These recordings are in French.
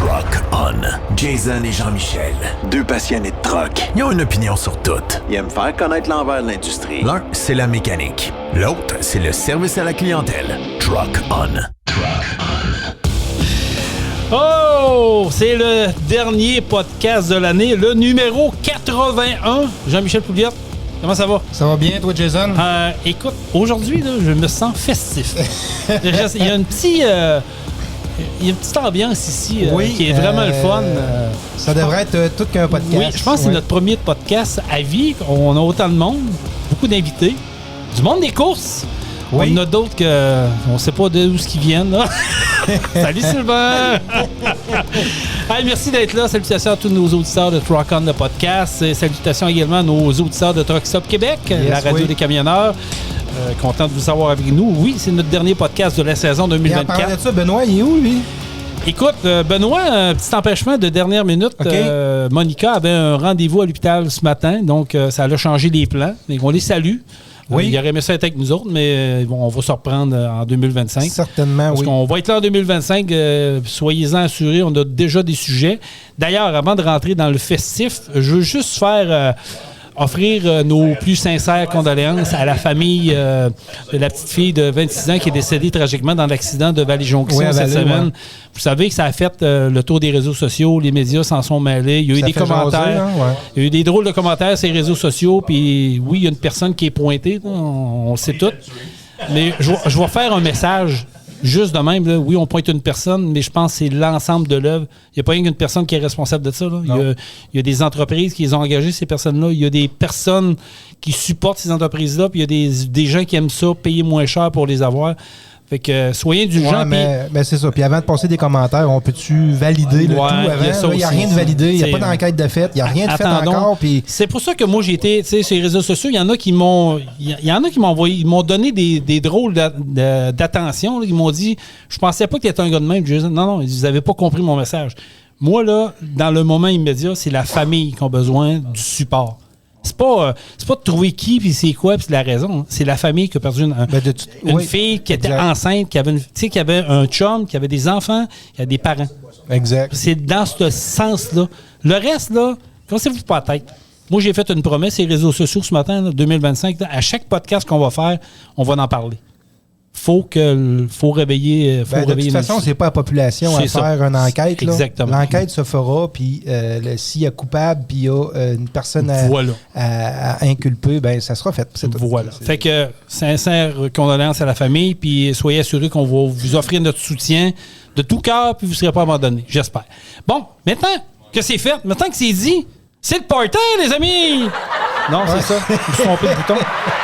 Truck On. Jason et Jean-Michel, deux passionnés de truck. Ils ont une opinion sur tout. Ils aiment faire connaître l'envers de l'industrie. L'un, c'est la mécanique. L'autre, c'est le service à la clientèle. Truck On. Oh! C'est le dernier podcast de l'année, le numéro 81. Jean-Michel Pouliot, comment ça va? Ça va bien, toi, Jason? Écoute, aujourd'hui, là, je me sens festif. Il y a une petite ambiance ici qui est vraiment le fun. Ça devrait être tout qu'un podcast. Oui, je pense que c'est notre premier podcast à vie. On a autant de monde, beaucoup d'invités, du monde des courses. Oui. On en a d'autres qu'on ne sait pas d'où ils viennent. Là. Salut Sylvain! Hey, merci d'être là. Salutations à tous nos auditeurs de Truck On, le podcast. Et salutations également à nos auditeurs de Truck Stop Québec, la radio des camionneurs. Content de vous avoir avec nous. Oui, c'est notre dernier podcast de la saison 2024. Et en parlant de ça, Benoît, il est où, lui? Écoute, Benoît, un petit empêchement de dernière minute. Okay. Monica avait un rendez-vous à l'hôpital ce matin, donc ça a changé les plans. Et on les salue. Oui. Il aurait aimé ça être avec nous autres, mais on va se reprendre en 2025. Certainement, parce qu'on va être là en 2025. Soyez-en assurés, on a déjà des sujets. D'ailleurs, avant de rentrer dans le festif, je veux juste faire... offrir nos plus sincères condoléances à la famille de la petite fille de 26 ans qui est décédée tragiquement dans l'accident de Vallée-Jonction cette semaine. Ouais. Vous savez que ça a fait le tour des réseaux sociaux, les médias s'en sont mêlés. Il y a eu des commentaires. Jaser, hein? Il y a eu des drôles de commentaires sur les réseaux sociaux. Puis oui, il y a une personne qui est pointée, on le sait tout. Mais je vais faire un message. Juste de même, là, oui, on pointe une personne, mais je pense que c'est l'ensemble de l'œuvre. Il n'y a pas rien qu'une personne qui est responsable de ça. Là. Il y a des entreprises qui les ont engagées, ces personnes-là. Il y a des personnes qui supportent ces entreprises-là, puis il y a des gens qui aiment ça, payer moins cher pour les avoir. Fait que soyez indulgents. Mais c'est ça. Puis avant de passer des commentaires, on peut-tu valider le tout avant? Il n'y a rien de validé. Il n'y a pas d'enquête de fait. Il n'y a rien de fait encore. Puis... C'est pour ça que moi, j'ai été, tu sais, sur les réseaux sociaux, il y en a qui m'ont envoyé, ils m'ont donné des drôles d'attention. Là. Ils m'ont dit, je pensais pas que tu étais un gars de même. Non, ils n'avaient pas compris mon message. Moi, là, dans le moment immédiat, c'est la famille qui a besoin du support. C'est pas de trouver qui, puis c'est quoi, puis c'est la raison. C'est la famille qui a perdu une fille qui était enceinte, qui avait un chum, qui avait des enfants, qui avait des parents. Exact. C'est dans ce sens-là. Le reste, là, cassez-vous pas la tête. Moi, j'ai fait une promesse sur les réseaux sociaux ce matin, là, 2025. Là, à chaque podcast qu'on va faire, on va en parler. Faut réveiller. De toute façon, c'est pas la population à faire une enquête. Là. Exactement. L'enquête se fera, puis s'il y a coupable, puis il y a une personne à inculper, ben ça sera fait. Voilà. Fait que sincère condoléances à la famille, puis soyez assurés qu'on va vous offrir notre soutien de tout cœur, puis vous ne serez pas abandonnés. J'espère. Bon, maintenant que c'est fait, maintenant que c'est dit, c'est le party, les amis! Non, c'est ça. Je me suis trompé de bouton.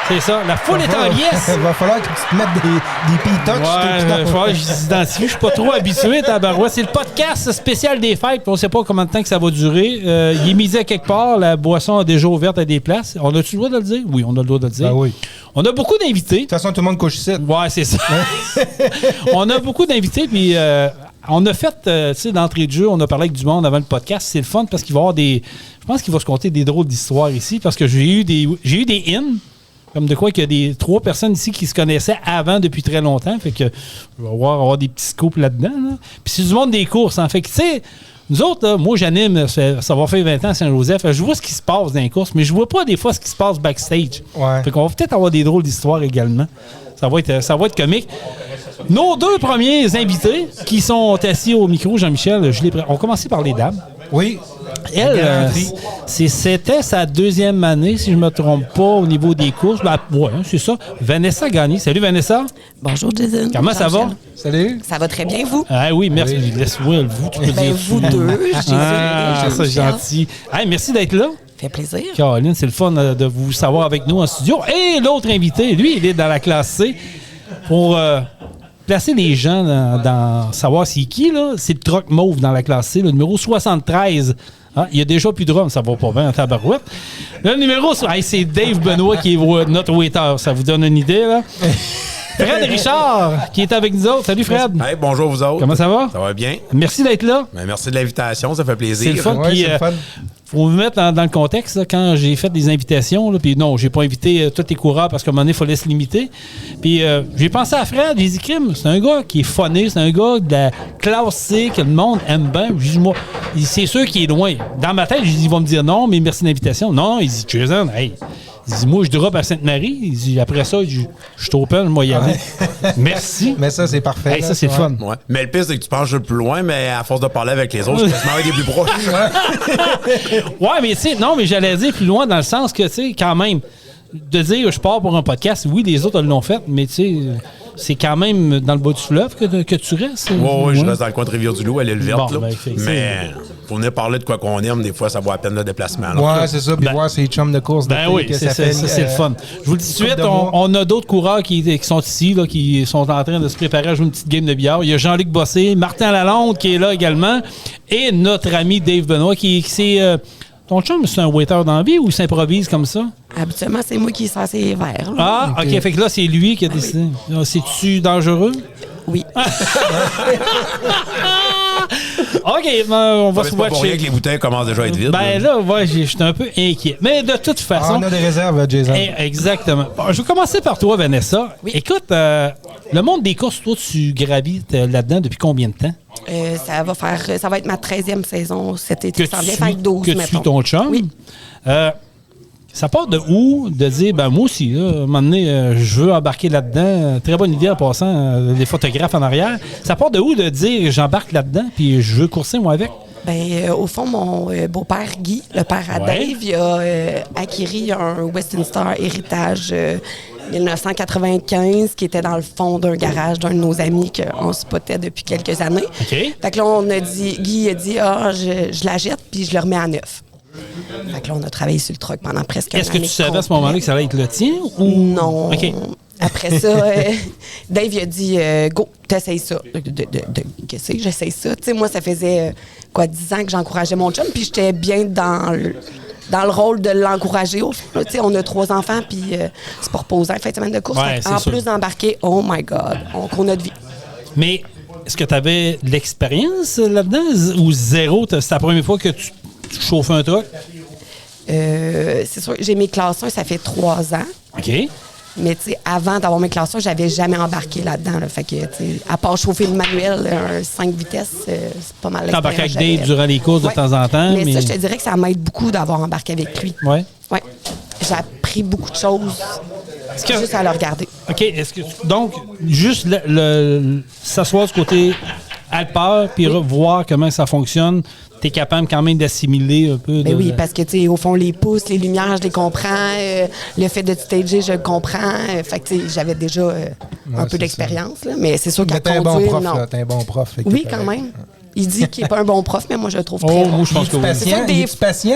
C'est ça. La foule est en liesse. Il va falloir que tu te mettes des pitocs. Ouais, il va falloir que je l'identifie. Je suis pas trop habitué, tabarouette. C'est le podcast spécial des fêtes. On ne sait pas combien de temps que ça va durer. Il est misé à quelque part. La boisson a déjà ouverte à des places. On a-tu le droit de le dire? Oui, on a le droit de le dire. Ben oui. On a beaucoup d'invités. De toute façon, tout le monde couche ici. Ouais, c'est ça. On a beaucoup d'invités, puis... on a fait, tu sais, d'entrée de jeu, on a parlé avec du monde avant le podcast. C'est le fun parce qu'il va y avoir je pense qu'il va se compter des drôles d'histoires ici parce que j'ai eu des in, comme de quoi qu'il y a 3 personnes ici qui se connaissaient avant depuis très longtemps. Fait que je vais avoir des petits scoops là-dedans. Là. Puis c'est du monde des courses. Hein. Fait que, tu sais, nous autres, là, moi, j'anime, ça va faire 20 ans à Saint-Joseph. Je vois ce qui se passe dans les courses, mais je vois pas des fois ce qui se passe backstage. Ouais. Fait qu'on va peut-être avoir des drôles d'histoires également. Ça va être comique. Nos 2 premiers invités qui sont assis au micro, Jean-Michel, on va commencer par les dames. Oui. Elle, c'était sa 2e année, si je ne me trompe pas, au niveau des courses. Ben, ouais, c'est ça. Vanessa a gagné. Salut, Vanessa. Bonjour, Jason. Comment ça va? Salut. Ça va très bien, vous? Ah oui, merci. Oui. Laisse-moi vous, tu peux dire vous deux. Ça, c'est gentil. Hey, merci d'être là. Fait plaisir. Caroline, c'est le fun de vous savoir avec nous en studio. Et l'autre invité, lui, il est dans la classe C. Pour placer les gens dans savoir c'est qui, là, c'est le truck mauve dans la classe C, le numéro 73. Ah, il y a déjà plus de rhum, ça va pas bien en tabarouette. Le numéro, c'est Dave Benoît qui est notre waiter. Ça vous donne une idée, là? Fred Richard, qui est avec nous autres. Salut, Fred. Hey, bonjour, vous autres. Comment ça va? Ça va bien. Merci d'être là. Ben, merci de l'invitation, ça fait plaisir. C'est le fun. Ouais, Puis, c'est le fun. faut vous mettre dans le contexte, là, quand j'ai fait des invitations, là, puis non, j'ai pas invité tous les coureurs parce qu'à un moment donné, il fallait se limiter. Puis j'ai pensé à Fred, j'ai dit, Crime, c'est un gars qui est funné, c'est un gars de la classe C que le monde aime bien. J'ai dit, moi, c'est sûr qu'il est loin. Dans ma tête, j'ai dit, il va me dire non, mais merci de l'invitation. Non, il dit, Jason, hey. Il dit, moi, je drop à Sainte-Marie. Il dit, après ça, je suis open, moi, y aller. Merci. Mais ça, c'est parfait. Hey, ça, c'est fun. Ouais. Mais le pire, c'est que tu penses le plus loin, mais à force de parler avec les autres, je peux se des plus proches. Ouais, mais tu sais, non, mais j'allais dire plus loin dans le sens que, tu sais, quand même, de dire je pars pour un podcast, oui, les autres l'ont fait, mais tu sais, c'est quand même dans le bas du fleuve que tu restes. Oui, je reste dans le coin de Rivière-du-Loup, à l'île verte. Bon, là. ben, Mais pour venir parler de quoi qu'on aime, des fois, ça vaut à peine le déplacement. Là. Ouais, c'est ça. Puis voir ces chums de course. Ben oui, ça, c'est le fun. Je vous le dis tout de suite, on a d'autres coureurs qui sont ici, là, qui sont en train de se préparer à jouer une petite game de billard. Il y a Jean-Luc Bossé, Martin Lalonde qui est là également, et notre ami Dave Benoît qui c'est... ton chum, c'est un waiter dans la vie ou il s'improvise comme ça? Habituellement, c'est moi qui sers ces verres. Ah, OK. Fait que là, c'est lui qui a décidé. C'est-tu dangereux? Oui. OK, on va se C'est pas pour rien watcher. que les bouteilles commencent déjà à être vides. Ben là, ouais, je suis un peu inquiet. Mais de toute façon... on a des réserves, Jason. Exactement. Bon, je vais commencer par toi, Vanessa. Oui. Écoute, le monde des courses, toi, tu gravites là-dedans depuis combien de temps? Ça va être ma 13e saison cet été. Ça vient faire 12, que tu mettons. suis ton chum? Oui. Ça part de où de dire, ben moi aussi, là, à un moment donné, je veux embarquer là-dedans. Très bonne idée en passant, les photographes en arrière. Ça part de où de dire, j'embarque là-dedans, puis je veux courser, moi, avec? Ben, au fond, mon beau-père Guy, le père à Ouais. Dave, il a acquis un Western Star héritage 1995 qui était dans le fond d'un garage d'un de nos amis qu'on spottait depuis quelques années. OK. Fait que là, on a dit, Guy a dit, je la jette puis je le remets à neuf. Fait que là, on a travaillé sur le truck pendant presque un an. Est-ce que tu savais à ce moment-là que ça allait être le tien? Ou... Non. OK. Après ça, Dave il a dit go, t'essayes ça. Qu'est-ce que j'essaye ça? Tu sais, moi, ça faisait 10 ans que j'encourageais mon chum, puis j'étais bien dans le rôle de l'encourager. Au fond, tu sais, on a 3 enfants, puis c'est pas reposant, fin de semaine de course. Ouais, En c'est plus sûr. d'embarquer, oh my God, on court notre vie. Mais est-ce que tu avais de l'expérience là-dedans ou zéro? C'est la première fois que tu chauffes un truck? C'est sûr, j'ai mes classes 1, ça fait 3 ans. OK. Mais tu sais, avant d'avoir mes classes 1, j'avais jamais embarqué là-dedans. Là. Fait que, tu sais, à part chauffer le manuel, un 5 vitesses, c'est pas mal T'embarques avec l'expérience que Dave j'avais. durant les courses de Ouais. temps en temps. Mais ça, je te dirais que ça m'aide beaucoup d'avoir embarqué avec lui. Ouais. Ouais. J'ai appris beaucoup de choses juste à le regarder. OK. Donc, juste s'asseoir du côté Alpeur puis voir comment ça fonctionne, tu es capable quand même d'assimiler un peu. Ben oui, parce que, tu sais, au fond, les pouces, les lumières, je les comprends. Le fait de stager, je le comprends. Fait que, tu sais, j'avais déjà un peu c'est d'expérience, là. Mais c'est sûr qu'à Mais t'es un bon conduire, prof, non. là. T'es un bon prof. fait que Oui, t'es quand correct. même. Il dit qu'il n'est pas un bon prof, mais moi, je le trouve très Oh, bon. moi, je pense que oui. Patient? des- Es-tu patient?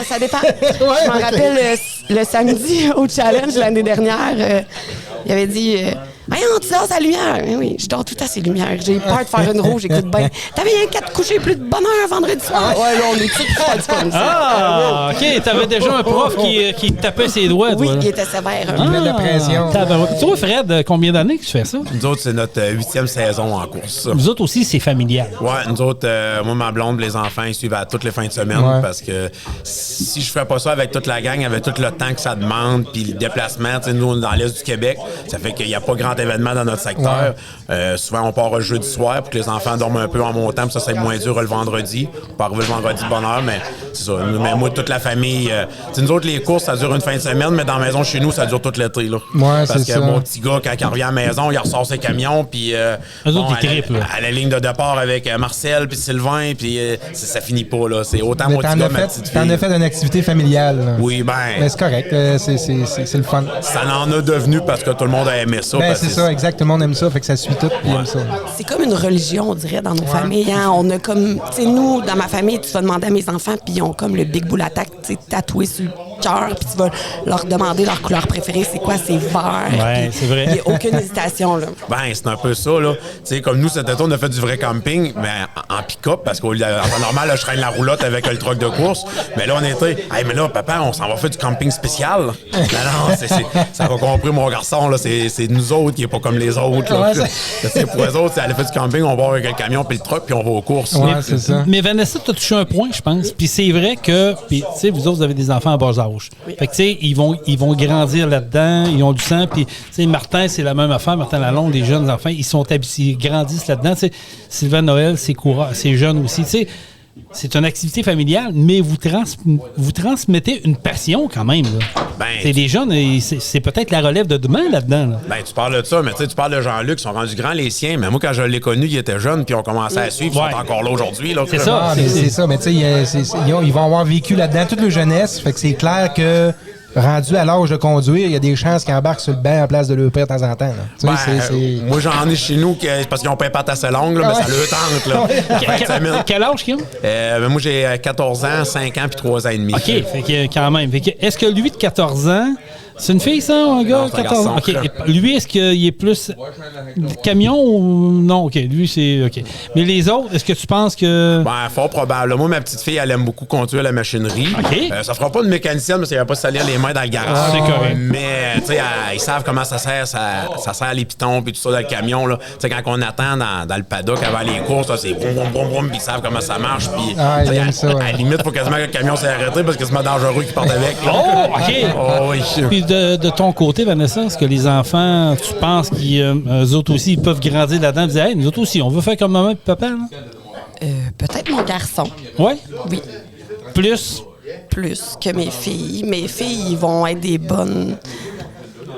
Ça dépend. Je m'en rappelle le samedi au challenge l'année dernière. Il avait dit hey, tu dors sa lumière. Oui, je dors tout à ses lumières. J'ai peur de faire une rouge, j'écoute bien. T'avais rien qu'à te coucher plus de bonne heure vendredi soir. Ouais, là, on est tous comme ça. Ah, OK. T'avais déjà un prof qui tapait ses doigts. Oui, toi, là. il était sévère. Il met de la pression. Tabarouette. Toi, Fred, combien d'années que tu fais ça? Nous autres, c'est notre 8e saison en course. Vous autres aussi, c'est familial. Ouais, nous autres, moi, ma blonde, les enfants, ils suivent à toutes les fins de semaine Ouais. parce que si je fais pas ça avec toute la gang, avec tout le temps que ça demande, puis le déplacement, tu sais, nous, on est dans l'Est du Québec, ça fait qu'il n'y a pas grand événement dans notre secteur. Souvent, on part le jeudi soir pour que les enfants dorment un peu en montant, puis ça, c'est moins dur le vendredi. On peut arriver le vendredi de bonne heure, mais c'est ça. Mais moi, toute la famille, tu sais, nous autres, les courses, ça dure une fin de semaine, mais dans la maison chez nous, ça dure tout l'été, là. Ouais, parce c'est que ça. mon petit gars, quand il revient à la maison, il ressort ses camions, puis Eux autres, ils trippent, là. à la ligne de départ avec Marcel puis Sylvain, puis ça finit pas, là. C'est autant Mais mon petit gars, ma petite t'en fille. as fait une activité familiale. là. Oui, Mais ben, c'est correct. C'est le fun. ça en a devenu parce que tout le monde a aimé ça. Ben, parce c'est que ça, exact. Tout le monde aime ça. Fait que ça suit tout. Puis aime ça. C'est comme une religion, on dirait, dans nos familles. Hein? On a comme, tu sais, nous, dans ma famille, tu vas demander à mes enfants, puis ils ont comme le Big Bull Attack, tu sais, tatoué sur cœur, puis tu vas leur demander leur couleur préférée, c'est quoi, c'est vert. Ouais, c'est vrai. Il n'y a aucune hésitation, là. Ben, c'est un peu ça, là. Tu sais, comme nous, cet été, on a fait du vrai camping, mais en pick-up, parce qu'en temps normal, là, je traîne la roulotte avec le truck de course. Mais là, on était, hey, mais là, papa, on s'en va faire du camping spécial. Non, ça va compris, mon garçon, là, c'est nous autres qui n'est pas comme les autres, là. Ouais, pour eux autres, c'est aller faire du camping, on va avec le camion puis le truck, puis on va aux courses. Ouais, c'est ça. Mais Vanessa, tu as touché un point, je pense. Puis c'est vrai que, tu sais, vous autres, vous avez des enfants à bas âge. Oui. Fait que, tu sais, ils vont grandir là-dedans, ils ont du sang. Puis, tu sais, Martin, c'est la même affaire. Martin Lalonde, les jeunes enfants, ils grandissent là-dedans. Tu sais, Sylvain Noël, c'est jeune aussi. Tu sais, c'est une activité familiale, mais vous transmettez une passion quand même. Là. Ben, c'est des jeunes, c'est peut-être la relève de demain là-dedans. Là. Ben, tu parles de ça, mais tu parles de Jean-Luc, ils sont rendus grands les siens. Mais moi, quand je l'ai connu, ils étaient jeunes, puis ils ont commencé à suivre, ils sont encore là aujourd'hui. Là, c'est ça. C'est ça, mais tu sais, ils vont avoir vécu là-dedans toute leur jeunesse. Fait que c'est clair que rendu à l'âge de conduire, il y a des chances qu'ils embarquent sur le banc en place de leur père de temps en temps. Ben, moi, j'en ai chez nous parce qu'ils ont pas les pattes assez longues, là, mais ça leur tente. Là. Quel âge qu'ils ont? Moi, j'ai 14 ans, 5 ans puis 3 ans et demi. OK, fait que, quand même. Fait que, est-ce que lui de 14 ans, c'est une fille, ça, un gars? Non, 14 ans. OK. Lui, est-ce qu'il est plus camion ou... Non, OK. Lui, c'est... OK. Mais les autres, est-ce que tu penses que... Ben, fort probable. Moi, ma petite fille, elle aime beaucoup conduire la machinerie. OK. Ça fera pas de mécanicienne, parce qu'elle va pas se salir les mains dans le garage. C'est correct. Mais, tu sais, ils savent comment ça sert. Ça sert les pitons puis tout ça dans le camion, là. Tu sais, quand on attend dans le paddock avant les courses, là, c'est boum, boum, boum, boum, puis ils savent comment ça marche. Puis, à la limite, il faut quasiment que le camion s'est arrêté parce que c'est dangereux qu'ils partent avec. Là. Oh, OK. Oh, oui. Puis de ton côté, Vanessa, est-ce que les enfants, tu penses qu'eux autres aussi, ils peuvent grandir là-dedans et dire, hey, nous autres aussi, on veut faire comme maman et papa, là? Peut-être mon garçon. Oui? Oui. Plus que mes filles. Mes filles, ils vont être des bonnes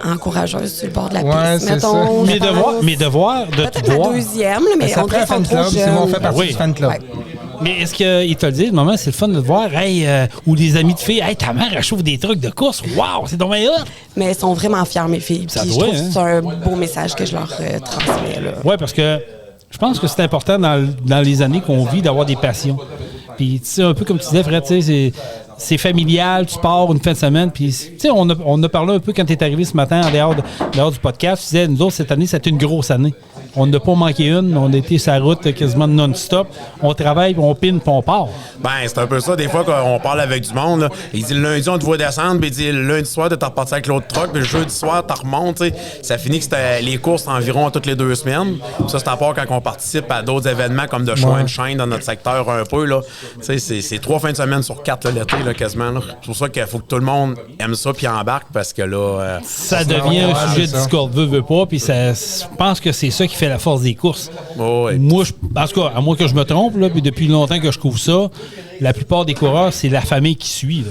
encourageuses sur le bord de la piste, mettons. Mes devoirs de peut-être la deuxième, mais ça on dirait fan trop club, jeune. on fait partie du fan club. Ouais. Mais est-ce qu'ils te le disent, maman, c'est le fun de te voir, hey, ou les amis de filles, hey, ta mère, elle chauffe des trucs de course, waouh, c'est dommage hot! Mais elles sont vraiment fières, mes filles. Puis je trouve que c'est un beau message que je leur transmets. Oui, parce que je pense que c'est important dans les années qu'on vit d'avoir des passions. Puis, tu sais, un peu comme tu disais, Fred, tu sais, c'est familial, tu pars une fin de semaine, puis, tu sais, on a parlé un peu quand tu es arrivé ce matin en dehors du podcast, tu disais, nous autres, cette année, c'était une grosse année. On n'a pas manqué une, on a été sur la route quasiment non-stop. On travaille, on pine, puis on part. Ben, c'est un peu ça. Des fois, quand on parle avec du monde, là, il dit le lundi, on te voit descendre, puis il dit le lundi soir, tu es reparti avec l'autre truck, puis le jeudi soir, tu remontes. T'sais. Ça finit que c'était les courses environ toutes les 2 semaines. Puis ça, c'est à part quand on participe à d'autres événements comme de show and shine dans notre secteur un peu. Là. C'est 3 fins de semaine sur 4 là, l'été, là, quasiment. Là. C'est pour ça qu'il faut que tout le monde aime ça puis embarque parce que là... ça devient un sujet de discorde, veut pas, puis je pense que c'est ça qui fait la force des courses. Oh, oui. Moi, en tout cas, à moins que je me trompe, là, puis depuis longtemps que je couvre ça, la plupart des coureurs, c'est la famille qui suit.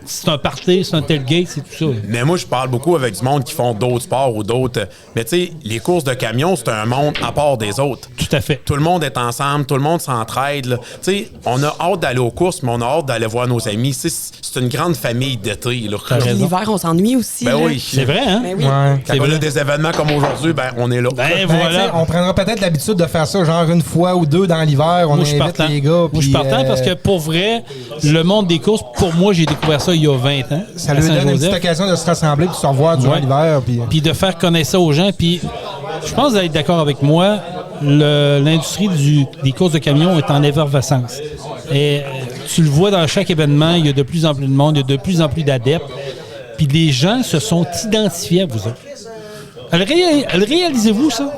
C'est un party, c'est un tailgate, c'est tout ça. Mais moi, je parle beaucoup avec du monde qui font d'autres sports ou d'autres... Mais tu sais, les courses de camions, c'est un monde à part des autres. Tout à fait. Tout le monde est ensemble, tout le monde s'entraide. Tu sais, on a hâte d'aller aux courses, mais on a hâte d'aller voir nos amis. C'est une grande famille d'été. L'hiver, on s'ennuie aussi. Ben oui. C'est vrai, hein? Ben oui. Quand on a des événements comme aujourd'hui, ben on est là. Ben voilà. On prendra peut-être l'habitude de faire ça, genre une fois ou deux dans l'hiver. On invite les gars. Moi, je suis partant parce que pour vrai, le monde des courses, pour moi, j'ai découvert ça il y a 20 ans. Ça lui donne une petite occasion de se rassembler et de se revoir durant l'hiver. Puis de faire connaître ça aux gens. Puis je pense que vous allez être d'accord avec moi, l'industrie des courses de camions est en effervescence. Et tu le vois dans chaque événement, il y a de plus en plus de monde, il y a de plus en plus d'adeptes. Puis les gens se sont identifiés à vous autres. Le réalisez-vous, ça?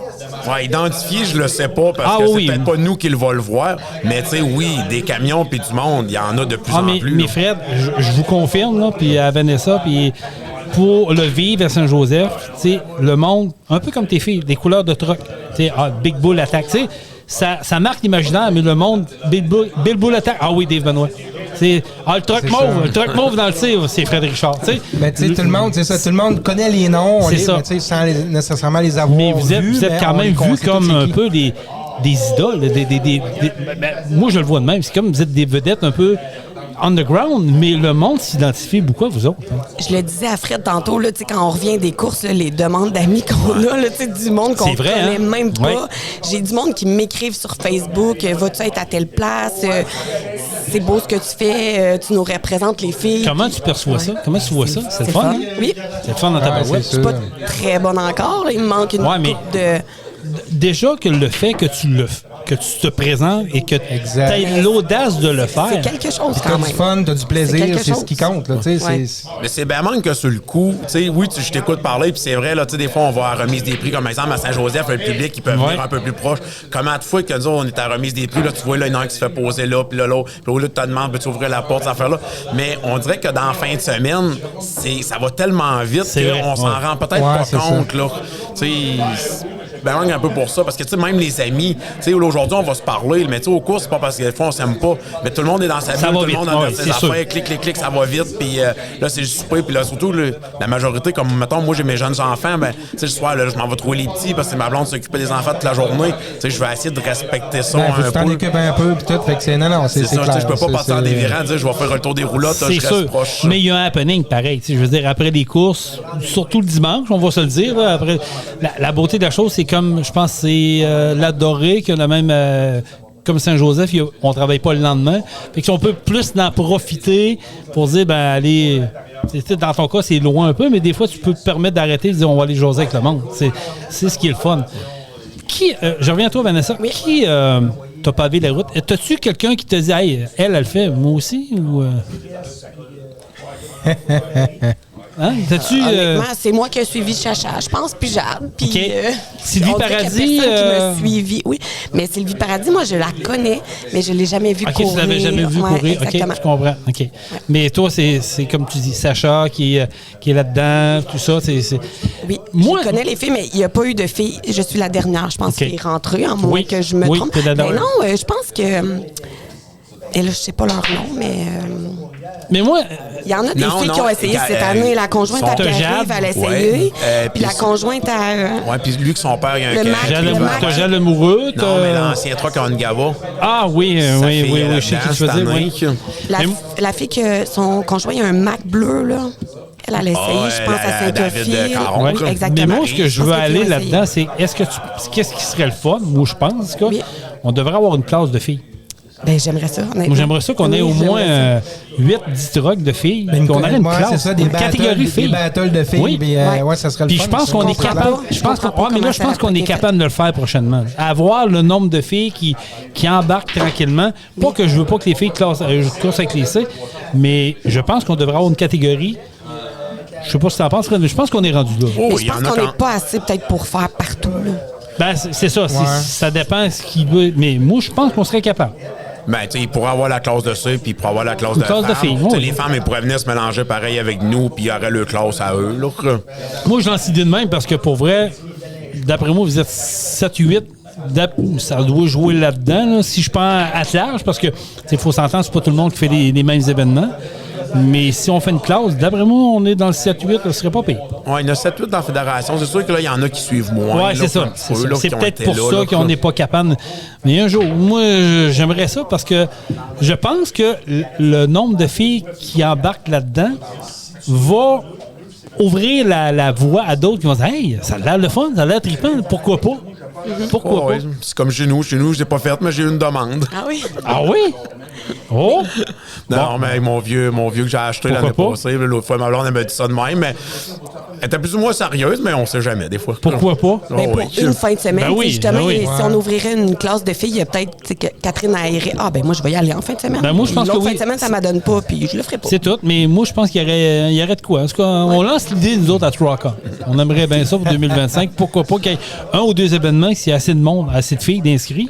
Ouais, identifier, je le sais pas, parce que c'est peut-être pas nous qui le va le voir. Mais tu sais, oui, des camions puis du monde, il y en a de plus en plus. Mais Fred, je vous confirme, là, puis à Vanessa, puis pour le vivre à Saint-Joseph, tu sais, le monde, un peu comme tes filles, des couleurs de truck, tu sais, Big Bull Attack, tu sais, ça marque l'imaginaire, mais le monde, Big Bull Attack, oui, Dave Benoît. Le truck mauve dans le tir, c'est Fred Richard. Mais tu sais, tout le monde, c'est ça, tout le monde connaît les noms, sans nécessairement les avoir mais vous êtes quand même vus comme un peu des idoles. Moi, je le vois de même. C'est comme vous êtes des vedettes un peu underground, mais le monde s'identifie beaucoup à vous autres. Hein. Je le disais à Fred tantôt, là, quand on revient des courses, là, les demandes d'amis qu'on a, là, du monde qu'on ne connaît même pas. Ouais. J'ai du monde qui m'écrivent sur Facebook, vas-tu être à telle place? c'est beau ce que tu fais, tu nous représentes les filles. Comment tu perçois ça? Comment tu vois ça? C'est le fun, hein? Oui. C'est le fun dans ta barouette. Je suis pas très bonne encore, là. Il me manque une coupe de... Déjà que le fait que que tu te présentes et que tu aies l'audace de le faire. C'est quelque chose T'as quand du même. fun, t'as du plaisir, c'est ce chose. qui compte. Là, tu sais, Ouais. Mais c'est bien manque que sur le coup, tu sais, oui, je t'écoute parler, puis c'est vrai, là, tu sais, des fois, on va à la remise des prix, comme exemple à Saint-Joseph, le public qui peut venir un peu plus proche. Comment de fois que nous, on est à la remise des prix, là, tu vois, là, il y en a un qui se fait poser là, puis là, l'autre, puis au lieu de te demander, peux-tu ouvrir la porte, cette affaire-là. Mais on dirait que dans la fin de semaine, ça va tellement vite qu'on s'en rend peut-être pas compte, là. Tu sais, ben manque un peu pour ça, parce que, tu sais, même les amis, tu sais, aujourd'hui, on va se parler, mais tu sais, au cours, c'est pas parce que des fois, on s'aime pas, mais tout le monde est dans sa vie, tout le monde a ses affaires, clic, ça va vite, puis là, c'est le souper, puis là, surtout, la majorité, comme, mettons, moi, j'ai mes jeunes enfants, ben, tu sais, le soir, là, je m'en vais trouver les petits, parce que ma blonde s'occupait des enfants toute la journée, tu sais, je vais essayer de respecter ça faut que un tu t'en peu. occupes un peu, puis tout, fait que c'est... Non, c'est ça, clair. je peux pas passer en dévirant, dire, je vais faire un tour des roulottes, c'est je sûr. reste proche. Mais il y a un happening pareil. Je veux dire, après les courses, surtout le dimanche, on va se le dire. Là, après, la beauté de la chose, c'est comme, je pense, c'est la Dorée qui a la même... comme Saint-Joseph, on travaille pas le lendemain. Fait que si on peut plus en profiter pour dire, ben, allez... Dans ton cas, c'est loin un peu, mais des fois, tu peux te permettre d'arrêter et de dire, on va aller jaser avec le monde. C'est ce qui est le fun. Je reviens à toi, Vanessa. Oui. Qui t'a pavé la route? T'as-tu quelqu'un qui te dit, hey, elle le fait, moi aussi? Ou, hein? T'as-tu. Honnêtement, c'est moi qui ai suivi Chacha, je pense, puis Jade. Puis, OK. Sylvie on dirait qu'il y a Paradis, personne qui m'a suivi. Oui, mais Sylvie Paradis, moi, je la connais, mais je ne l'ai jamais vue courir. OK, tu l'avais jamais vu Ouais, courir. OK, exactement. je comprends. OK. Mais toi, c'est comme tu dis, Sacha qui est là-dedans, tout ça. Oui, Moi, je connais les filles, mais il n'y a pas eu de filles. Je suis la dernière, je pense, OK. qui est rentrée, en moins Oui. que je me Oui, trompe. t'es la Mais dernière. non, je pense que... Et là, je sais pas leur nom, mais... Mais moi, il y en a des Non, filles non, qui ont essayé cette année. La conjointe à T'as Pierre-Yves, Jade. elle a essayé. Ouais. Puis la conjointe à... Ouais, puis lui, que son père, il y a un Le carré. Mac, t'as Jeanne Lemoureux. Non, mais l'ancien truck en Gava. Ah oui, oui, je sais qui tu veux dire. Oui. La fille que son conjoint, il y a un Mac bleu, là. Elle a essayé, je pense, à David Saint-Sophie. Caron, Oui, là. exactement. Mais moi, ce que je pense veux qu'ils aller l'ont là-dedans, essayé. c'est qu'est-ce qui serait le fun? Moi, je pense, en tout cas, Oui. on devrait avoir une classe de filles. Ben, j'aimerais ça, honnêtement. Moi, j'aimerais ça qu'on ait Oui, au moins j'aimerais 8-10 trucks de filles. Mais Qu'on ait une ouais, classe, c'est ça, des une catégorie battles, filles. des battles de filles. Oui. Puis, Ouais. ça serait le Puis fun. je pense qu'on est comprends capable. pas. Je comprends pas Mais là, je comment pense ça qu'on aurait est été capable de le faire prochainement. Avoir le nombre de filles qui embarquent tranquillement. Pas que je veux pas que les filles courent avec les C, mais je pense qu'on devrait avoir une catégorie. Je sais pas si tu en penses, mais je pense qu'on est rendu là. Mais Oh, je il y pense en a qu'on quand... n'est pas assez, peut-être, pour faire partout, là. Ben, c'est ça. Ça dépend ce qu'il veut. Mais moi, je pense qu'on serait capable. Ben, tu sais, il pourrait avoir la classe de ça, puis il pourrait avoir la classe de classe de femmes. filles, Tu sais, oui. les femmes, elles pourraient venir se mélanger pareil avec nous, puis il y aurait leur classe à eux, là. Moi, je lance l'idée de même parce que pour vrai, d'après moi, vous êtes 7-8. Ça doit jouer là-dedans, là, si je prends à large, parce que il faut s'entendre, c'est pas tout le monde qui fait les mêmes événements. Mais si on fait une classe, d'après moi, on est dans le 7-8, ce serait pas pire. Ouais, il y en a 7-8 dans la fédération. C'est sûr que là, il y en a qui suivent moins. Oui, là, c'est ça. un petit peu, là, C'est qui ont peut-être été pour là, ça là, qu'on n'est pas capable. Mais un jour, moi, j'aimerais ça parce que je pense que le nombre de filles qui embarquent là-dedans va ouvrir la voie à d'autres qui vont dire « Hey, ça a l'air le fun, ça a l'air trippant, pourquoi pas? » Pourquoi Ouais, pas? c'est comme chez nous. Chez nous, je l'ai pas fait, mais j'ai eu une demande. Ah oui? Ah oui? Oh! Non, mais mon vieux que j'ai acheté l'année Pourquoi pas? passée, là, l'autre fois, ma blonde, elle m'a dit ça de même, mais elle était plus ou moins sérieuse, mais on sait jamais, des fois. Pourquoi pas? Ben, pour une fin de semaine, Ben oui, justement, ben oui. si on ouvrirait une classe de filles, il y a peut-être que Catherine aérait. Ah, ben moi, je vais y aller en fin de semaine. Ben, moi, je pense L'autre que fin oui. de semaine, ça ne m'adonne pas, puis je le ferai pas. C'est tout, mais moi, je pense qu'il y aurait de quoi. En tout cas, on lance l'idée, nous autres, à Trucka. On aimerait bien ça pour 2025. Pourquoi pas qu'il y ait un ou deux événements, s'il y a assez de monde, assez de filles d'inscrits.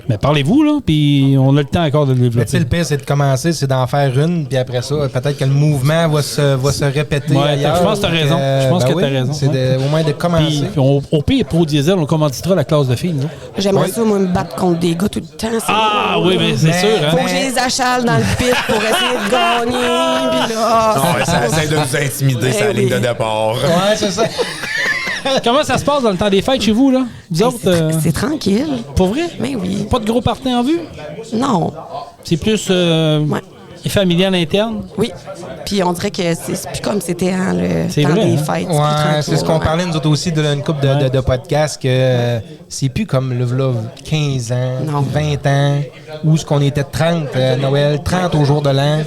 Mais parlez-vous, là, puis on a le temps encore de le Mais tu sais, développer. le pire, c'est de commencer, c'est d'en faire une, puis après ça, peut-être que le mouvement va se répéter Ouais, ailleurs. je pense que t'as raison. Je pense que oui, t'as raison. C'est au moins de commencer. Puis au pire, Pro Diesel, on commanditera la classe de filles, nous. J'aimerais ça, moi, me battre contre des gars tout le temps. Ah oui, mais c'est sûr, hein? Faut que je les achale dans le pit pour essayer de gagner, puis là... Non, ouais, ça essaie de nous intimider, c'est la Eh ligne de oui. départ. Ouais, c'est ça. Comment ça se passe dans le temps des fêtes chez vous, là? Vous autres, C'est tranquille. pour vrai? Mais oui. Pas de gros parties en vue? Non. C'est plus... Ouais. Et familial interne? Oui. Puis on dirait que c'est plus comme c'était le C'est temps vrai, des hein? fêtes. Ouais, c'est ce qu'on parlait nous autres aussi d'une couple de podcasts que c'est plus comme le vlog 15 ans, Non. 20 ans, où ce qu'on était 30 Noël, 30 au jour de l'an.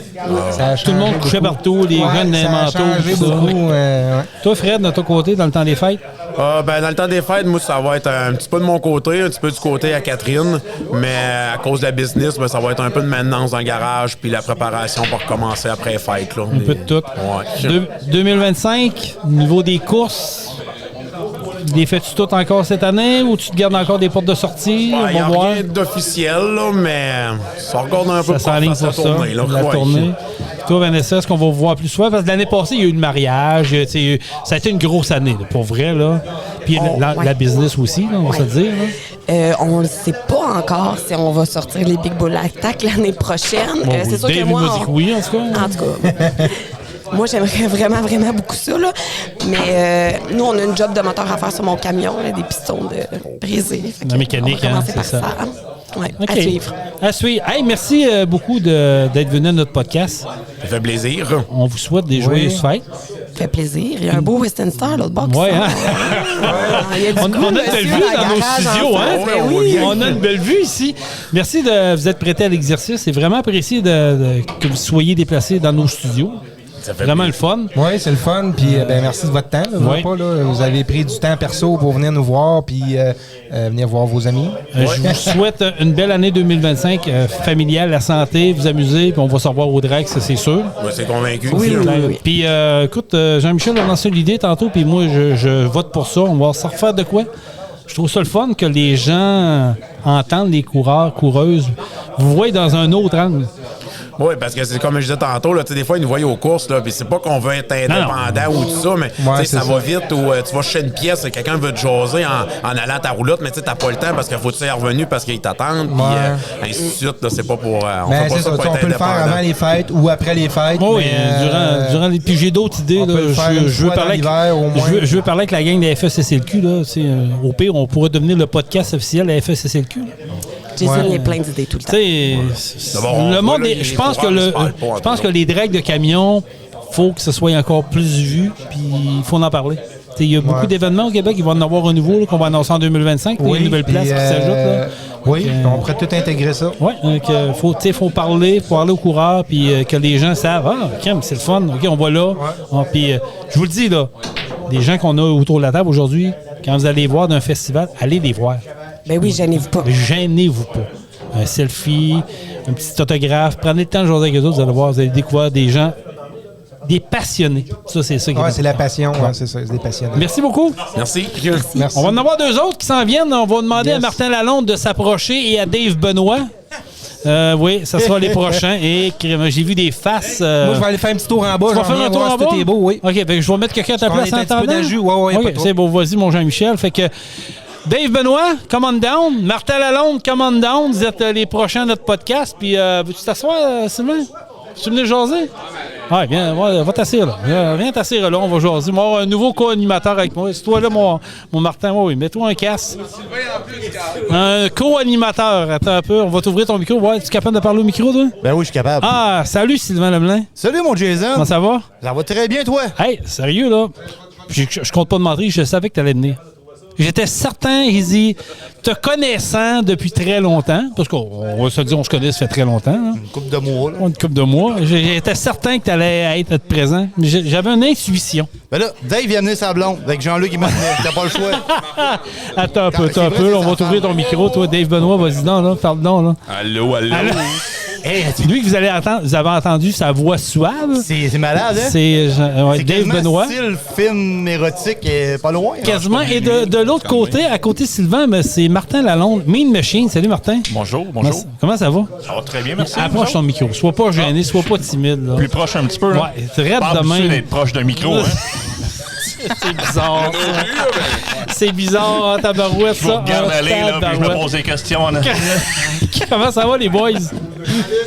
Ça a Tout le monde changé couchait beaucoup. partout, les jeunes dans les ça a manteaux, changé tout ça. beaucoup. Ouais. Toi, Fred, de ton côté, dans le temps des fêtes? Dans le temps des fêtes, moi, ça va être un petit peu de mon côté, un petit peu du côté à Catherine, mais à cause de la business, ça va être un peu de maintenance dans le garage puis la préparation pour recommencer après les fêtes. Là. Un peu de tout. Ouais. 2025, au niveau des courses, les fais-tu toutes encore cette année ou tu te gardes encore des portes de sortie? Il On n'y va a voir. rien d'officiel, là, mais ça regarde un peu Ça s'enligne faire pour sa ça, tournée, là. la Ouais. tournée. Toi, Vanessa, est-ce qu'on va vous voir plus souvent? Parce que l'année passée, il y a eu le mariage. Tu sais, ça a été une grosse année, là, pour vrai. Là. Puis la business aussi, là, on va se le dire. Là. On ne sait pas encore si on va sortir les Big Bull Attack l'année prochaine. Bon, C'est sûr Dave que moi... m'a dit que oui, en tout cas. En tout cas... Moi, j'aimerais vraiment, vraiment beaucoup ça, là. Mais nous, on a une job de moteur à faire sur mon camion, là, des pistons brisés. Fait La que mécanique, on va commencer hein, par c'est ça. Ouais, OK. à suivre. À suivre. Hey, merci beaucoup d'être venu à notre podcast. Ça fait plaisir. On vous souhaite des joyeuses fêtes. Ça fait plaisir. Il y a un beau Western Star, l'autre bord. Ouais, hein? Il y a du On goût, a une belle monsieur, vue dans dans le nos garage, studios, en hein? face. Ben oui. On a une belle vue ici. Merci de vous être prêté à l'exercice. C'est vraiment apprécié que vous soyez déplacés dans nos studios. Ça fait Vraiment le fun. Oui, c'est le fun. Puis merci de votre temps. Là, Ouais. pas, là. Vous avez pris du temps perso pour venir nous voir puis venir voir vos amis. Je vous souhaite une belle année 2025 familiale, la santé, vous amuser, puis on va se revoir au Drex, ça, c'est sûr. Moi, c'est convaincu. Oui. Puis écoute, Jean-Michel a lancé l'idée tantôt, puis moi, je vote pour ça. On va se refaire de quoi? Je trouve ça le fun que les gens entendent les coureurs, coureuses. Vous voyez dans un autre angle. Oui, parce que c'est comme je disais tantôt, là, des fois, ils nous voient aux courses, là, puis c'est pas qu'on veut être indépendant ou tout ça, mais Ouais, ça c'est va ça. vite ou tu vas chez une pièce, quelqu'un veut te jaser en allant à ta roulotte, mais tu n'as pas le temps parce qu'il faut que tu sois revenu parce qu'ils t'attendent, puis Ouais. ainsi de suite. Là, c'est pas pour. On Ben, fait pas c'est ça ça. pour On être peut le faire indépendant. avant les fêtes ou après les fêtes. Oui, mais, durant les. Puis j'ai d'autres idées. on Là, peut le faire une je veux fois parler dans avec, l'hiver, au moins. je veux parler avec la gang de la FECCLQ. Là, au pire, on pourrait devenir le podcast officiel de la FECCLQ. Jason, Ouais. il y a plein d'idées tout le temps. Tu sais, D'abord, on le voit, monde, là, est- les je pense que coureurs, ils le, se parlent pas je entre pense que eux. les drags de camions, faut que ce soit encore plus vu, puis il faut en parler. Tu sais, il y a beaucoup Ouais. d'événements au Québec, il va en avoir un nouveau là, qu'on va annoncer en 2025. Il y a une nouvelle puis, place qui s'ajoute. Là. Oui, Donc, on pourrait tout intégrer ça. Oui, faut parler aux coureurs, puis que les gens savent, crème, c'est le fun, OK, on va là. Puis je vous le dis, là, les gens qu'on a autour de la table aujourd'hui, quand vous allez voir d'un festival, allez les voir. Ben oui, gênez-vous pas. Gênez-vous pas. Un selfie, un petit autographe, prenez le temps de jaser avec eux autres, vous allez voir, vous allez découvrir des gens, des passionnés. Ça, c'est ça qui est Ouais, c'est important. la passion. Ouais, c'est ça, c'est des passionnés. Merci beaucoup. Merci. Merci. On va en avoir deux autres qui s'en viennent. On va demander à Yes. Martin Lalonde de s'approcher et à Dave Benoît. Oui, ça sera les prochains. Et j'ai vu des faces. Moi, je vais aller faire un petit tour en bas. Tu vas faire un tour en bas? Tout est beau, oui. OK, fait que je vais mettre quelqu'un à ta On place est en un petit peu attendant. dans le jus. Ouais, OK, pas trop. c'est bon, vas-y, mon Jean-Michel. Fait que Dave Benoît, come on down. Martin Lalonde, come on down. Vous êtes les prochains de notre podcast. Puis, veux-tu t'asseoir, Sylvain? Tu venir jaser? Ouais, viens, va t'asseoir là. Viens t'asseoir là, on va jaser. On va avoir un nouveau co-animateur avec moi. C'est toi là, mon Martin. Oui, mets-toi un casque. Un co-animateur. Attends un peu, on va t'ouvrir ton micro. Ouais, es-tu capable de parler au micro, toi? Ben oui, je suis capable. Ah, salut Sylvain Lemelin. Salut mon Jason. Comment ça va? Ça va très bien, toi? Hey, sérieux, là? Je compte pas de mentir, je savais que t'allais venir. J'étais certain, Izzy, te connaissant depuis très longtemps, parce qu'on va se dire, on se connaît, ça fait très longtemps. Hein? Une coupe de mois, là. Une couple de mois. J'étais certain que t'allais être présent. Mais j'avais une intuition. Ben là, Dave, il a amené sa blonde. Avec Jean-Luc, il m'a amené. T'as pas le choix. Attends un peu, C'est vrai, on va c'est t'ouvrir sa ton femme. micro. Toi, Dave Benoît, vas-y donc, là, parle donc, là. Allô. Alors, lui que vous avez entendu sa voix suave, C'est malade, hein? c'est ouais, C'est Dave quasiment Benoît. style film érotique, pas loin. Quasiment. Et de l'autre côté, à côté de Sylvain, ben, c'est Martin Lalonde, Mean Machine. Salut Martin. Bonjour, bonjour. Comment ça va? Ça va très bien, merci. Approche ton micro. Sois pas gêné, sois pas timide. Là. Plus proche un petit peu, là. Ouais, très Pas de habitué même. d'être proche d'un micro, hein. C'est bizarre. ça. C'est bizarre, en tabarouette, Je vous ça. regarde en aller, là, puis je me tabarouette. pose des questions. Là. Comment ça va, les boys?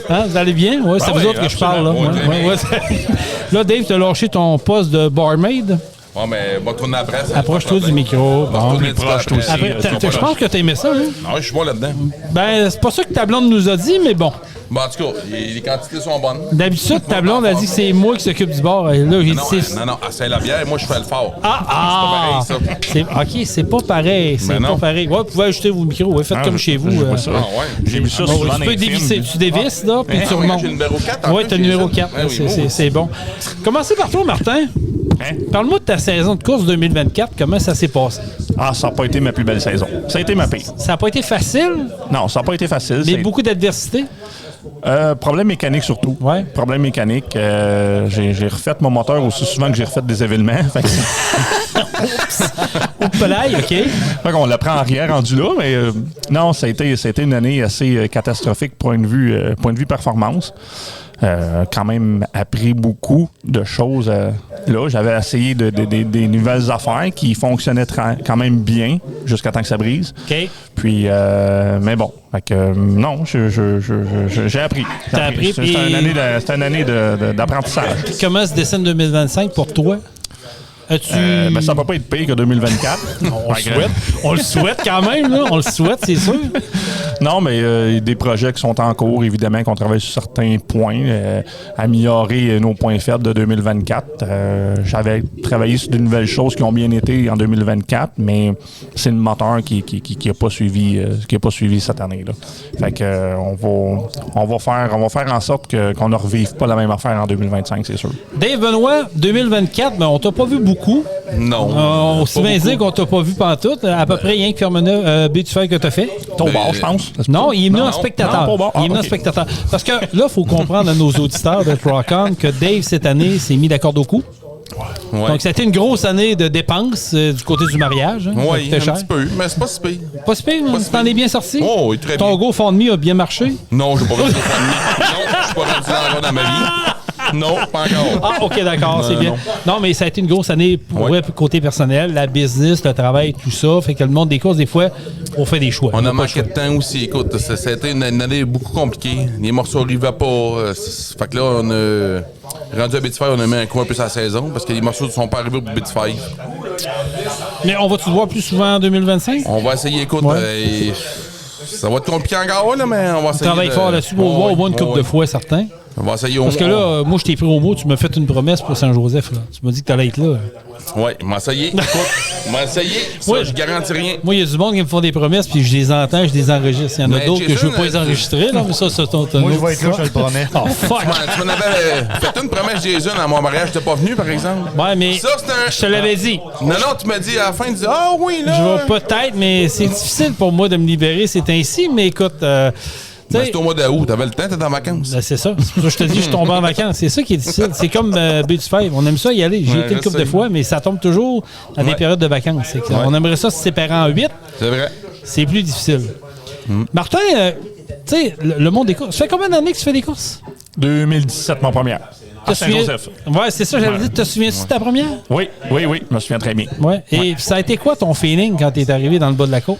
Hein, vous allez bien? Ouais, c'est Ben vous oui, autres que je parle. Là, absolument. Ouais, ouais. Là Dave, tu as lâché ton poste de barmaid. Bon, mais va tourner après. Approche-toi du micro. Bon. Tourner proche, toi aussi. Après, je pense que t'as aimé ça, hein? Non, je suis pas là-dedans. Ben, c'est pas ça que ta blonde nous a dit, mais bon. Bon, en tout cas, les quantités sont bonnes. D'habitude, ta blonde a dit que c'est moi qui s'occupe du bar. Et là, Non, à Saint-Labière, moi, je fais le fort. Ah! C'est pas pareil, ça. OK, c'est pas pareil. C'est Mais non. pas pareil. Ouais, vous pouvez ajouter vos micros. Ouais, faites comme chez vous. J'ai vu ça. Ah, ouais. J'ai vu ça Bon, souvent tu dans peux les dévisser. films. Tu dévisses, là, puis tu Ouais, remontes. j'ai le numéro 4. Oui, t'as le numéro 4. Ouais, oui, C'est bon. Commencez par toi, Martin. Hein? Parle-moi de ta saison de course 2024. Comment ça s'est passé? Ah, ça n'a pas été ma plus belle saison. Ça a été ma pire. Ça n'a pas été facile, Non, ça n'a pas été facile. mais C'est- beaucoup d'adversité. Problème mécanique surtout. Ouais. Problème mécanique. J'ai refait mon moteur aussi souvent que j'ai refait des événements. Fait que- Au pelaille, OK. Fait qu'on le prend en arrière rendu là, mais non, ça a été une année assez catastrophique point de vue performance. Quand même appris beaucoup de choses là. J'avais essayé des nouvelles affaires qui fonctionnaient quand même bien jusqu'à temps que ça brise. OK. Puis, mais bon, fait que, non, j'ai appris. T'as appris, C'était puis- une année d'apprentissage. Comment se dessine 2025 pour toi? As-tu... Ben, ça ne va pas être pire que 2024. On le souhaite. On le souhaite quand même, là. On le souhaite, c'est sûr. Non, mais il y a des projets qui sont en cours, évidemment, qu'on travaille sur certains points. Améliorer nos points faibles de 2024. J'avais travaillé sur de nouvelles choses qui ont bien été en 2024, mais c'est le moteur qui n'a pas suivi cette année-là. Fait que on va faire en sorte qu'on ne revive pas la même affaire en 2025, c'est sûr. Dave Benoît, 2024, ben, on t'a pas vu beaucoup. Non. On Pas s'est bien beaucoup. dit qu'on t'a pas vu pantoute. À peu près rien que Fermeneuve, B du fer que t'as fait. Ton bar, je pense. Non, il est venu Non, en spectateur. non, pas bon. Il est venu en ok. spectateur. Parce que là, il faut comprendre à nos auditeurs de Rock-On que Dave, cette année, s'est mis la corde au cou. Ouais. Donc, c'était une grosse année de dépenses du côté du mariage. Hein. Ça Oui, coûtait un cher. petit peu, mais c'est pas si pire. Pas si pire, hein? si T'en pire. es bien sorti? Oh, oui, très Ton bien. GoFundMe a bien marché? Non, je n'ai pas rendu au fond de nuit. Non, je suis pas rendu dans ma vie. Non, pas encore. Ah, OK, d'accord, c'est Non, bien. Non, mais ça a été une grosse année pour Ouais. ouais, côté personnel, la business, le travail, tout ça. Fait que le monde des courses, des fois, on fait des choix. On a pas le manqué choix. de temps aussi. Écoute, ça a été une année beaucoup compliquée. Les morceaux n'arrivaient pas. Fait que là, on a rendu à B-Fer, on a mis un coup un peu sa saison parce que les morceaux ne sont pas arrivés pour B-Fer. Mais on va-tu le voir plus souvent en 2025? On va essayer, écoute. Ouais. Ça va être compliqué encore, là, mais on va On essayer. travaille fort là-dessus pour voir au moins une couple de fois, certains. On va essayer au Parce que moins. là, moi, je t'ai pris au mot, tu m'as fait une promesse pour Saint-Joseph. Là. Tu m'as dit que tu allais être là. Oui, on va essayer. Écoute, on va essayer. Ça, Ouais. je garantis rien. Moi, il y a du monde qui me font des promesses, puis je les entends, je les enregistre. Il y en a Mais d'autres que je veux Jason, pas les enregistrer, là, mais ça, c'est ton. Moi, je vais être là, je te le promets. Oh, fuck! Tu m'en avais fait une promesse, Jason, à mon mariage. T'es pas venu, par exemple? Ouais, mais Ça, c'est un. je te l'avais dit. Non, non, tu m'as dit à la fin, tu dis, ah oui, là. Je vais peut-être, mais c'est difficile pour moi de me libérer, c'est ainsi, mais écoute. Tu Ben, sais, c'est au mois d'août, t'avais le temps, t'étais en vacances. ben, c'est ça. C'est pour ça que je te dis, je suis tombé en vacances. C'est ça qui est difficile. C'est comme B du Fer. On aime ça y aller. J'ai Ouais, été une je couple de sais. fois, mais ça tombe toujours dans des Ouais. périodes de vacances. C'est que On aimerait ça se séparer en 8. C'est vrai. C'est plus difficile. Martin, tu sais, le monde des courses. Ça fait combien d'années que tu fais des courses? 2017, mon première. À Te souviens- Saint-Joseph. Ouais, c'est ça, j'avais dit. Te souviens-tu de ta première? Oui, je me souviens très bien. Ouais. Et ça a été quoi ton feeling quand tu es arrivé dans le bas de la côte?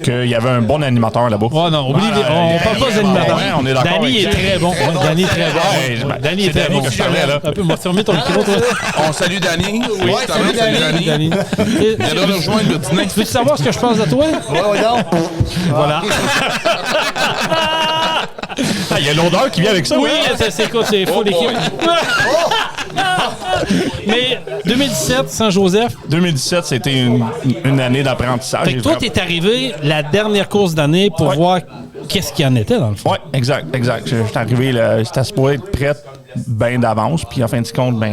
Qu'il y avait un bon animateur là-bas. Oh non, oublie, on parle pas des animateurs. Ouais, on est d'accord Danny est avec ça. très bon. Danny est très Ouais, bon. ben, Danny est c'est très Danny bon. que je parlais, là. Un peu, m'a fermé ton micro, toi. On salue Danny. Oui, salut Danny. Danny. Viendra nous rejoindre le dîner. Veux-tu savoir ce que je pense de toi? Ouais, donc. Voilà. Ah, il y a l'odeur qui vient avec ça. Oui, c'est quoi, c'est faux l'équipe. Mais 2017, Saint-Joseph. 2017, c'était une année d'apprentissage. Fait que toi, t'es arrivé la dernière course d'année pour Ouais. voir qu'est-ce qu'il y en était dans le fond. Oui, exact. J'étais arrivé, j'étais supposé être prête bien d'avance, puis en fin de compte,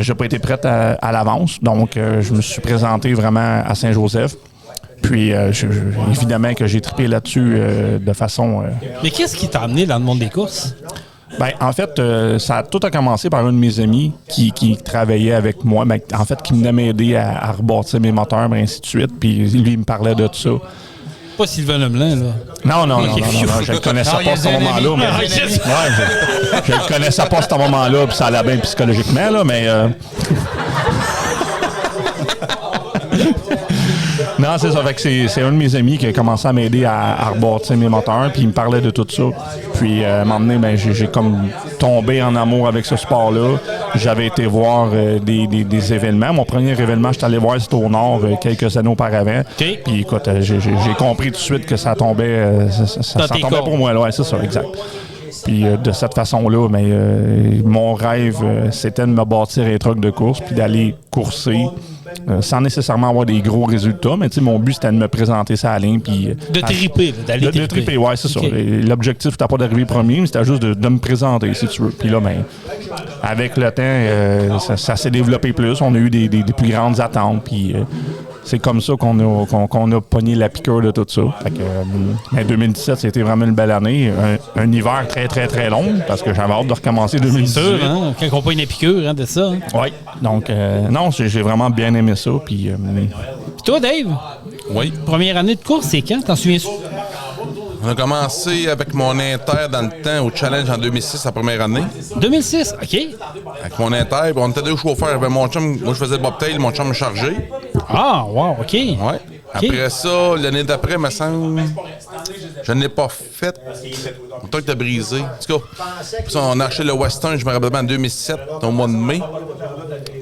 j'ai pas été prête à l'avance. Donc, je me suis présenté vraiment à Saint-Joseph. Puis, évidemment que j'ai trippé là-dessus de façon... Mais qu'est-ce qui t'a amené dans le monde des courses? Ben, en fait, tout a commencé par un de mes amis qui travaillait avec moi, mais en fait, qui venait m'aider à rebâtir mes moteurs, et ainsi de suite. Puis lui, il me parlait de tout ça. Pas Sylvain Lemelin, là. Non, je le connaissais Non, il y pas a à ce un ami. moment-là. Mais... Ah, Ouais, yes. je le connaissais pas à ce moment-là, puis ça allait bien psychologiquement, là, mais... Non, c'est ça. Fait que c'est un de mes amis qui a commencé à m'aider à rebâtir mes moteurs, puis il me parlait de tout ça. Puis, à un moment donné, ben, j'ai comme tombé en amour avec ce sport-là. J'avais été voir des événements. Mon premier événement, j'étais allé voir, c'était au Nord quelques années auparavant. Okay. Puis, écoute, j'ai compris tout de suite que ça tombait, ça tombait pour moi. Ouais, c'est ça, exact. Puis de cette façon-là, mon rêve, c'était de me bâtir un truck de course puis d'aller courser sans nécessairement avoir des gros résultats. Mais mon but, c'était de me présenter ça à la ligne. Puis, de triper, d'aller triper. De triper, oui, c'est okay. ça. L'objectif, c'était pas d'arriver premier, mais c'était juste de me présenter, si tu veux. Puis là, avec le temps, ça s'est développé plus. On a eu des plus grandes attentes. Puis c'est comme ça qu'on a pogné la piqûre de tout ça. Fait que, 2017, c'était vraiment une belle année. Un hiver très, très, très long, parce que j'avais hâte de recommencer 2018. C'est sûr, hein? Quand on pogne la piqûre de ça. Hein? Oui. Donc, non, j'ai vraiment bien aimé ça. Puis toi, Dave? Oui. Première année de course, c'est quand? T'en souviens-tu? On a commencé avec mon Inter dans le temps au Challenge en 2006, la première année. 2006, OK. Avec mon Inter, on était deux chauffeurs. Avait mon chum, moi je faisais le bobtail, mon chum me chargeait. Ah, wow, OK. Ouais. Okay. Après ça, l'année d'après, me semble, je ne l'ai pas fait. Mon truc était brisé. En tout cas, puis ça, on a acheté le Western, je me rappelle bien, en 2007, au mois de mai.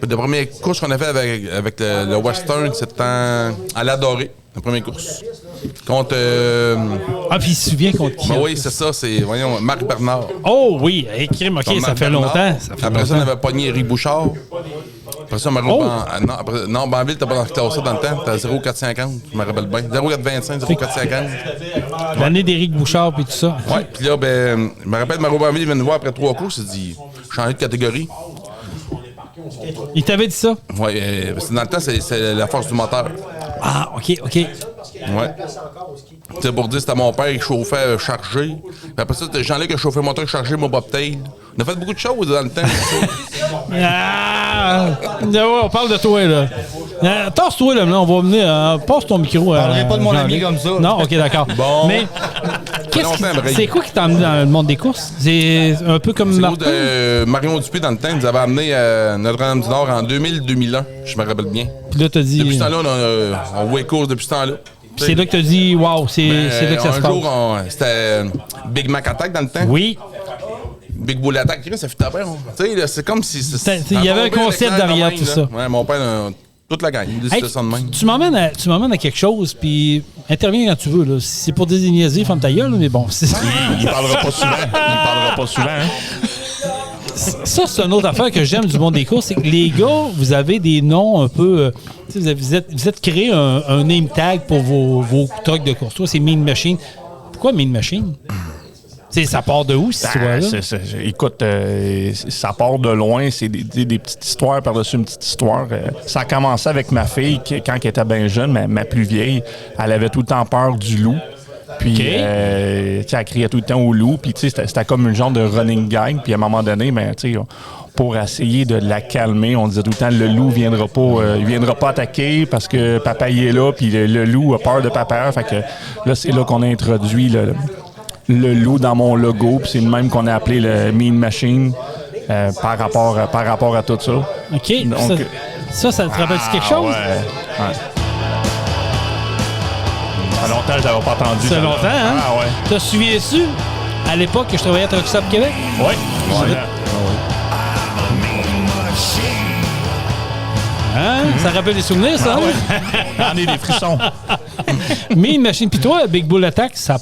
Puis la première course qu'on a fait avec le Western, c'était à l'Adoré, la première course. Contre. Ah, puis il se souvient contre qui? Ben oui, c'est ça, c'est, voyons, Marc Bernard. Oh oui, crime, OK, ça fait longtemps. Après ça, on avait pogné Eric Bouchard. Après ça, non, Banville, t'as pas dans le classé dans le temps. T'as 0,450, je me rappelle bien. 0,425, 0,450. L'année d'Éric Bouchard puis tout ça. Ouais, puis là, je me rappelle, Mario Banville vient nous voir après 3 courses, il dit changer de catégorie. Il t'avait dit ça? Oui, parce que dans le temps, c'est la force du moteur. Ah, OK. Ouais. C'est pour dire, c'était mon père qui chauffait chargé. Puis après ça, c'était Jean-Luc qui a chauffé moteur chargé, moi, bobtail. On a fait beaucoup de choses dans le temps. On parle de toi, là. Tasse-toi, là, on va venir. Passe ton micro. Je parlerai pas de mon ami comme ça. Là. Non, OK, d'accord. Bon. Mais c'est quoi qui t'a amené dans le monde des courses? C'est un peu comme Martin? Marion Dupé, dans le temps, nous avait amené à Notre-Dame-du-Nord en 2000-2001, je me rappelle bien. Puis là, t'as dit... Depuis ce temps-là, on voit les courses depuis ce temps-là. C'est là que t'as dit, wow, c'est là que ça se passe. Un jour, c'était Big Mac Attack dans le temps. Oui. Big Bull Attack, ça fait taper. Tu sais, c'est comme si... Il y avait un concept derrière tout ça. Ouais, mon père, toute la gang, il dit ça de même. Tu m'emmènes à quelque chose, puis interviens quand tu veux. Là. Si c'est pour des niaiseries, ferme ta gueule, mais bon. Il parlera pas souvent. Hein? Ça, c'est une autre affaire que j'aime du monde des courses, c'est que les gars, vous avez des noms un peu... vous êtes créé un name tag pour vos trucks de course. Toi, c'est Mean Machine. Pourquoi Mean Machine? Ça part de où, cette histoire-là? Écoute, ça part de loin. C'est des petites histoires par-dessus une petite histoire. Ça a commencé avec ma fille, quand elle était bien jeune, ma plus vieille. Elle avait tout le temps peur du loup. Puis, elle criait tout le temps au loup. Puis, c'était comme une genre de running gag. Puis, à un moment donné, pour essayer de la calmer, on disait tout le temps, le loup il viendra pas attaquer parce que papa y est là. Puis, le loup a peur de papa. Fait que là, c'est là qu'on a introduit le loup dans mon logo. Puis, c'est le même qu'on a appelé le Mean Machine par rapport à tout ça. OK. Donc, ça te rappelle-tu quelque chose? Ouais. Ça fait longtemps que je l'avais pas entendu. Ça fait longtemps, hein? Ah ouais. Te souviens-tu, à l'époque, que je travaillais à Truck Stop Québec? Oui. Hein? Ça rappelle des souvenirs, ça? J'en ai des frissons. Mean Machine. Puis toi, Big Bull Attack, c'est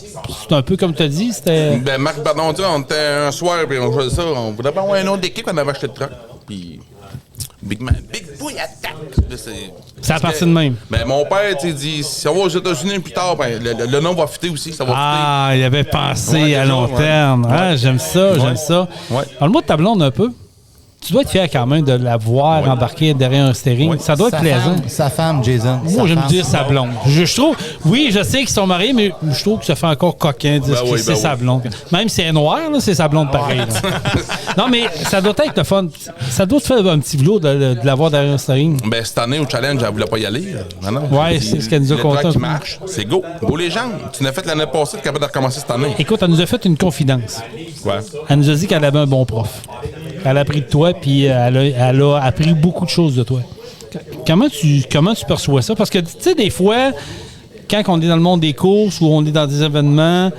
un peu comme tu as dit, c'était... Marc Bernard, on était un soir, puis on jouait ça. On voulait pas avoir une autre équipe, on avait acheté le truck. Puis... Big Bull Attack. C'est à partir de même. Mon père, dit, si on va aux États-Unis plus tard, le nom va fitter aussi. Ça va fitter. Il avait pensé à long terme. Ouais. Ah, j'aime ça. Ouais. Parle-moi de ta blonde un peu. Tu dois être fier quand même de la voir embarquer derrière un steering. Ouais. Ça doit être plaisant. Sa femme, Jason. Moi, j'aime dire sa blonde. Je trouve, oui, je sais qu'ils sont mariés, mais je trouve que ça fait encore coquin de dire que c'est sa blonde. Même si elle est noire, là, c'est sa blonde pareil. Non, mais ça doit être le fun. Ça doit te faire un petit boulot de la voir derrière un steering. Cette année, au challenge, elle ne voulait pas y aller. Oui, c'est ce qu'elle nous a conté. Le truck qui marche, c'est go. Beau les jambes. Tu l'as fait l'année passée, tu es capable de recommencer cette année. Écoute, elle nous a fait une confidence. Quoi? Elle nous a dit qu'elle avait un bon prof. Elle a appris de toi, puis elle a appris beaucoup de choses de toi. Quand comment tu perçois ça? Parce que, tu sais, des fois, quand on est dans le monde des courses ou on est dans des événements,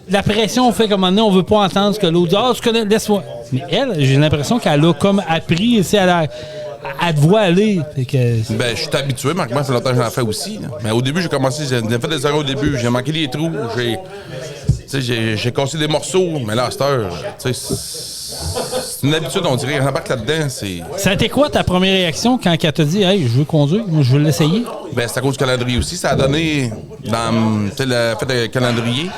la pression fait comme maintenant, on veut pas entendre ce que l'autre dit. Ah, tu connais, laisse-moi. Mais elle, j'ai l'impression qu'elle a comme appris, elle te voit aller. Fait que... Ben, je suis habitué, Marc, moi, c'est longtemps que j'en fais aussi. Là. Mais au début, j'ai commencé, j'ai fait des erreurs au début, j'ai manqué les trous, j'ai cassé des morceaux, mais là, à cette heure, c'est une habitude, on dirait, on embarque là-dedans, c'est... Ça a été quoi ta première réaction quand elle t'a dit « Hey, je veux conduire, moi, je veux l'essayer ». Ben, c'est à cause du calendrier aussi. Ça a donné dans le fait de calendrier.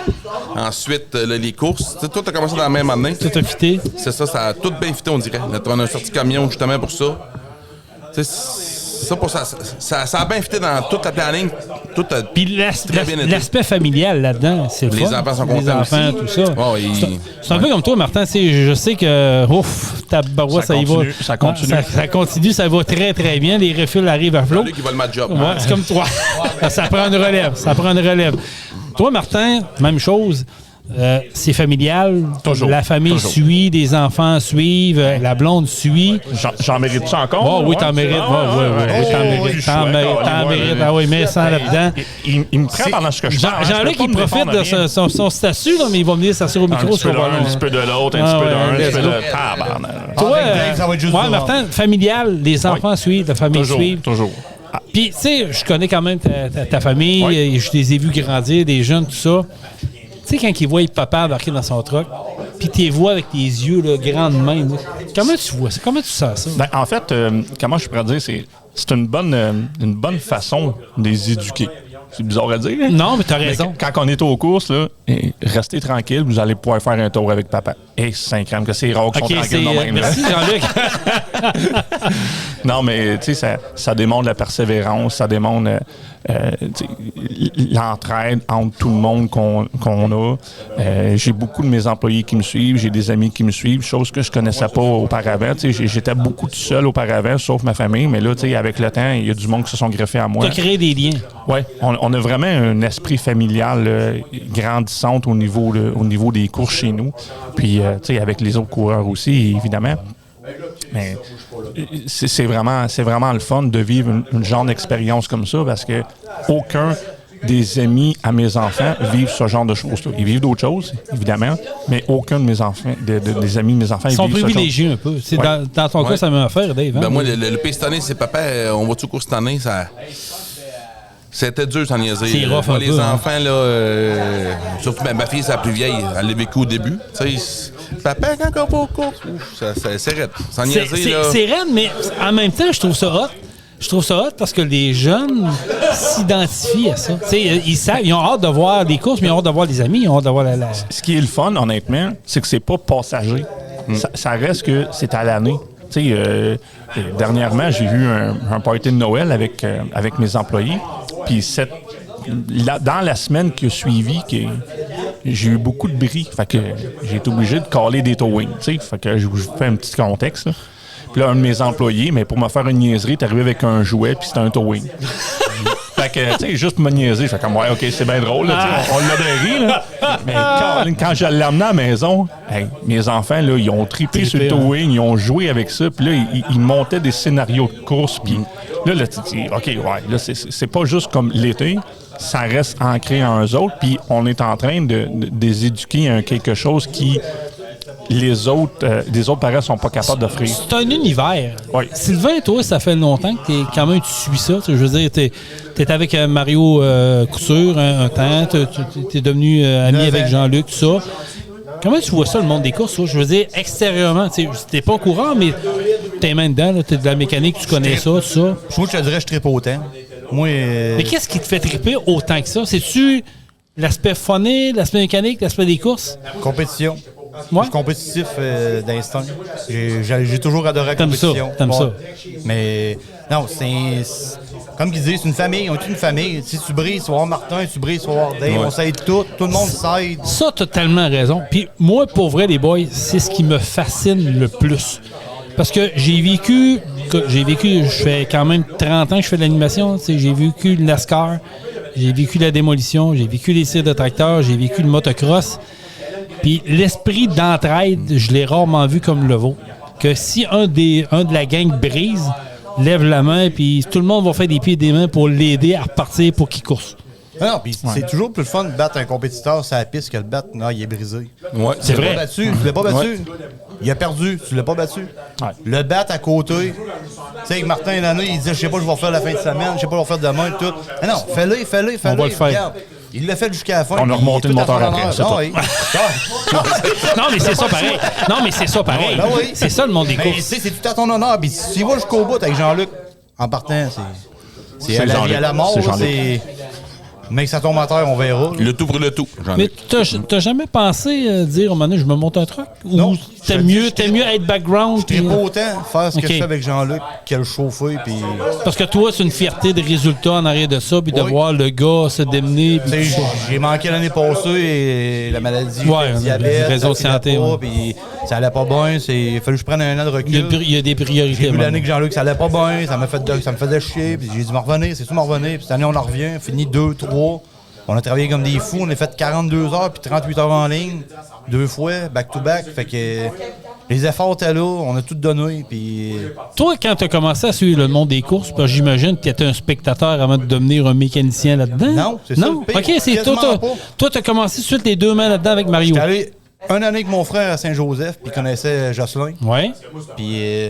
Ensuite, les courses. T'sais, tout a commencé dans la même année. Tout a fité. C'est ça, ça a tout bien fité, on dirait. On a sorti camion justement pour ça. T'sais, ça, pour ça a bien fité dans toute la planning. Tout a Puis l'aspect familial là-dedans, c'est le Les fun. enfants sont Les contents enfants, aussi. tout ça. Oh, C'est un peu comme toi, Martin. Je sais que ta barouette, ça y va. Ça continue. Ça continue, ça va très, très bien. Les refils arrivent à flot. lui qui va le job. Ouais, c'est comme toi. Ça prend une relève. Toi, Martin, même chose. C'est familial. Toujours. La famille Toujours. suit, les enfants suivent, la blonde suit. J'en mérite ça encore? Oui, t'en mérites. T'en mérites. Ah oui, mets ça là-dedans. Il me prend pendant ce que je parle. Jean-Luc, il profite de son statut, là, mais il va venir s'assurer au micro. Un petit peu d'un, un petit peu de l'autre, un petit peu d'un, un petit peu de... Toi, ça va être juste ça. Martin, familial, les enfants suivent, la famille suit. Toujours. Puis, tu sais, je connais quand même ta famille, je les ai vus grandir, des jeunes, tout ça. Tu sais, quand ils voient papa embarquer dans son truck, puis tu les vois avec tes yeux là, grands de même, là, comment tu vois ça? Comment tu sens ça? Ben, en fait, comment je pourrais dire, c'est une bonne façon de les éduquer. C'est bizarre à dire. Non, mais t'as raison. Quand on est aux courses, là, restez tranquille, vous allez pouvoir faire un tour avec papa. Et 5 ans, que c'est rare qu'ils sont tranquilles dans même. Merci, Jean-Luc. Non, mais tu sais, ça démontre la persévérance, ça démontre l'entraide entre tout le monde qu'on a. J'ai beaucoup de mes employés qui me suivent, j'ai des amis qui me suivent, chose que je connaissais pas auparavant. J'étais beaucoup tout seul auparavant, sauf ma famille, mais là, avec le temps, il y a du monde qui se sont greffés à moi. Tu as créé des liens. Oui, on a vraiment un esprit familial grandissant au niveau des courses chez nous. Puis, avec les autres coureurs aussi, évidemment. Mais c'est vraiment le fun de vivre une genre d'expérience comme ça parce que aucun des amis à mes enfants vivent ce genre de choses-là. Ils vivent d'autres choses, évidemment, mais aucun de mes enfants, des amis de mes enfants, ils sont vivent privilégiés un peu. C'est dans ton cas, ça m'a affaire, Dave. Hein? Ben moi, le pire cette année, c'est papa, on va-tu au cours cette année? C'était dur sans niaiser. C'est rough un les peu, enfants, là, surtout ma fille, c'est la plus vieille. Elle l'a vécu au début. Papa, quand on va au cours, c'est raide. Sans niaiser, là. C'est raide, mais en même temps, je trouve ça hot. Je trouve ça hot parce que les jeunes s'identifient à ça. Ils ont hâte de voir des courses, mais ils ont hâte de voir des amis, ils ont hâte de voir la... Ce qui est le fun, honnêtement, c'est que c'est pas passager. Ça reste que c'est à l'année. Dernièrement, j'ai eu un party de Noël avec mes employés. Puis dans la semaine qui a suivi, j'ai eu beaucoup de bris. Fait que j'ai été obligé de caler des towings. Fait que je vous fais un petit contexte. Là. Puis là, un de mes employés, mais pour me faire une niaiserie, est arrivé avec un jouet, puis c'était un towing. Fait que, tu sais, juste pour me niaiser, je fais comme, ouais, OK, c'est bien drôle, là, on l'a bien ri, là. Mais quand je l'ai amené à la maison, mes enfants, là, ils ont trippé sur le towing, ils ont joué avec ça, puis là, ils montaient des scénarios de course, puis là, tu dis, OK, ouais, là, c'est pas juste comme l'été, ça reste ancré en eux autres, puis on est en train de les éduquer à quelque chose qui... les autres parents sont pas capables d'offrir. C'est un univers. Oui. Sylvain, toi, ça fait longtemps que tu suis ça. Je veux dire, t'es avec Mario Couture un temps, t'es devenu ami avec Jean-Luc, tout ça. Comment tu vois ça, le monde des courses? Je veux dire, extérieurement, t'es pas au courant, mais t'es main dedans, t'es de la mécanique, tu connais ça, tout ça. Moi, je te dirais, je trippe autant. Moi, Mais qu'est-ce qui te fait tripper autant que ça? C'est-tu l'aspect funné, l'aspect mécanique, l'aspect des courses? Compétition. Ouais. Je suis compétitif d'instinct. J'ai toujours adoré la compétition. T'aimes ça. Mais non, c'est comme ils disent, c'est une famille. On est une famille. Si tu brilles, tu vas voir Martin, tu brilles, tu vas voir Dave. On s'aide tout. Tout le monde s'aide. Ça, t'as tellement raison. Puis moi, pour vrai, les boys, c'est ce qui me fascine le plus. Parce que j'ai vécu, je fais quand même 30 ans que je fais de l'animation. J'ai vécu le NASCAR, j'ai vécu la démolition, j'ai vécu les tirs de tracteur, j'ai vécu le motocross. Puis l'esprit d'entraide, je l'ai rarement vu comme le vôtre. Que si un de la gang brise, lève la main, puis tout le monde va faire des pieds et des mains pour l'aider à repartir pour qu'il course. Non, puis c'est toujours plus le fun de battre un compétiteur sur la piste que le battre. Non, il est brisé. Ouais, C'est vrai. Tu l'as pas battu. Il a perdu. Tu l'as pas battu. Ouais. Le battre à côté. Tu sais, avec Martin Lanneux, il disait, je sais pas, je vais refaire la fin de semaine, je sais pas, je vais refaire demain, tout. Mais non, fais-le. On va le faire. Regarde, il l'a fait jusqu'à la fin. On a puis remonté il est le tout à moteur son après, honneur. c'est Non, tout. oui. Non, mais c'est ça pareil. Non, mais c'est ça pareil. Ben oui. C'est ça le monde des Mais tu courses. sais, c'est tout à ton honneur. Puis si tu vas jusqu'au bout avec Jean-Luc, en partant, c'est à la vie, à la mort. C'est Jean-Luc. C'est... Mais que ça tombe à terre, on verra. Le tout pour le tout. Mais t'as jamais pensé dire, au moment donné, je me monte un truc? Ou Non. t'aimes mieux être background? Je puis- pas autant faire ce que Ok. je fais avec Jean-Luc que le chauffer. Puis... Parce que toi, c'est une fierté de résultat en arrière de ça, puis de Oui. voir le gars se démener. Tu sais, Puis... j'ai manqué l'année passée et la maladie, Ouais, le diabète, le réseau de ça filait santé, pas, ouais. puis ça allait pas bien. Il a fallu que je prenne un an de recul. Il y a des priorités. J'ai vu man. l'année que Jean-Luc, ça allait pas bien, ça me faisait chier, puis j'ai dit m'en revenir, c'est tout m'en revenir. Puis cette année, on en revient, on finit 2-3. On a travaillé comme des fous, on a fait 42 heures puis 38 heures en ligne, 2 fois, back-to-back. Fait que les efforts étaient là, on a tout donné, puis... Toi, quand tu as commencé à suivre le monde des courses, parce que j'imagine que tu étais un spectateur avant de devenir un mécanicien là-dedans. Non, c'est ça Non? le pire. OK, c'est Quasiment pas. toi, tu as commencé tout de suite les 2 mains là-dedans avec Mario. J'étais allé une année avec mon frère à Saint-Joseph, puis il connaissait Jocelyn. Ouais. Puis...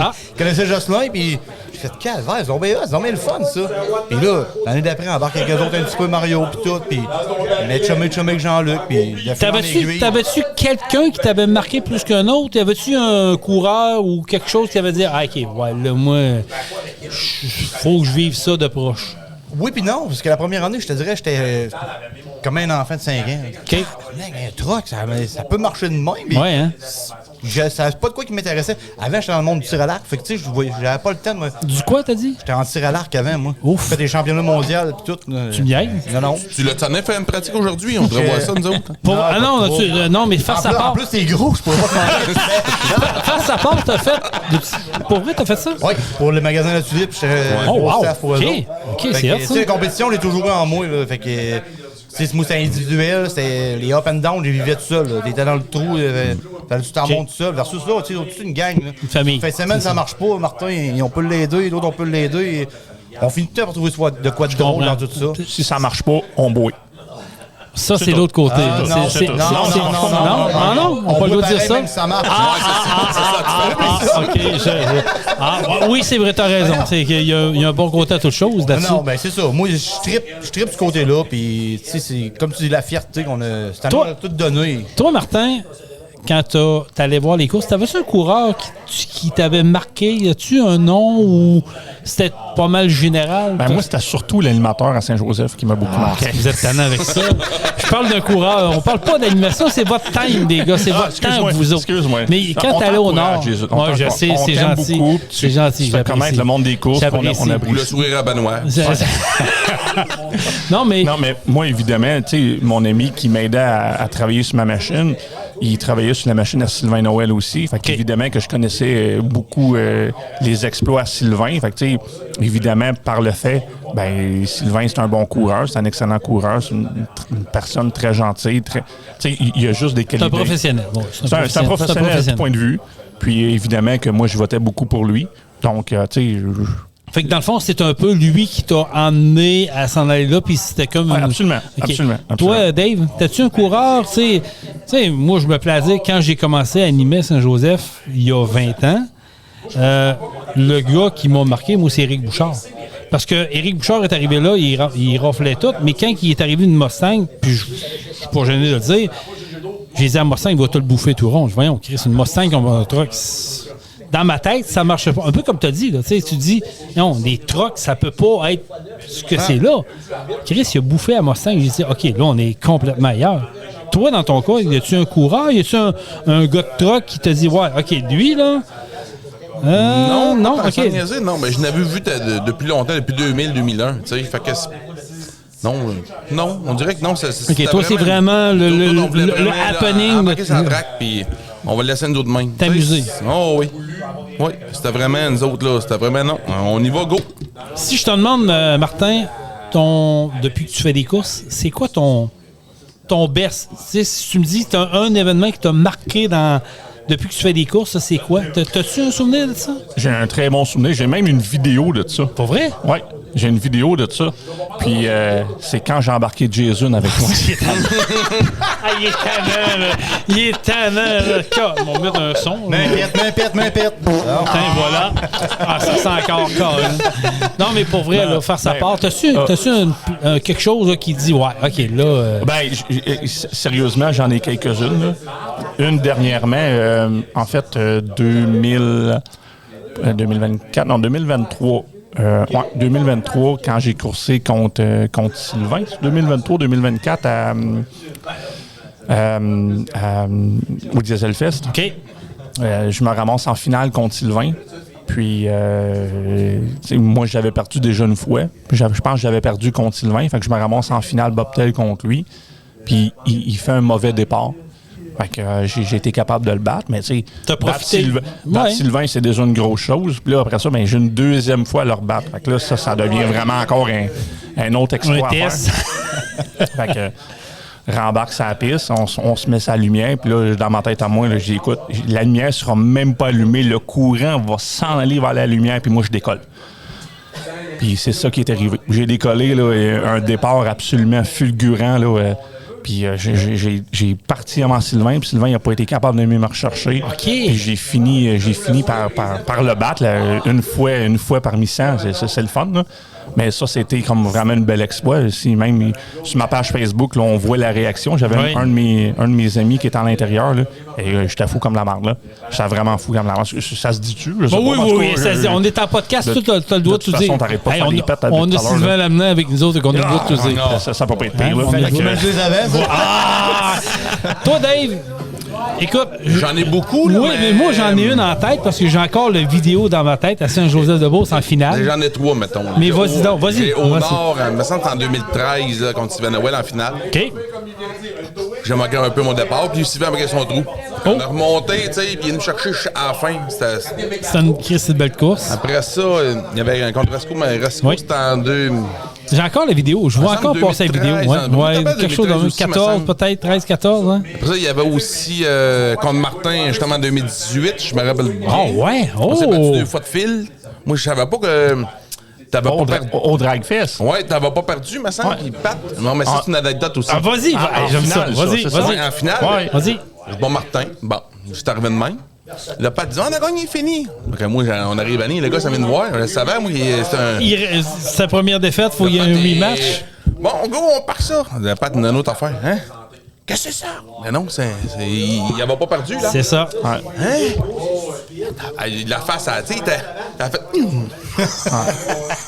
Ah. Il connaissait Jocelyn, puis j'ai fait calvaire, c'est donc le fun, ça. Puis là, l'année d'après, on embarque avec eux autres un petit peu Mario, puis tout, puis on est chumé avec Jean-Luc, puis il a fait T'avais-tu quelqu'un qui t'avait marqué plus qu'un autre? T'avais-tu un coureur ou quelque chose qui avait dit, ah, OK, ouais, là, moi, faut que je vive ça de proche? Oui, puis non, parce que la première année, je te dirais, j'étais comme un enfant de 5 ans. OK. Un truck, ça peut marcher de même. Mais Ouais, hein? je savais pas de quoi qui m'intéressait. Avant, j'étais dans le monde du tir à l'arc. Fait que, tu sais, j'avais pas le temps de me... Du quoi, t'as dit? J'étais en tir à l'arc avant, moi. Ouf. J'ai fait des championnats mondiaux et tout. Tu me niaises? Non. Tu l'as-tu fait une pratique aujourd'hui? On devrait voir ça, nous autres. Ah non, pas trop. non, mais face à En part. plus, c'est gros, je pourrais pas te mentir. Face à part, t'as fait. Pour vrai, t'as fait ça? Oui, pour le magasin La Tulipe, j'étais Oh, gros wow. staff pour eux OK. autres. OK, Fait c'est que, hot, tu ça. sais, la compétition, on est toujours eu en moi. Là, fait que, moi, c'était individuel, c'était les up and down, je les vivais tout seul. T'étais dans le trou, fallait que tu t'en OK. montes tout seul. Versus là, tu sais, toute une gang. Là. Une famille. Fin de semaine, ça marche pas. Martin, on peut l'aider, l'autre, on peut l'aider. On finit tout par trouver de quoi de drôle comprends. dans tout ça. Si ça marche pas, on bouille. Ça, c'est l'autre côté. Ah, non, On peut peut le dire ça. Même si ça marche. Oui, c'est vrai, t'as raison. C'est qu'il y a un bon côté à toute chose là-dessus. Non, ben c'est ça. Moi, je trippe ce côté-là. Puis, tu sais, c'est comme tu dis, la fierté qu'on a. Cette année, Toi- on a tout donné. Toi, Martin, quand t'allais voir les courses, t'avais-tu un coureur qui t'avait marqué? As-tu un nom ou c'était pas mal général? Ben, moi, c'était surtout l'animateur à Saint-Joseph qui m'a beaucoup marqué. Vous êtes tannant avec ça. Je parle d'un coureur. On parle pas d'animation, c'est votre time, des gars. C'est votre temps, excuse-moi, vous autres. excuse-moi. Mais quand On t'allais au Nord, t'encourage, Jésus. moi, je sais, c'est t'aime gentil. beaucoup. C'est gentil. Tu fais j'apprécie. connaître le monde des courses. J'apprécie. On Ou le apprécie. sourire à Benoît. Non, mais Non, mais moi, évidemment, tu sais, mon ami qui m'aidait à travailler sur ma machine, il travaillait sur la machine à Sylvain Noël aussi. Fait qu'évidemment que je connaissais beaucoup les exploits à Sylvain. Fait que, tu sais, évidemment, par le fait, ben Sylvain, c'est un bon coureur, c'est un excellent coureur, c'est une personne très gentille. Tu sais, il y a juste des c'est un qualités. professionnel. Bon, C'est un professionnel à tout point de vue. Puis évidemment que moi, je votais beaucoup pour lui. Donc, tu sais, Fait que dans le fond, c'est un peu lui qui t'a emmené à s'en aller là, puis c'était comme... ouais, une- absolument, OK. absolument. Toi, Dave, t'as-tu un coureur? Tu sais, moi, je me plaisais quand j'ai commencé à animer Saint-Joseph il y a 20 ans. Le gars qui m'a marqué, moi, c'est Éric Bouchard. Parce que Éric Bouchard est arrivé là, il raflait tout, mais quand il est arrivé d'une Mustang, puis je suis pas gêné de le dire, j'ai dit à Mustang, il va tout le bouffer tout rond. Je dis, voyons, Chris, une Mustang, on va un truck. Dans ma tête, ça marche pas. Un peu comme tu as dit, là, tu dis, non, des trucks, ça peut pas être ce que c'est là. Chris, il a bouffé à Mustang. J'ai dit, OK, là, on est complètement ailleurs. Toi, dans ton cas, y a-tu un coureur? Y a-tu un gars de truck qui te dit, ouais, OK, lui, là. Non, pas OK. sans niaiser, non, mais je n'avais vu depuis longtemps, depuis 2000-2001. Tu sais, fait que. Non, on dirait que non. OK, toi, c'est vraiment le happening. Embarquer sur la track, puis on va le laisser nous autres mêmes. T'amuser. Oh oui. Oui, c'était vraiment nous autres, là. C'était vraiment non. On y va, go. Si je te demande, Martin, depuis que tu fais des courses, c'est quoi ton best? Tu sais, si tu me dis que tu as un événement qui t'a marqué dans depuis que tu fais des courses, ça, c'est quoi? T'as-tu un souvenir de ça? J'ai un très bon souvenir. J'ai même une vidéo de ça. Pas vrai? Oui, j'ai une vidéo de ça. Puis c'est quand j'ai embarqué Jason avec moi. Ah, il est tannant, là. Il est tannant, là. On va mettre un son. Main pète. Voilà. Ah, ça sent encore calme. Non, mais pour vrai, là, faire sa part. T'as-tu quelque chose là, qui dit, ouais, OK, là... Ben, sérieusement, j'en ai quelques-unes. Là. Une dernièrement, en fait, 2024, non, 2023. 2023, quand j'ai coursé contre Sylvain. 2023-2024 au Dieselfest. OK. Je me ramasse en finale contre Sylvain. Puis, moi, j'avais perdu déjà une fois. Je pense que j'avais perdu contre Sylvain. Fait que je me ramasse en finale bobtail contre lui. Puis, il fait un mauvais départ. Fait que j'ai été capable de le battre. Mais, tu sais, battre Sylvain, c'est déjà une grosse chose. Puis là, après ça, j'ai une deuxième fois à le rebattre. Fait que là, ça devient vraiment encore un autre exploit à faire. Fait que... rembarque sa piste, on se met sa lumière, puis là, dans ma tête à moi, là, j'écoute, la lumière sera même pas allumée, le courant va s'en aller vers la lumière, puis moi, je décolle. Puis c'est ça qui est arrivé. J'ai décollé, là, un départ absolument fulgurant, là, puis j'ai parti avant Sylvain, puis Sylvain n'a pas été capable de me rechercher. OK. Puis j'ai fini par le battre, là, une fois parmi 100, c'est le fun, là. Mais ça, c'était comme vraiment une belle exploit. Si même sur ma page Facebook, là, on voit la réaction. J'avais un de mes amis qui était à l'intérieur, là, et j'étais fou comme la marde. J'étais vraiment fou comme la marde. Ça se dit-tu? Oui, ça se dit. On est en podcast, tu as le droit de tout dire. De toute façon, t'arrêtes pas de faire des pètes on a Sylvain Lamenant avec nous autres et qu'on a le droit de tout dire. Ça peut pas être pire. Vous les avez, Toi, Dave... Écoute, j'en ai beaucoup, là. Oui, mais moi, j'en ai une en tête parce que j'ai encore la vidéo dans ma tête à Saint-Joseph-de-Beauce en finale. J'en ai 3, mettons. Mais vas-y donc, vas-y. Au Nord, il me semble que c'est en 2013, là, contre Steven Howell en finale. OK. J'ai manqué un peu mon départ, puis Steven a manqué son trou. On a remonté, tu sais, puis il est venu me chercher à la fin. C'était une belle course. Après ça, il y avait un contre Resco, mais Resco, c'était en 2... J'ai encore la vidéo. Je vois encore passer la vidéo. Ouais, quelque chose dans 14, peut-être, 13-14. Hein? Après ça, il y avait aussi contre Martin, justement, en 2018. Je me rappelle bien. Oh, ouais. On s'est battu 2 fois de fil. Moi, je savais pas que t'avais pas perdu. Au Dragfest. Ouais, t'avais pas perdu, me semble. Il patte. Non, mais ça, c'est une anecdote aussi. Ah, vas-y. J'aime ça. Vas-y. En finale, vas-y. Bon, Martin. Bon, j'étais arrivé de même. Le pat dit, on a gagné, fini. Donc, moi, on arrive à Nice, le gars, ça vient de voir. Je savais, moi, c'est sa première défaite, il faut qu'il y ait un rematch. Bon, go, on part ça. Le pat, une autre affaire. Hein? Qu'est-ce que c'est ça? Mais non, il n'avait pas perdu, là. C'est ça. Hein? La face, tu sais, t'as fait.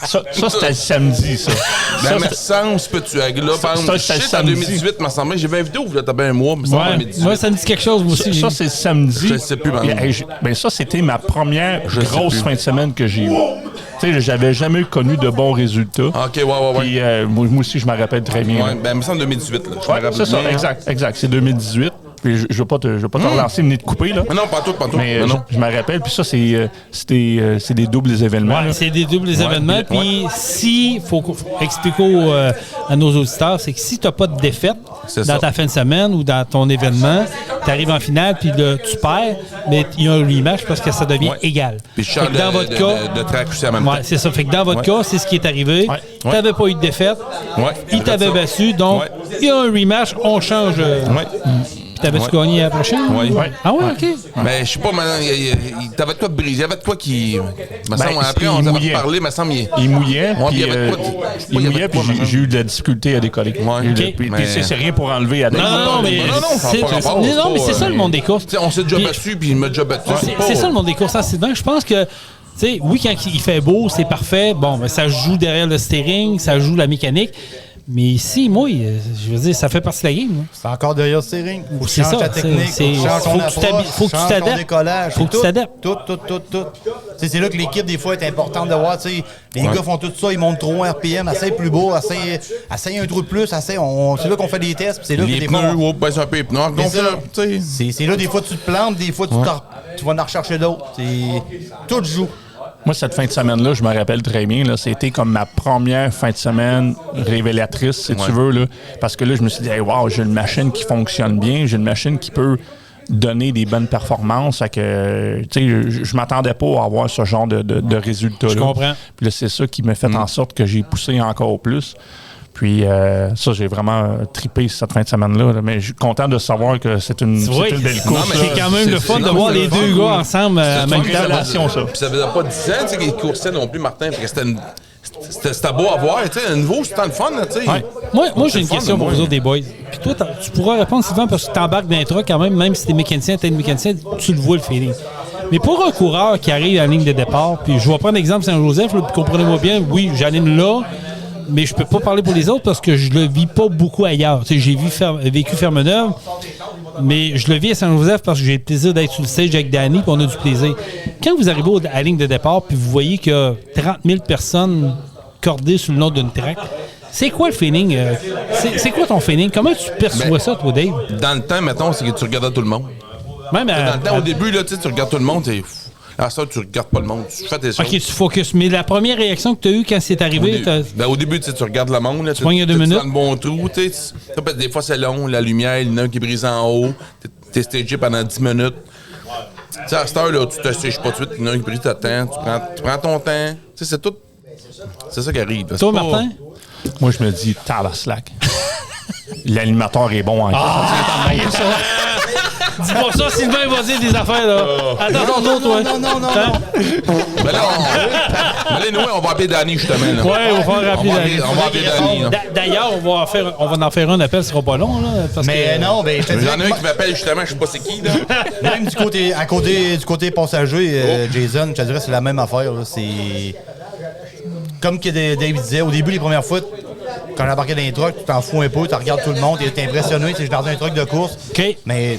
Ça, c'était le samedi, ça. Ben, me semble, peux-tu agla, par exemple, en 2018, me semble, j'ai vu une vidéo, t'as bien un mois, me semble, en 2018. Moi, ça me dit quelque chose, moi aussi. Ça, c'est samedi. Je sais plus, ben, ça, c'était ma première grosse fin de semaine que j'ai eue. Tu sais, j'avais jamais connu de bons résultats. OK, ouais. Puis, moi aussi, je me rappelle très bien. Ouais, ben, me semble 2018, là. C'est ça, exact. C'est 2018. Puis je veux pas te relancer, venir te couper, là. Mais non, pas tout. Mais je me rappelle, puis ça, c'est des doubles événements. Ouais, c'est des doubles événements. Puis si, faut expliquer à nos auditeurs, c'est que si tu n'as pas de défaite dans ta fin de semaine ou dans ton événement, tu arrives en finale, puis tu perds, mais il y a un rematch parce que ça devient égal. Puis je change dans votre cas, de track aussi en même temps. c'est ça. Fait que dans votre cas, c'est ce qui est arrivé. Tu n'avais pas eu de défaite. Il t'avait battu. Donc, il y a un rematch. On change. T'avais-tu gagné la prochaine? Oui. Ah ouais, OK. Mais je sais pas, t'avais de quoi de briser? Il y avait de quoi qui... Après, on avait parlé, il me semble... Il mouillait, puis j'ai eu de la difficulté à décoller. Puis c'est rien pour enlever à Non, mais c'est ça le monde des courses. On s'est déjà battu, puis il m'a déjà battu. C'est ça le monde des courses. Je pense que... oui, quand il fait beau, c'est parfait. Bon, ben, ça joue derrière le steering, ça joue la mécanique. Mais ici, moi, je veux dire, ça fait partie de la game. Là. C'est encore derrière le steering. Faut que tu c'est changes ça. ta technique, faut que tu changes ton approche, faut que tu t'adaptes. Décollage, faut que tu t'adaptes. Tout. C'est là que l'équipe, des fois, est importante de voir. Les gars font tout ça, ils montent trop en RPM, assez plus beau, assez un trou de plus, c'est là qu'on fait des tests. C'est là les que des pneus, fois, c'est un peu hypnose. c'est là, des fois, tu te plantes, des fois, tu vas en rechercher d'autres. Tout joue. Moi, cette fin de semaine-là, je me rappelle très bien, là, c'était comme ma première fin de semaine révélatrice, si tu veux. Là, parce que là, je me suis dit, hey, wow, j'ai une machine qui fonctionne bien, j'ai une machine qui peut donner des bonnes performances. Fait que, je m'attendais pas à avoir ce genre de résultats-là. Je comprends. Puis là, c'est ça qui m'a fait en sorte que j'ai poussé encore plus. Puis ça, j'ai vraiment trippé cette fin de semaine-là. Là. Mais je suis content de savoir que c'est une belle course. C'est quand même le fun de voir les deux gars ensemble en même temps. Ça. Puis ça faisait pas 10 ans qu'ils coursaient non plus, Martin. Fait que c'était beau à voir. À nouveau, c'était le fun. Ouais. Moi j'ai une question pour vous autres, des boys. Puis toi, tu pourras répondre souvent parce que tu embarques dans les trucks quand même si t'es mécanicien, tu le vois le feeling. Mais pour un coureur qui arrive à la ligne de départ, puis je vais prendre l'exemple Saint-Joseph, puis comprenez-moi bien, oui, j'anime là, mais je peux pas parler pour les autres parce que je le vis pas beaucoup ailleurs. J'ai vécu Fermeneuve, mais je le vis à Saint-Joseph parce que j'ai le plaisir d'être sur le stage avec Danny, puis on a du plaisir. Quand vous arrivez à la ligne de départ, puis vous voyez qu'il y a 30 000 personnes cordées sur le long d'une track, c'est quoi le feeling? C'est quoi ton feeling? Comment tu perçois ça, toi, Dave? Dans le temps, mettons, c'est que tu regardais tout le monde. Même dans le temps, au début, là, tu regardes tout le monde, à ça, tu regardes pas le monde. Tu fais tes choses. OK, tu focuses. Mais la première réaction que tu as eue quand c'est arrivé... Au début, tu regardes le monde. Là, tu pognes 2 minutes. Dans le bon trou. Des fois, c'est long, la lumière, il y en a un qui brise en haut. T'es stagé pendant 10 minutes. T'sais, à cette heure-là, tu te stages pas tout de suite. Il y en a un qui brise ton temps. Tu prends ton temps. C'est tout... C'est ça qui arrive. Là. Toi, Martin? Moi, je me dis, tabaslac. L'animateur est bon en Dis pas ça, Sylvain va dire des affaires, là. Attends, toi. Non. Mais là, on va appeler Danny, justement. Là. Ouais, on va faire appeler Danny. On va appeler Danny. D'ailleurs, on va en faire un appel, ce sera pas long, là. Parce mais que, non, ben, je te dis. J'en ai un qui m'appelle, justement, je sais pas c'est qui, là. Même du côté passager, Jason, je te dirais, c'est la même affaire, là. C'est. Comme que Dave disait, au début, les premières fois, quand on embarquait dans les trucks, tu t'en fous un peu, tu regardes tout le monde, t'es impressionné, je suis dans un truck de course. OK. Mais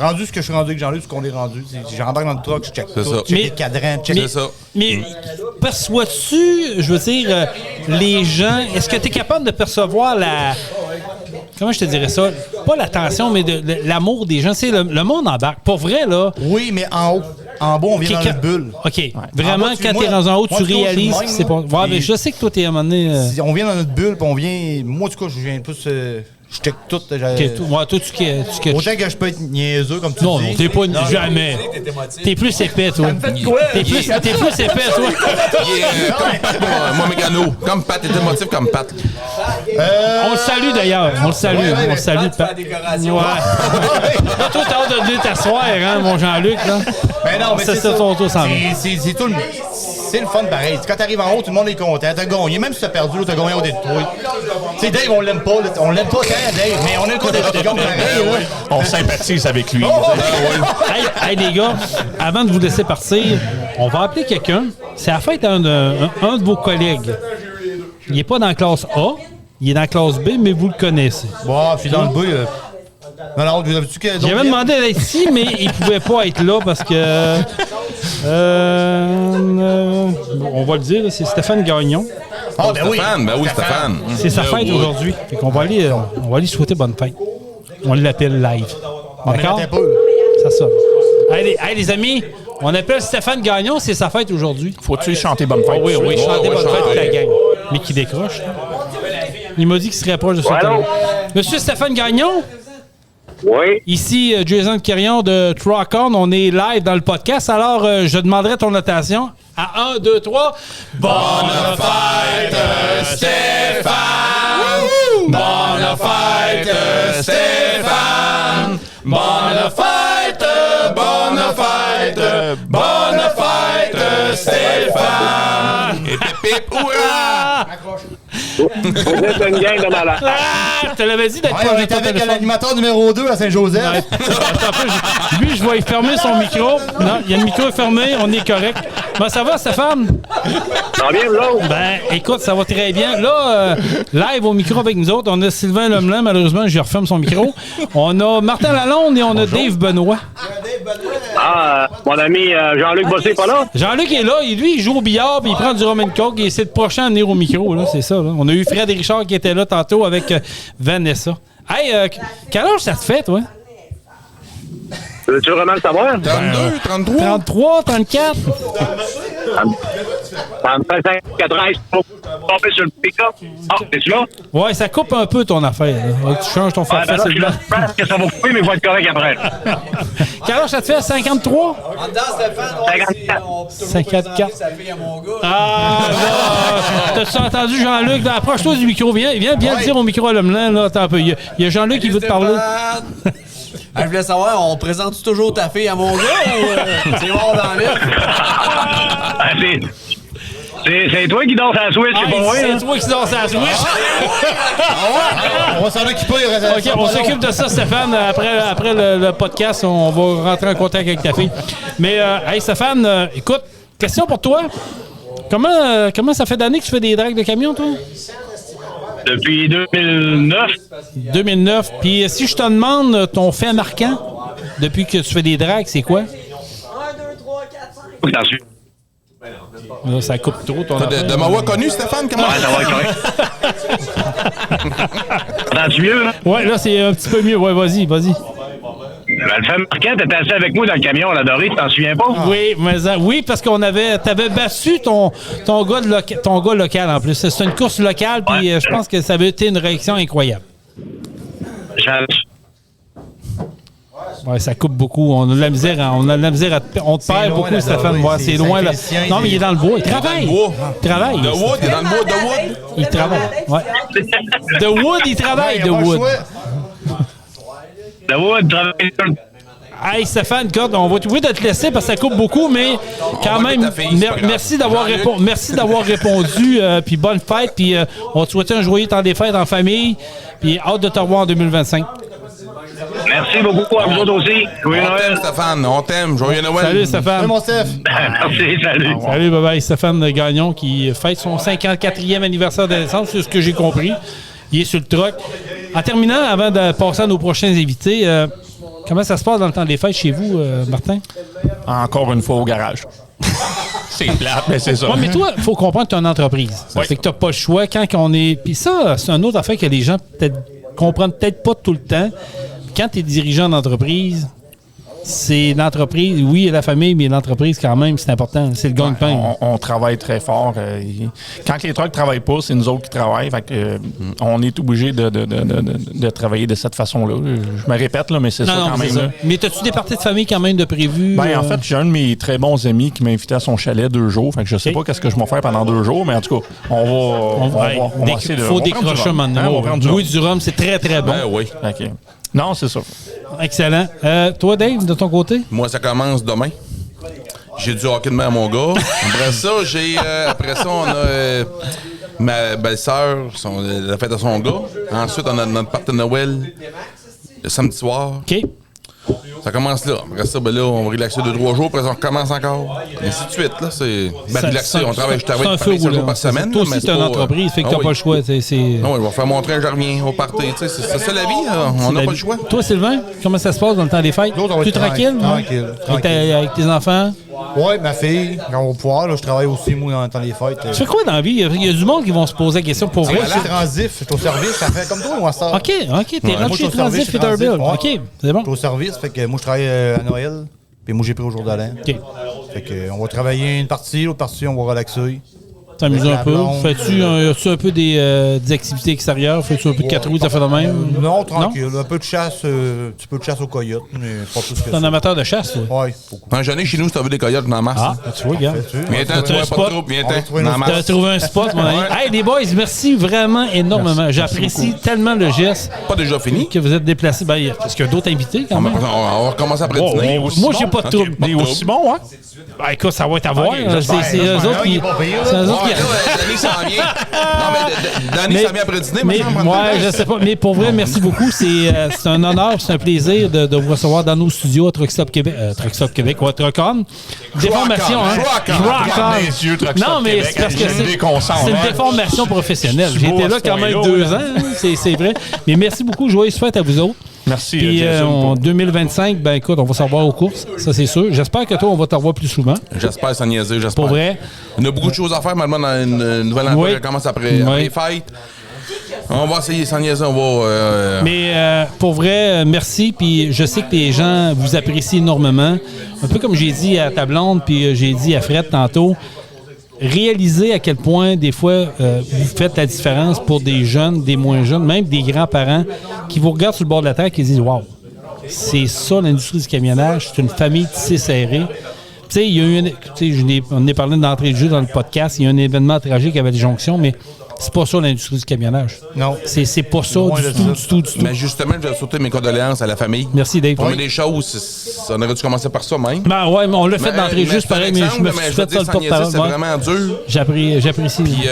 rendu ce que je suis rendu avec Jean-Luc, ce qu'on est rendu, j'embarque dans le truck, je check tout, check les cadrans, check ça. Mais perçois-tu, je veux dire, les gens, est-ce que tu es capable de percevoir comment je te dirais ça? Pas l'attention, mais l'amour des gens. C'est le monde embarque. Pas vrai, là. Oui, mais en haut. En bas, on vient dans notre bulle. OK. Vraiment, quand t'es rendu en haut, tu réalises que c'est pas... Ouais, mais je sais que toi, t'es à un moment donné... On vient dans notre bulle, puis on vient... Moi, du coup, je viens plus... Je check tout. Ouais, toi, tu autant que je peux être niaiseux, comme tu dis. Non, t'es pas... Jamais. T'es plus épais, toi. T'es plus épais, toi. Moi, Mégano. Comme Pat, t'es émotif comme Pat. On le salue, d'ailleurs. On le salue, Pat. Ouais. Là, toi, t'as hâte de venir t'asseoir, hein, mon Jean-Luc, là. Ben non, mais c'est ça. Ton tour sans c'est tout le... C'est le fun pareil. Quand t'arrives en haut, tout le monde est content. T'as gagné. Même si t'as perdu, t'as gagné au détour. Tu sais, Dave, on l'aime pas. On l'aime pas tant, Dave, mais on est le côté de gagner pareil. On sympathise avec lui. Hey, les gars, avant de vous laisser partir, on va appeler quelqu'un. C'est la fête d'un de vos collègues. Il n'est pas dans la classe A, il est dans la classe B, mais vous le connaissez. Bon, puis dans le B... Non, vous avez-tu que... J'avais demandé d'être ici, mais il pouvait pas être là parce que... on va le dire, c'est Stéphane Gagnon. Ah, ben oui! Stéphane. C'est sa fête aujourd'hui. Fait qu'on va aller souhaiter bonne fête. On l'appelle live. D'accord? Ça sonne. Hey, les amis, on appelle Stéphane Gagnon, c'est sa fête aujourd'hui. Faut-tu chanter bonne fête? Oui, chanter bonne fête toute la gang. Mais qui décroche. Il m'a dit qu'il se rapproche de son téléphone. Monsieur Stéphane Gagnon? Oui. Ici, Jason Quirion de Truck-On. On est live dans le podcast. Alors, je demanderai ton notation. À 1, 2, 3. Bonne fête, Stéphane! Bonne fête, Stéphane! Bonne fête, bonne fête, bonne fête, Stéphane! Et pip, pip, hurrah! Vous êtes une gang de malades. Ah, je te l'avais dit d'être on est avec l'animateur numéro 2 à Saint-Joseph. Ouais. Lui, je vais fermer son micro. Non, il y a le micro fermé, on est correct. Ben, ça va, Stéphane? Ça va bien, l'autre? Ben, écoute, ça va très bien. Là, live au micro avec nous autres, on a Sylvain Lemelin. Malheureusement, je referme son micro. On a Martin Lalonde et on a Dave Benoît. Ah, mon ami Jean-Luc Bossé pas là? Jean-Luc est là, et lui, il joue au billard, puis il prend du rum and coke, et c'est le prochain à venir au micro, là, c'est ça. Là. On a eu Fred et Richard qui étaient là tantôt avec Vanessa. Hey, quel âge ça te fait, toi? Veux-tu vraiment le savoir? 32, 33? 33, 34? Ça me fait 5,80 pour tomber sur le pick-up. Ah, c'est là? Ouais, ça coupe un peu ton affaire. Là. Tu changes ton forfait, Ben là, c'est je blanc. pense que ça va couper, mais il va être correct après. Quel âge ça te fait? 53? 54. Ah, là! T'as-tu entendu Jean-Luc? Là, approche-toi du micro. Viens le dire au micro à l'homme là. Attends un peu. Il y a Jean-Luc qui veut te parler. Je voulais savoir, on présente toujours ta fille à mon gars ou c'est bon dans l'île? C'est toi qui danses à la Switch, c'est pas moi. C'est toi qui danses à la Switch. On va s'en occuper. OK, on s'occupe de ça, Stéphane. Après le podcast, on va rentrer en contact avec ta fille. Mais, hey, Stéphane, écoute, question pour toi. Comment ça fait d'années que tu fais des drags de camion, toi? Depuis 2009. 2009. Puis si je te demande ton fait marquant depuis que tu fais des drags, c'est quoi? 1, 2, 3, 4, 5. Là, ça coupe trop ton affaire. De m'avoir connu, Stéphane, comment? Ouais, ça va être correct. T'entends-tu mieux, là? Ouais, là, c'est un petit peu mieux. Ouais, vas-y. Ben, le fait marquant, t'étais assis avec moi dans le camion, on l'a adoré, tu t'en souviens pas? Oui, oui, parce qu'on t'avais battu ton gars local en plus. C'est une course locale, puis je pense que ça avait été une réaction incroyable. Ouais, ça coupe beaucoup. On a de la misère. On te perd beaucoup, Stéphane. Ouais, c'est loin là. Non, mais il est dans le bois. Il travaille. Il travaille. The Wood, il est dans le bois, The Wood. Il travaille. Ouais. The Wood, il travaille, The Wood. The Wood travaille. Hey Stéphane, on va trouver de te laisser parce que ça coupe beaucoup, mais quand même, merci d'avoir répondu, puis bonne fête, puis on te souhaite un joyeux temps des fêtes en famille, puis hâte de te revoir en 2025. Merci beaucoup à vous autres aussi. Joyeux On Noël. t'aime, Stéphane, on t'aime. Joyeux Noël. Salut Stéphane. Salut, mon Steph. Merci, salut. Salut, bye-bye. Stéphane Gagnon qui fête son 54e anniversaire de naissance, c'est ce que j'ai compris. Il est sur le truck. En terminant, avant de passer à nos prochains invités, comment ça se passe dans le temps des fêtes chez vous, Martin? Encore une fois au garage. C'est plate, mais c'est ça. Oui, mais toi, il faut comprendre que tu as une entreprise. Ça fait que tu n'as pas le choix quand on est. Puis ça, c'est une autre affaire que les gens comprennent peut-être pas tout le temps. Quand tu es dirigeant d'entreprise, c'est l'entreprise, oui, et la famille, mais l'entreprise, quand même, c'est important. C'est le gagne-pain. On travaille très fort. Quand les trucks ne travaillent pas, c'est nous autres qui travaillent. Fait que, on est obligé de travailler de cette façon-là. Je me répète, là, mais c'est ça quand même. Ça. Mais as-tu des parties de famille quand même de prévues? En fait, j'ai un de mes très bons amis qui m'a invité à son chalet 2 jours. Fait que je sais pas qu'est-ce que je vais faire pendant 2 jours, mais en tout cas, on va essayer de... Il faut décrocher maintenant. Louis du rhum, c'est très, très bon. Ben oui. OK. Non, c'est ça. Excellent. Toi, Dave, de ton côté? Moi, ça commence demain. J'ai du hockey demain à mon gars. Après ça, on a ma belle-sœur, la fête à son gars. Ensuite, on a notre party de Noël le samedi soir. OK. Ça commence là. Après ça, ben là, on va relaxer 2-3 jours. Après ça, on recommence encore. Et ainsi de suite. Là, c'est relaxé. On travaille, je travaille 5 jours par semaine. Toi aussi, tu as une entreprise, fait que tu n'as pas le choix. Oui, je vais faire mon train, je reviens au party. C'est ça la vie. On n'a pas le choix. Toi, Sylvain, comment ça se passe dans le temps des fêtes? Tu es tranquille? Tranquille. Avec tes enfants? Oui, ma fille, quand on va pouvoir, là, je travaille aussi, moi, dans le temps des fêtes. Tu fais quoi dans la vie? Il y a du monde qui vont se poser la question pour vrai. Moi, je suis transif, je suis au service, ça fait comme toi, moi, ça. OK, t'es rentré chez Transif Peterbilt. OK, c'est bon. Je suis au service, fait que moi, je travaille à Noël, puis moi, j'ai pris au jour de l'an. OK. Fait que, on va travailler une partie, l'autre partie, on va relaxer. T'amuser un peu. Fais-tu un peu des activités extérieures? Fais-tu un peu de 4 roues, ça fait de même? Non, tranquille. Un peu de chasse, un petit peu de chasse aux coyotes, mais pas plus que ça. T'es un amateur de chasse, toi? Oui, beaucoup. Un jeune chez nous, si t'as vu des coyotes dans la masse. Ah, tu vois, regarde. Viens-t'en, tu vois pas de troupe. Viens-t'en, dans la masse. T'as trouvé un spot, mon ami. Hey, les boys, merci vraiment énormément. J'apprécie tellement le geste. Pas déjà fini? Que vous êtes déplacés. Ben, parce qu'il y a d'autres invités, quand même. On va recommencer après le dîner. Moi, j'ai pas de trouble. Mais aussi bon, hein? Ben, écoute, ça va être à voir. C'est eux autres qui... Danny s'en vient. Non, mais Danny s'en vient après le dîner. Ouais, je sais pas. Mais pour vrai, merci beaucoup. C'est un honneur, c'est un plaisir de vous recevoir dans nos studios à Truck Stop Québec. Truck Stop Québec, ouais, Truck-On. Déformation, hein? Rock-On. Non, mais c'est parce que c'est une déformation professionnelle. J'ai été là quand même 2 ans, c'est vrai. Mais merci beaucoup. Joyeuse fête à vous autres. Merci. Puis en 2025, ben écoute, on va se revoir aux courses, ça c'est sûr. J'espère que toi, on va te revoir plus souvent. J'espère, sans niaiser, j'espère. Pour vrai. On a beaucoup de choses à faire, maintenant, dans une nouvelle emploi qui commence après les fêtes. On va essayer, sans niaiser, on va... Mais pour vrai, merci. Puis je sais que les gens vous apprécient énormément. Un peu comme j'ai dit à ta blonde, puis j'ai dit à Fred tantôt, réalisez à quel point, des fois, vous faites la différence pour des jeunes, des moins jeunes, même des grands-parents qui vous regardent sur le bord de la terre et qui disent « Wow, c'est ça l'industrie du camionnage, c'est une famille tissée serrée. » Tu sais, il y a eu on en a parlé d'entrée de jeu dans le podcast, il y a un événement tragique avec les jonctions, mais c'est pas ça l'industrie du camionnage. Non. C'est pas ça du tout. Mais justement, je vais sauter mes condoléances à la famille. Merci, Dave. Pour des choses, on aurait dû commencer par ça même. Ben ouais, mais on l'a fait d'entrée juste pareil, mais je me suis fait ça le porte-parole. C'est vraiment dur. J'apprécie. Puis,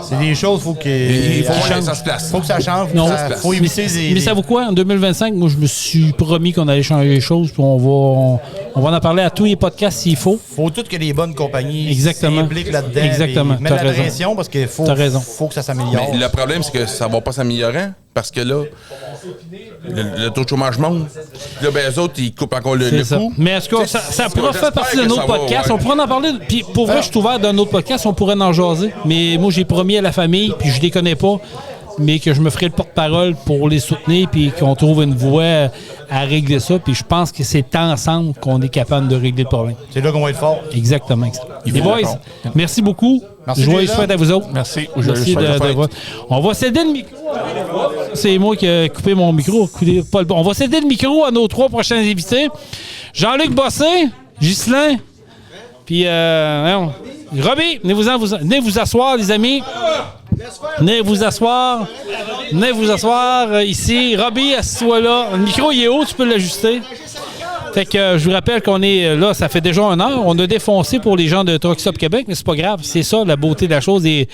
c'est des choses, il faut que ça se place. Faut que ça change. Faut éviter mais ça vaut quoi? En 2025, moi, je me suis promis qu'on allait changer les choses, puis on va en parler à tous les podcasts s'il faut. Faut tout que les bonnes compagnies s'impliquent là-dedans. Exactement. Mettre la pression parce qu'il faut que ça s'améliore. Mais le problème, c'est que ça va pas s'améliorer parce que là, le taux de chômage monte. Là, ben, eux autres, ils coupent encore le coût. Mais est-ce que ça pourra faire partie de notre podcast? On pourra en parler. Puis pour vrai, je suis ouvert d'un autre podcast, on pourrait en jaser. Mais moi, j'ai promis à la famille, puis je les connais pas, mais que je me ferai le porte-parole pour les soutenir, puis qu'on trouve une voie à régler ça. Puis je pense que c'est ensemble qu'on est capable de régler le problème. C'est là qu'on va être fort. Exactement. Les boys, merci beaucoup. Joyeux fête à vous autres. Merci. Merci de votre. On va céder le micro. C'est moi qui ai coupé mon micro. On va céder le micro à nos 3 prochains invités. Jean-Luc Bossé, Ghislain, puis Robbie, venez vous asseoir, les amis. Venez vous asseoir. Venez vous asseoir ici. Robbie, assis-toi là. Le micro, il est haut, tu peux l'ajuster. Fait que je vous rappelle qu'on est là, ça fait déjà 1 heure. On a défoncé pour les gens de Truck Stop Québec, mais c'est pas grave. C'est ça, la beauté de la chose, des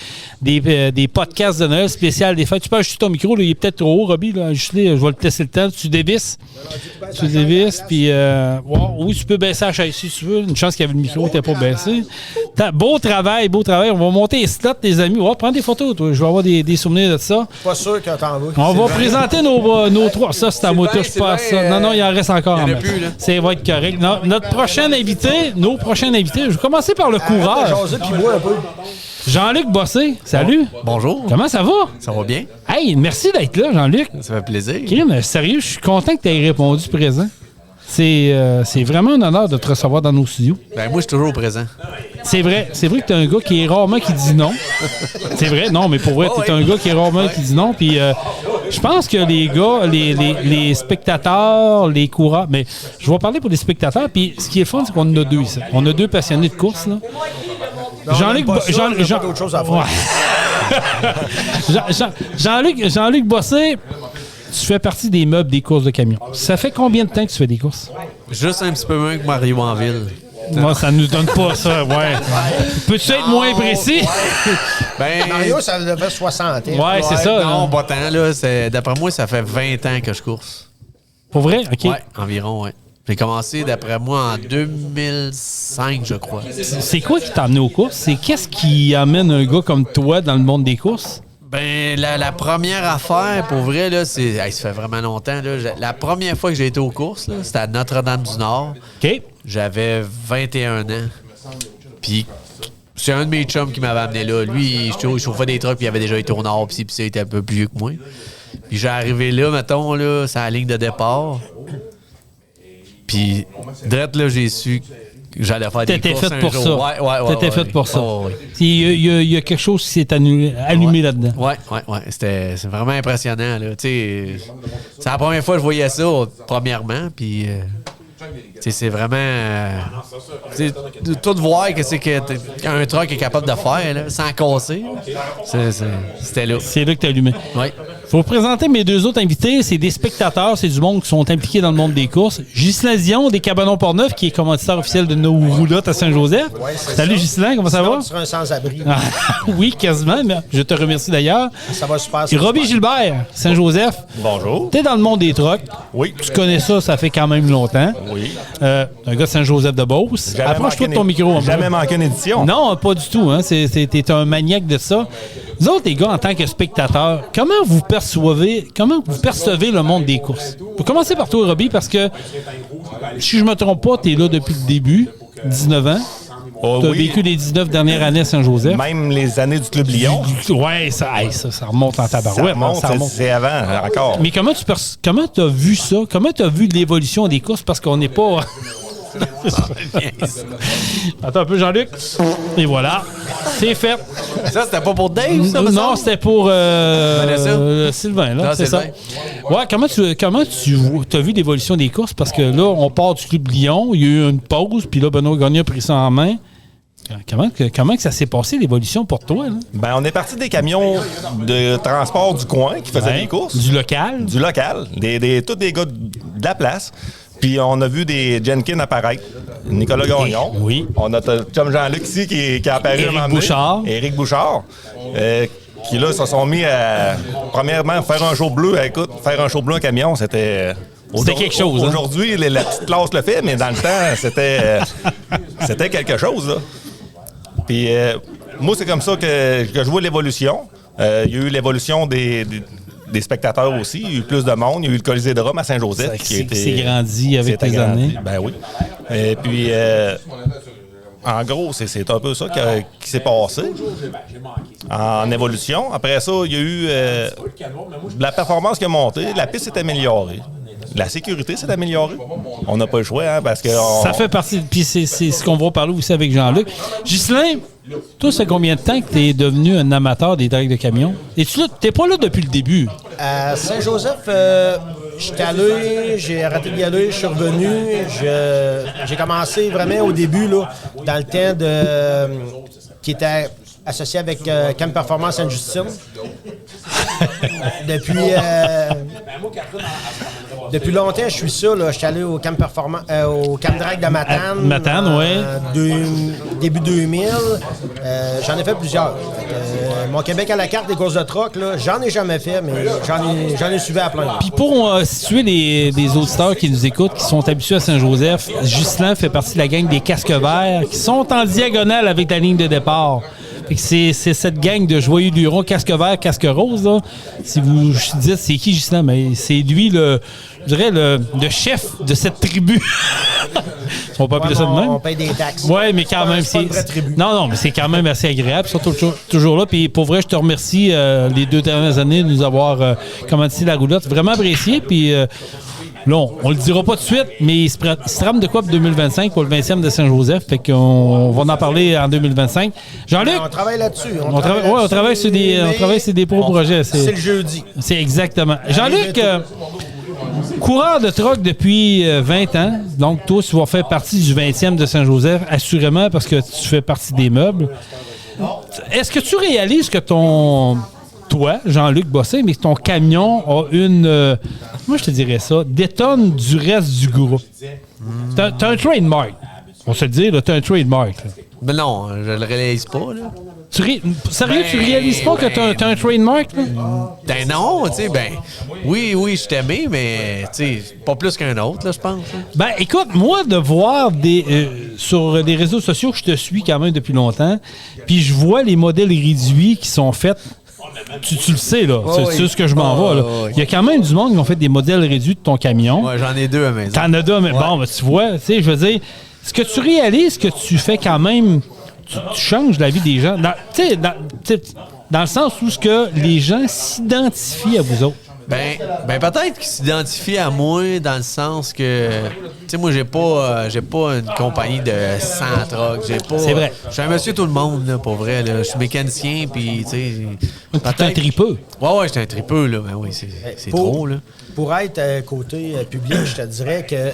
podcasts de Noël spécial des fêtes. Tu peux ajuster ton micro, là, il est peut-être trop haut, Robbie. Là, je vais te laisser le temps. Tu dévisses. Puis oui, tu peux baisser la chaise si tu veux. Une chance qu'il y avait le micro, n'était pas baissé. Beau travail. On va monter les slots, les amis. On va prendre des photos, toi. Je vais avoir des souvenirs de ça. Pas sûr qu'on t'en va. On va présenter nos 3. Ça, c'est à moi. Je passe ça. Non, il en reste encore. Ça va être correct. Notre prochain invité, nos prochains invités, je vais commencer par le coureur. Jean-Luc Bossé, salut. Bonjour. Comment ça va? Ça va bien. Hey, merci d'être là, Jean-Luc. Ça fait plaisir. Crime, sérieux, je suis content que tu aies répondu présent. C'est vraiment un honneur de te recevoir dans nos studios. Ben moi, je suis toujours présent. C'est vrai que tu es un gars qui est rarement qui dit non. C'est vrai, non, mais pour vrai, tu es un gars qui est rarement qui dit non. Puis je pense que les gars, les spectateurs, les coureurs, mais je vais parler pour les spectateurs. Puis ce qui est le fun, c'est qu'on en a 2 ici. On a 2 passionnés de course, là. Jean-Luc Bossé, tu fais partie des meubles des courses de camions. Ça fait combien de temps que tu fais des courses? Juste un petit peu moins que Mario en ville. Non, ça nous donne pas ça, ouais. Peux-tu être moins précis? Mario, ça devait 60 ans. Ouais, c'est ça. Non, pas tant, là. D'après moi, ça fait 20 ans que je course. Pour vrai? OK. Ouais, environ, ouais. J'ai commencé, d'après moi, en 2005, je crois. C'est quoi qui t'a amené aux courses? Qu'est-ce qui amène un gars comme toi dans le monde des courses? Ben, la première affaire, pour vrai, là, ça fait vraiment longtemps. Là, la première fois que j'ai été aux courses, là, c'était à Notre-Dame-du-Nord. OK. J'avais 21 ans. Puis, c'est un de mes chums qui m'avait amené là. Lui, il chauffait des trucks, puis il avait déjà été au Nord, puis ça, il était un peu plus vieux que moi. Puis, j'ai arrivé là, mettons, là, c'est la ligne de départ. Puis, direct là, j'ai su que j'allais faire des courses fait pour jour. ça. Ouais. T'étais fait pour ça. Ouais. Il y a quelque chose qui s'est allumé là-dedans. Ouais. C'est vraiment impressionnant, là. C'est la première fois que je voyais ça, premièrement, puis... c'est vraiment... tout voir que c'est qu'un truck est capable de faire, là, sans casser. C'était là. C'est là que t'as allumé. Oui. Faut vous présenter mes 2 autres invités. C'est des spectateurs, c'est du monde qui sont impliqués dans le monde des courses. Ghislain Dion, des Cabanons Portneuf, qui est commanditaire officiel de nos roulottes à Saint-Joseph. Ouais, salut Ghislain, comment ça va? Tu seras un sans-abri. Oui, quasiment, mais je te remercie d'ailleurs. Ça va super. Et Robbie Gilbert, Saint-Joseph. Bonjour. T'es dans le monde des trucks. Oui. Tu connais ça fait quand même longtemps. Oui. Un gars de Saint-Joseph de Beauce. Approche-toi de ton micro. Jamais manqué une édition. Non, pas du tout. Hein. T'es un maniaque de ça. Vous autres, les gars, en tant que spectateurs, comment vous percevez le monde des courses? Pour commencer par toi, Robbie, parce que, si je me trompe pas, t'es là depuis le début, 19 ans. Oh, tu as vécu les 19 dernières années à Saint-Joseph. Même les années du Club Lyon. Oui, ça remonte en tabarouette. Ça remonte, c'est avant, encore. Mais comment tu as vu ça? Comment tu as vu l'évolution des courses? Parce qu'on n'est pas... Attends un peu, Jean-Luc. Et voilà. C'est fait. Ça, c'était pas pour Dave, ça? Non, c'était pour Sylvain, là. Non, c'est ça. Sylvain. Ouais, comment tu as vu l'évolution des courses? Parce que là, on part du Club Lyon, il y a eu une pause, puis là, Benoît Gagné a pris ça en main. Comment que ça s'est passé, l'évolution, pour toi? Là? Ben, on est parti des camions de transport du coin qui faisaient les courses. Du local? Du local. Tous des gars de la place. Puis on a vu des Jenkins apparaître. Nicolas Gagnon. Oui. On a Tom Jean-Luc ici qui est apparu. Éric Bouchard. Éric Bouchard. Qui là se sont mis à, premièrement, faire un show bleu. Écoute, faire un show bleu en camion, c'était... C'était quelque chose. Aujourd'hui, la petite classe le fait, mais dans le temps, c'était quelque chose, là. Puis moi, c'est comme ça que je vois l'évolution. Il y a eu l'évolution des spectateurs aussi. Il y a eu plus de monde. Il y a eu le Colisée de Rome à Saint-Joseph. C'est grandi avec les années. Ben oui. Et puis, en gros, c'est un peu ça qui s'est passé en évolution. Après ça, il y a eu la performance qui a monté. La piste s'est améliorée. La sécurité s'est améliorée. On n'a pas le choix, hein, parce que... Ça fait partie... Puis c'est ce qu'on va parler aussi avec Jean-Luc. Ghislain, toi, c'est combien de temps que tu es devenu un amateur des dragues de camions? Et tu n'es pas là depuis le début? À Saint-Joseph, j'étais allé, j'ai arrêté d'y aller, je suis revenu. J'ai commencé vraiment au début, là, dans le temps qui était associé avec Camp Performance Sainte-Justine. Depuis longtemps, je suis ça. Je suis allé au Camp au Camp Drag de Matane. Matane, oui. Début 2000. J'en ai fait plusieurs. Mon Québec à la carte des courses de troc, j'en ai jamais fait, mais j'en ai suivi à plein. Puis pour situer les auditeurs qui nous écoutent, qui sont habitués à Saint-Joseph, Ghislain fait partie de la gang des casques verts qui sont en diagonale avec la ligne de départ. C'est cette gang de joyeux lurons, casque vert, casque rose. Là. Si vous dites c'est qui Ghislain, mais c'est lui le chef de cette tribu. On peut appeler ça de même. On paye des taxes. Oui, mais quand même, c'est. Non, mais c'est quand même assez agréable. Surtout toujours là. Puis pour vrai, je te remercie les 2 dernières années de nous avoir commandité la roulotte. Vraiment apprécié. Puis là, on le dira pas tout de suite, mais il se trame de quoi pour 2025 pour le 20e de Saint-Joseph. Fait qu'on va en parler en 2025. Jean-Luc? On travaille là-dessus. On travaille sur des projets. C'est le jeudi. C'est exactement. Jean-Luc, coureur de troc depuis 20 ans. Donc, toi, tu vas faire partie du 20e de Saint-Joseph, assurément, parce que tu fais partie des meubles. Est-ce que tu réalises que toi, Jean-Luc Bossé, mais que ton camion a moi, je te dirais ça, détonne du reste du groupe? T'as un trademark. On se le dit, là, t'as un trademark. Là. Mais non, je le réalise pas, là. Sérieux, tu réalises pas que t'as un trademark, là? Ben non, tu sais, oui, je t'aimais, mais, tu sais, pas plus qu'un autre, là, je pense. Hein. Ben, écoute, moi, de voir sur les réseaux sociaux, je te suis quand même depuis longtemps, puis je vois les modèles réduits qui sont faits. Tu le sais, là. C'est ce que je m'en vais, là. Il y a quand même du monde qui ont fait des modèles réduits de ton camion. Ouais, j'en ai 2 à la maison. T'en as 2, mais bon, ben, tu vois, tu sais, je veux dire, est-ce que tu réalises que tu fais quand même... Tu changes la vie des gens. Dans le sens où les gens s'identifient à vous autres. Ben peut-être qu'ils s'identifient à moi dans le sens que, tu sais, moi, j'ai pas une compagnie de 100 trucks. C'est vrai. Je suis un monsieur tout le monde, là, pour vrai. Là. Je suis mécanicien, puis, tu sais... T'es un tripeux. Ouais, j'étais un tripeux, là. Ben oui, c'est trop, là. Pour être côté public, je te dirais que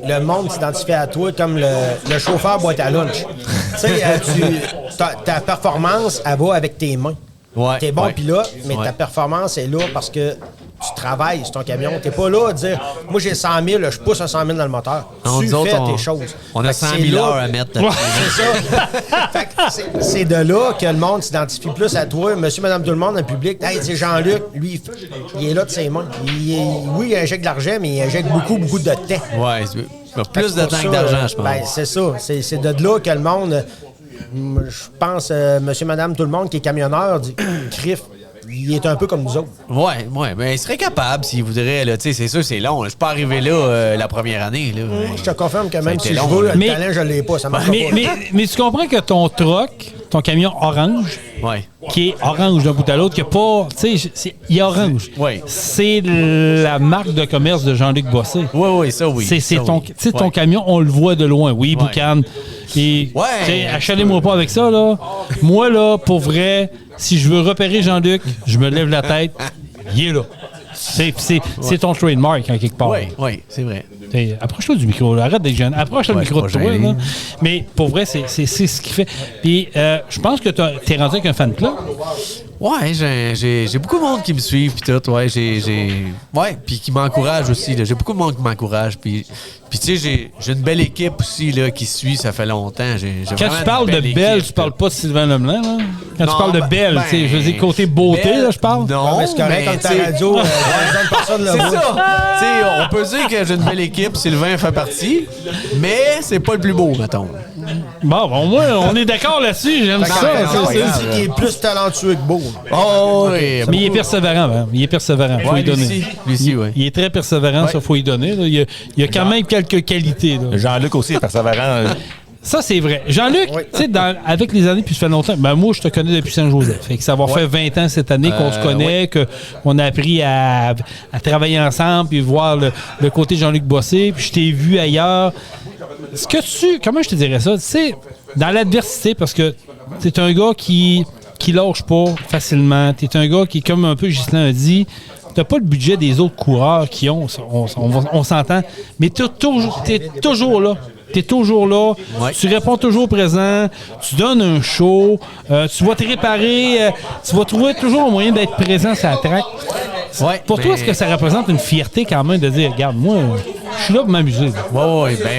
le monde s'identifie à toi comme le chauffeur boîte à lunch. Tu sais, ta performance, elle va avec tes mains. Ouais, t'es bon pilote, mais ta performance est là parce que tu travailles sur ton camion. T'es pas là à dire « Moi, j'ai 100 000, je pousse à 100 000 dans le moteur. » Tu fais tes choses. On a 100 000 heures à mettre. C'est ça. Fait que c'est de là que le monde s'identifie plus à toi. Monsieur, madame, tout le monde, dans le public. Hey, c'est Jean-Luc, lui, il est là de ses mains. Oui, il injecte de l'argent, mais il injecte beaucoup de temps. Ouais, plus de temps que d'argent, je pense. Ben, c'est ça. C'est de là que le monde... Je pense, monsieur, madame, tout le monde qui est camionneur, dit Criff, il est un peu comme nous autres. Ouais, mais il serait capable s'il voudrait. Là, c'est sûr, c'est long. Je suis pas arrivé là la première année. Là. Je te confirme que même si je veux, le talent, je l'ai pas. Ça marche pas. Mais tu comprends que ton ton camion orange, qui est orange d'un bout à l'autre, qui n'a pas. Tu sais, il est orange. C'est la marque de commerce de Jean-Luc Bossé. Oui, ça, oui. C'est ton camion, on le voit de loin. Oui, boucan. Et achalez-moi pas avec ça, là. Moi, là, pour vrai, si je veux repérer Jean-Luc, je me lève la tête, il est là. C'est ton trademark, en quelque part. Oui, c'est vrai. Approche-toi du micro, là. Arrête d'être jeune. Approche le micro de toi. Là. Mais pour vrai, c'est ce qu'il fait. Puis, je pense que t'es rendu avec un fan club. Ouais, j'ai beaucoup de monde qui me suivent, puis tout. Ouais, puis qui m'encourage aussi. J'ai beaucoup de monde qui m'encourage. Puis tu sais, j'ai une belle équipe aussi là, qui suit, ça fait longtemps. Quand tu parles de Belle, tu parles pas de Sylvain Leblanc, là? Quand tu parles de Belle, je veux dire, côté beauté, là, je parle. Non, mais c'est correct, comme ta radio, personne c'est ça. Tu sais, on peut dire que j'ai une belle équipe, Sylvain fait partie, mais c'est pas le plus beau, mettons. Bon, au moins, on est d'accord là-dessus, j'aime ça. Il est plus talentueux que beau. Oh, oui. Mais il est persévérant, hein? Il est persévérant, faut y donner. Lui, oui. Il est très persévérant, ça, faut y donner. Là. Il y a quand même quelques qualités. Là. Jean-Luc aussi est persévérant. Ça, c'est vrai. Jean-Luc, tu sais, avec les années, puis ça fait longtemps, ben moi, je te connais depuis Saint-Joseph. Fait que ça va faire 20 ans cette année qu'on se connaît, qu'on a appris à travailler ensemble, puis voir le côté Jean-Luc Bossé, puis je t'ai vu ailleurs. Comment je te dirais ça? Tu sais, dans l'adversité, parce que t'es un gars qui lâche pas facilement. T'es un gars qui, comme un peu Ghislain a dit, t'as pas le budget des autres coureurs qui ont, on s'entend, mais t'es toujours là. Tu es toujours là, tu réponds toujours présent, tu donnes un show, tu vas te réparer, tu vas trouver toujours un moyen d'être présent sur la track. Pour toi, est-ce que ça représente une fierté quand même de dire, regarde, moi, je suis là pour m'amuser?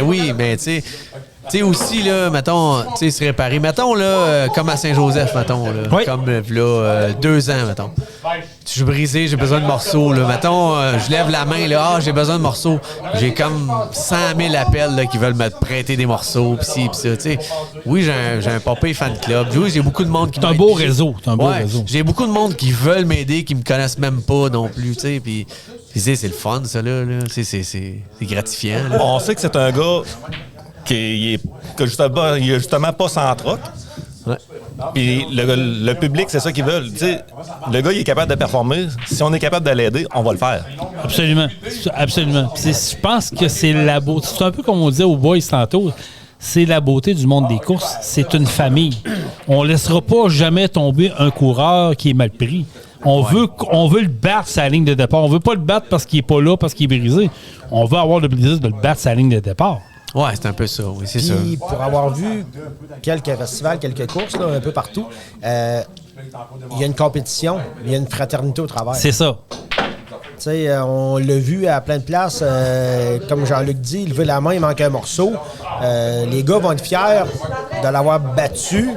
Oui, ben tu sais, aussi, là, mettons, tu sais, se réparer. Mettons, là, comme à Saint-Joseph, mettons, là, comme là, 2 ans, mettons. Je suis brisé, j'ai besoin de morceaux, là. Mettons, je lève la main, là, j'ai besoin de morceaux. J'ai comme 100 000 appels, là, qui veulent me prêter des morceaux, pis ci, pis ça, tu sais. Oui, j'ai un popé fan club. Oui, j'ai beaucoup de monde qui m'aide. C'est un beau réseau, réseau. J'ai beaucoup de monde qui veulent m'aider, qui me connaissent même pas non plus, tu sais, puis c'est le fun, ça, là. C'est gratifiant, là. On sait que c'est un gars il est justement pas sans troc. Puis le public, c'est ça qu'ils veulent. Tu sais, le gars, il est capable de performer. Si on est capable de l'aider, on va le faire. Absolument. Absolument. Je pense que c'est la beauté. C'est un peu comme on disait aux boys tantôt. C'est la beauté du monde des courses. C'est une famille. On ne laissera pas jamais tomber un coureur qui est mal pris. On veut le battre sur la ligne de départ. On veut pas le battre parce qu'il est pas là, parce qu'il est brisé. On veut avoir le plaisir de le battre sur la ligne de départ. Ouais, c'est un peu ça, oui, c'est ça. Pour avoir vu quelques festivals, quelques courses, là, un peu partout, il y a une compétition, il y a une fraternité au travail. C'est ça. Tu sais, on l'a vu à plein de places, comme Jean-Luc dit, lever la main, il manque un morceau. Les gars vont être fiers de l'avoir battu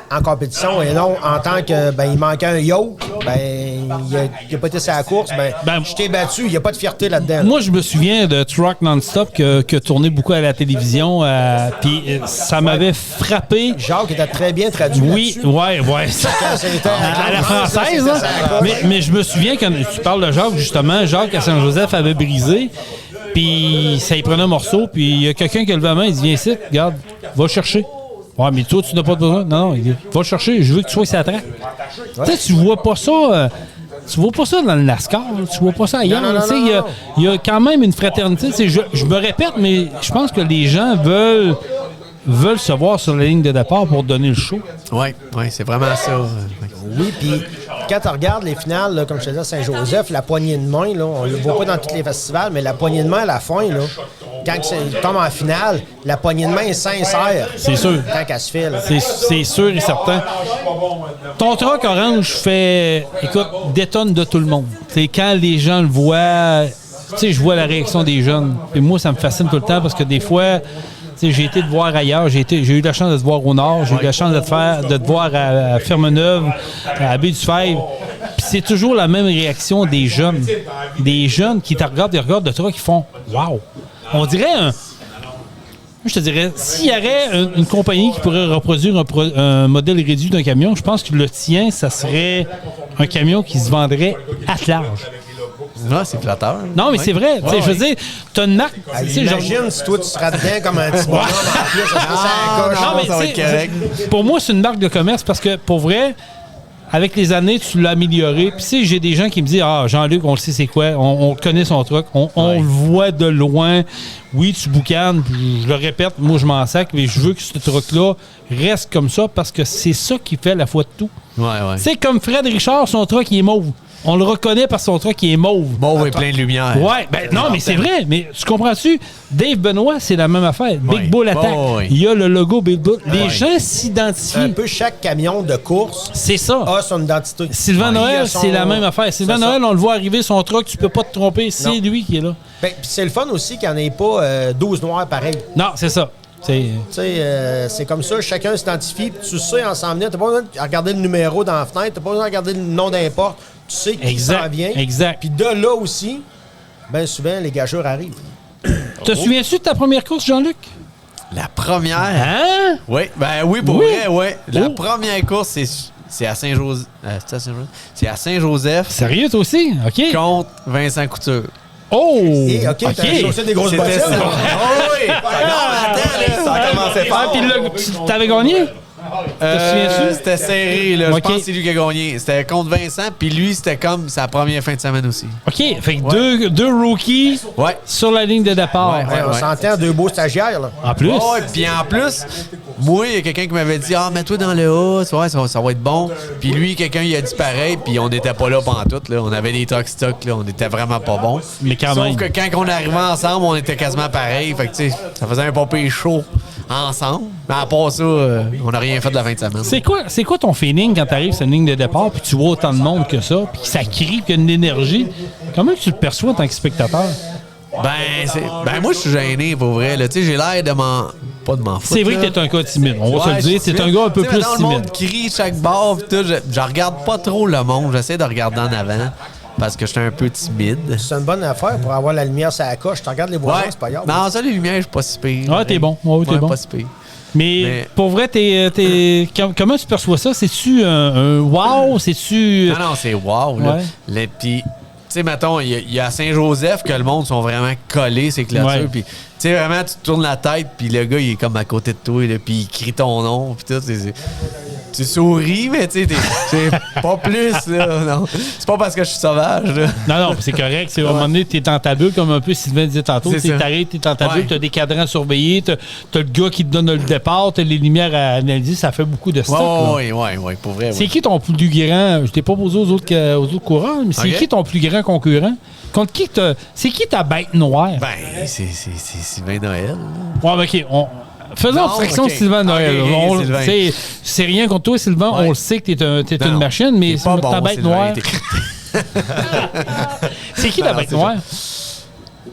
en compétition et non en tant que, il manquait un yoke, il a pas été sur la course, je t'ai battu, il n'y a pas de fierté là-dedans. Moi, je me souviens de Truck Non-Stop qui a tourné beaucoup à la télévision, puis ça m'avait frappé. Jacques était très bien traduit. Oui, ouais. À la française, hein? Mais je me souviens quand tu parles de Jacques, justement, Jacques à Saint-Joseph avait brisé, puis ça y prenait un morceau, puis il y a quelqu'un qui a levé la main, il dit, viens ici, regarde, va le chercher. Ouais, mais toi, tu n'as pas besoin. Non, il dit, va le chercher, je veux que tu sois sur la track. Tu sais, tu vois pas ça. Tu vois pas ça dans le NASCAR, tu vois pas ça ailleurs. Il y a quand même une fraternité. Je me répète, mais je pense que les gens veulent se voir sur la ligne de départ pour donner le show. Oui, c'est vraiment ça. Oui, puis quand tu regardes les finales, là, comme je te disais à Saint-Joseph, la poignée de main, là, on ne le voit pas dans tous les festivals, mais la poignée de main à la fin, là, quand il tombe en finale, la poignée de main est sincère. C'est sûr. Quand elle se file. C'est sûr et certain. Ton truck orange détonne de tout le monde. T'sais, quand les gens le voient, je vois la réaction des jeunes. Et moi, ça me fascine tout le temps parce que des fois, j'ai été te voir ailleurs, j'ai eu la chance de te voir au Nord, j'ai eu la chance de te voir à Fermeneuve, à Baie-du-Fèvre. Puis c'est toujours la même réaction des jeunes. Des jeunes qui te regardent, de toi, qui font « Wow! » On dirait je te dirais, s'il y aurait une compagnie qui pourrait reproduire un modèle réduit d'un camion, je pense que le tien, ça serait un camion qui se vendrait à large. Non, c'est flatteur. Non, mais Ouais. c'est vrai. Tu sais, je veux dire, t'as une marque. tu sais, genre- Imagine si toi, tu seras dedans comme un petit bonhomme en plus. Ça serait Non, mais ça va tu être sais, correct. pour moi, c'est une marque de commerce parce que, pour vrai, avec les années, tu l'as amélioré. Puis, tu sais, j'ai des gens qui me disent Ah, Jean-Luc, on le sait, c'est quoi. On connaît son truc. On le voit de loin. Oui, tu boucanes. Puis je le répète, moi, je m'en sac. Mais je veux que ce truc-là reste comme ça parce que c'est ça qui fait la foi de tout. Ouais. C'est comme Fred Richard, son truc, il est mauve. On le reconnaît par son truc qui est mauve. Mauve et plein de lumière. Ouais, ben non, mais c'est vrai. Mais tu comprends-tu? Dave Benoit, c'est la même affaire. Big Ouais. Bull Attack. Ouais. Il y a le logo Big Bull. Les gens Un s'identifient. peu chaque camion de course C'est ça. a son identité. Sylvain Ouais. Il Noël, a son- c'est la même affaire. Sylvain c'est ça. Noël, on le voit arriver, son truck, tu peux pas te tromper. C'est Non. lui qui est là. Ben, puis c'est le fun aussi qu'il n'y en ait pas 12 noirs pareils. Non, c'est ça. C'est... Tu sais, c'est comme ça, chacun s'identifie, puis tu sais en s'en venir. T'as pas besoin de regarder le numéro dans la fenêtre, t'as pas besoin de regarder le nom d'importe. Tu sais qui Exact, s'en vient. exact. Puis de là aussi, ben souvent, les gageurs arrivent. Te souviens-tu de ta première course, Jean-Luc? La première. Hein? Oui, ben oui, pour Oui. vrai, ouais. La Oh. première course, c'est à Saint-Joseph. C'est à Saint-Joseph Sérieux, toi aussi? OK. contre Vincent Couture. Oh! Et OK, t'as chaussé des grosses bottines. ça. Oh oui! Ça a commencé Ah, fort. puis là, t'avais gagné? Te souviens-tu? C'était serré, là. Ok. Je pense que c'est lui qui a gagné. C'était contre Vincent, puis lui, c'était comme sa première fin de semaine aussi. OK, fait que deux rookies Ouais. sur la ligne de départ. Ouais. On s'entend, deux beaux stagiaires, là. En plus? Ouais, puis en plus, moi, il y a quelqu'un qui m'avait dit Ah, mets-toi dans le A, ça va être bon. Puis lui, quelqu'un, il a dit pareil, puis on n'était pas là pantoute, là. On avait des trucks stock, là. On était vraiment pas bons. Mais quand Sauf même. que quand on arrivait ensemble, on était quasiment pareil. Fait que, tu sais, ça faisait un popé chaud ensemble. Mais à part ça, on n'a rien fait de la fin de semaine. C'est quoi ton feeling quand tu arrives sur une ligne de départ puis tu vois autant de monde que ça, puis que ça crie, qu'il y a une énergie? Comment tu le perçois en tant que spectateur? Ben, moi, je suis gêné, pour vrai. Là. Tu sais, j'ai l'air de m'en... Pas de m'en foutre. C'est vrai là. que t'es un gars timide. On va se Ouais, le dire. je suis T'es un gars un peu timide. plus Tu sais, timide. Le monde crie chaque barre, pis tout. Je regarde pas trop le monde. J'essaie de regarder en avant parce que je suis un peu timide. C'est une bonne affaire pour avoir la lumière sur la coche. Tu regardes les voisins, c'est pas grave. Non, ça, les lumières, je suis pas si pire. Ah, t'es bon. Ouais, t'es bon. pas si pire. Mais pour vrai, comment tu perçois ça? C'est-tu un wow? C'est-tu... Non, c'est wow. Là. Ouais. Puis, tu sais, mettons, il y a Saint-Joseph que le monde sont vraiment collés, ces clôtures. Ouais. Puis, tu sais, vraiment, tu te tournes la tête, puis le gars, il est comme à côté de toi, là, puis il crie ton nom, puis tout. Tu souris, mais tu sais, c'est pas plus, là. Non. C'est pas parce que je suis sauvage, là. Non, c'est correct. C'est à un moment donné, t'es dans ta bulle, comme un peu Sylvain disait tantôt. C'est ça. T'arrives, t'es dans ta Ouais. bulle, t'as des cadrans surveillés, t'as le gars qui te donne le départ, t'as les lumières à analyser. Ça fait beaucoup de stock. là. Oui, pour vrai. C'est qui ton plus grand... Je t'ai pas posé aux autres coureurs, mais c'est Ok. qui ton plus grand concurrent? Contre qui c'est qui ta bête noire? Ben, c'est Sylvain Noël. Ouais, ben, OK. Faisons Non, abstraction ok. de Sylvain Noël. Ok, On- Sylvain. c'est rien contre toi, Sylvain. Ouais. On le sait que t'es une Non, machine, mais il est pas c'est ta bon, bête Sylvain, noire. il était- C'est qui la Non, bête c'est noire?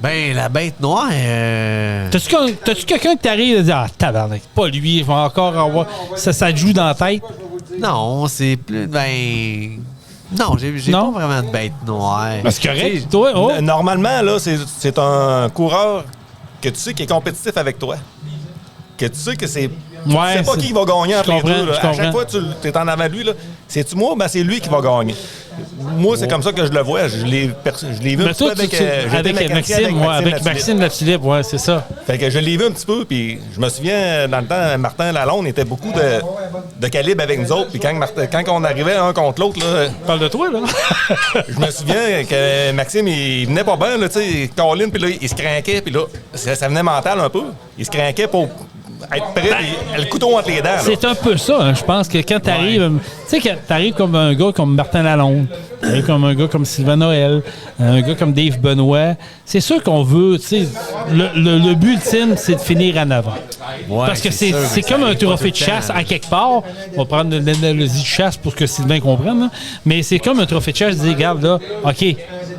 Ben, la bête noire... T'as-tu quelqu'un qui t'arrive et dit Ah, tabarnak, pas lui, il va encore avoir. Ça te joue dans la tête? Non, c'est plus... Ben... Non, j'ai Non? pas vraiment de bête noire. Ben, c'est correct. Tu sais, Toi, oh. Normalement, là, c'est un coureur que tu sais qui est compétitif avec toi. Que tu sais que c'est. Tu sais pas c'est- qui va gagner entre je les deux. comprends, là. je À comprends. chaque fois, tu es en avant de lui. C'est-tu moi? Ben, c'est lui qui va gagner. Moi, c'est comme ça que je le vois. Je l'ai vu un Mais petit peu toi, avec, avec j'étais mécanicien Maxime, avec Maxime Latulippe, ouais, c'est ça. Fait que je l'ai vu un petit peu, puis je me souviens, dans le temps, Martin Lalonde était beaucoup de calibre avec nous autres, puis quand on arrivait un contre l'autre, là... Parle de toi, là. Je me souviens que Maxime, il venait pas bien, là, tu sais, Colin, puis là, il se craquait, puis là, ça venait mental un peu. Il se craquait pour être prêt, puis le couteau entre les dents, là. C'est un peu ça, hein, je pense que quand t'arrives, tu sais, quand t'arrives comme un gars comme Martin Lalonde, t'arrives comme un gars comme Sylvain Noël, un gars comme Dave Benoit, c'est sûr qu'on veut, tu sais, le but ultime, c'est de finir en avant. Ouais, Parce que c'est sûr, c'est mais comme ça un arrive pas trophée de tout le chasse temps. à quelque part. On va prendre l'analogie de chasse pour que Sylvain comprenne, là. Mais c'est comme un trophée de chasse, dis, regarde là, OK,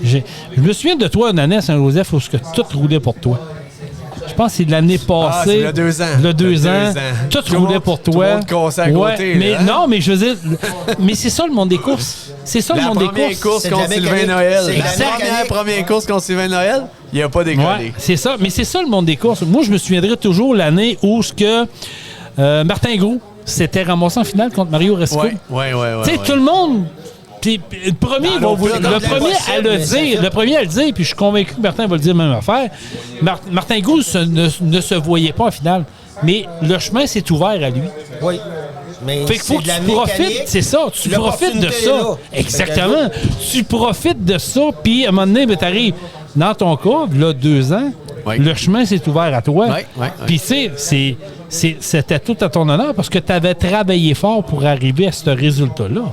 je me souviens de toi une année à Saint-Joseph où tout roulait pour toi. Je pense que c'est de l'année passée. c'est le 2 ans. Le 2 ans. Tout Tout le roulait monde- pour tout le toi. monde cassait à côté, mais là, hein? non, mais je veux dire, mais c'est ça le monde des courses. C'est ça le La monde des première courses. course C'est de contre la Sylvain mécanique. Noël. C'est de la La première course contre Sylvain Noël, il a pas décollé. Ouais, c'est ça. Mais c'est ça le monde des courses. Moi, je me souviendrai toujours l'année où Martin Gros s'était ramassé en finale contre Mario Resco. Ouais. Tu sais, tout le monde. Puis le premier à le dire, puis je suis convaincu que Martin va le dire même affaire. Martin Gault ne se voyait pas en finale, mais le chemin s'est ouvert à lui. Oui. Mais fait qu'il faut que tu profites, c'est ça, tu profites de ça. Là. Exactement. Tu profites de ça, puis à un moment donné, ben, t'arrives dans ton cas, là, 2 ans, le chemin s'est ouvert à toi. Puis tu sais, c'était tout à ton honneur parce que tu avais travaillé fort pour arriver à ce résultat-là.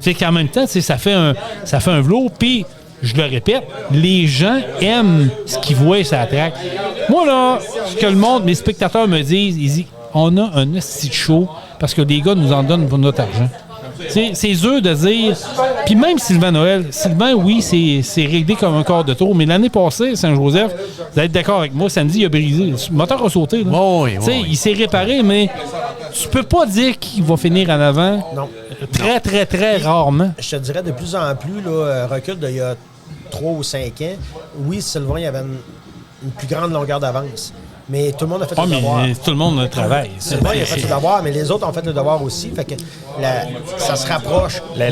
C'est qu'en même temps, ça fait un velours, puis je le répète, les gens aiment ce qu'ils voient sur la track. Moi, là, ce que le monde, mes spectateurs me disent, ils disent, on a un esti de show parce que les gars nous en donnent pour notre argent. C'est eux de dire... Puis même Sylvain Noël, oui, c'est réglé comme un quart de tour, mais l'année passée, Saint-Joseph, vous allez être d'accord avec moi, samedi, il a brisé. Le moteur a sauté. Là. Il s'est réparé, mais tu peux pas dire qu'il va finir en avant. Non. Très, très, très rarement. Je te dirais de plus en plus, là, recul d'il y a 3 ou 5 ans, oui, Sylvain, il avait une plus grande longueur d'avance. Mais tout le monde a fait le devoir. Tout le monde travaille. Sylvain, il a fait le devoir, mais les autres ont fait le devoir aussi. Fait que ça se rapproche. La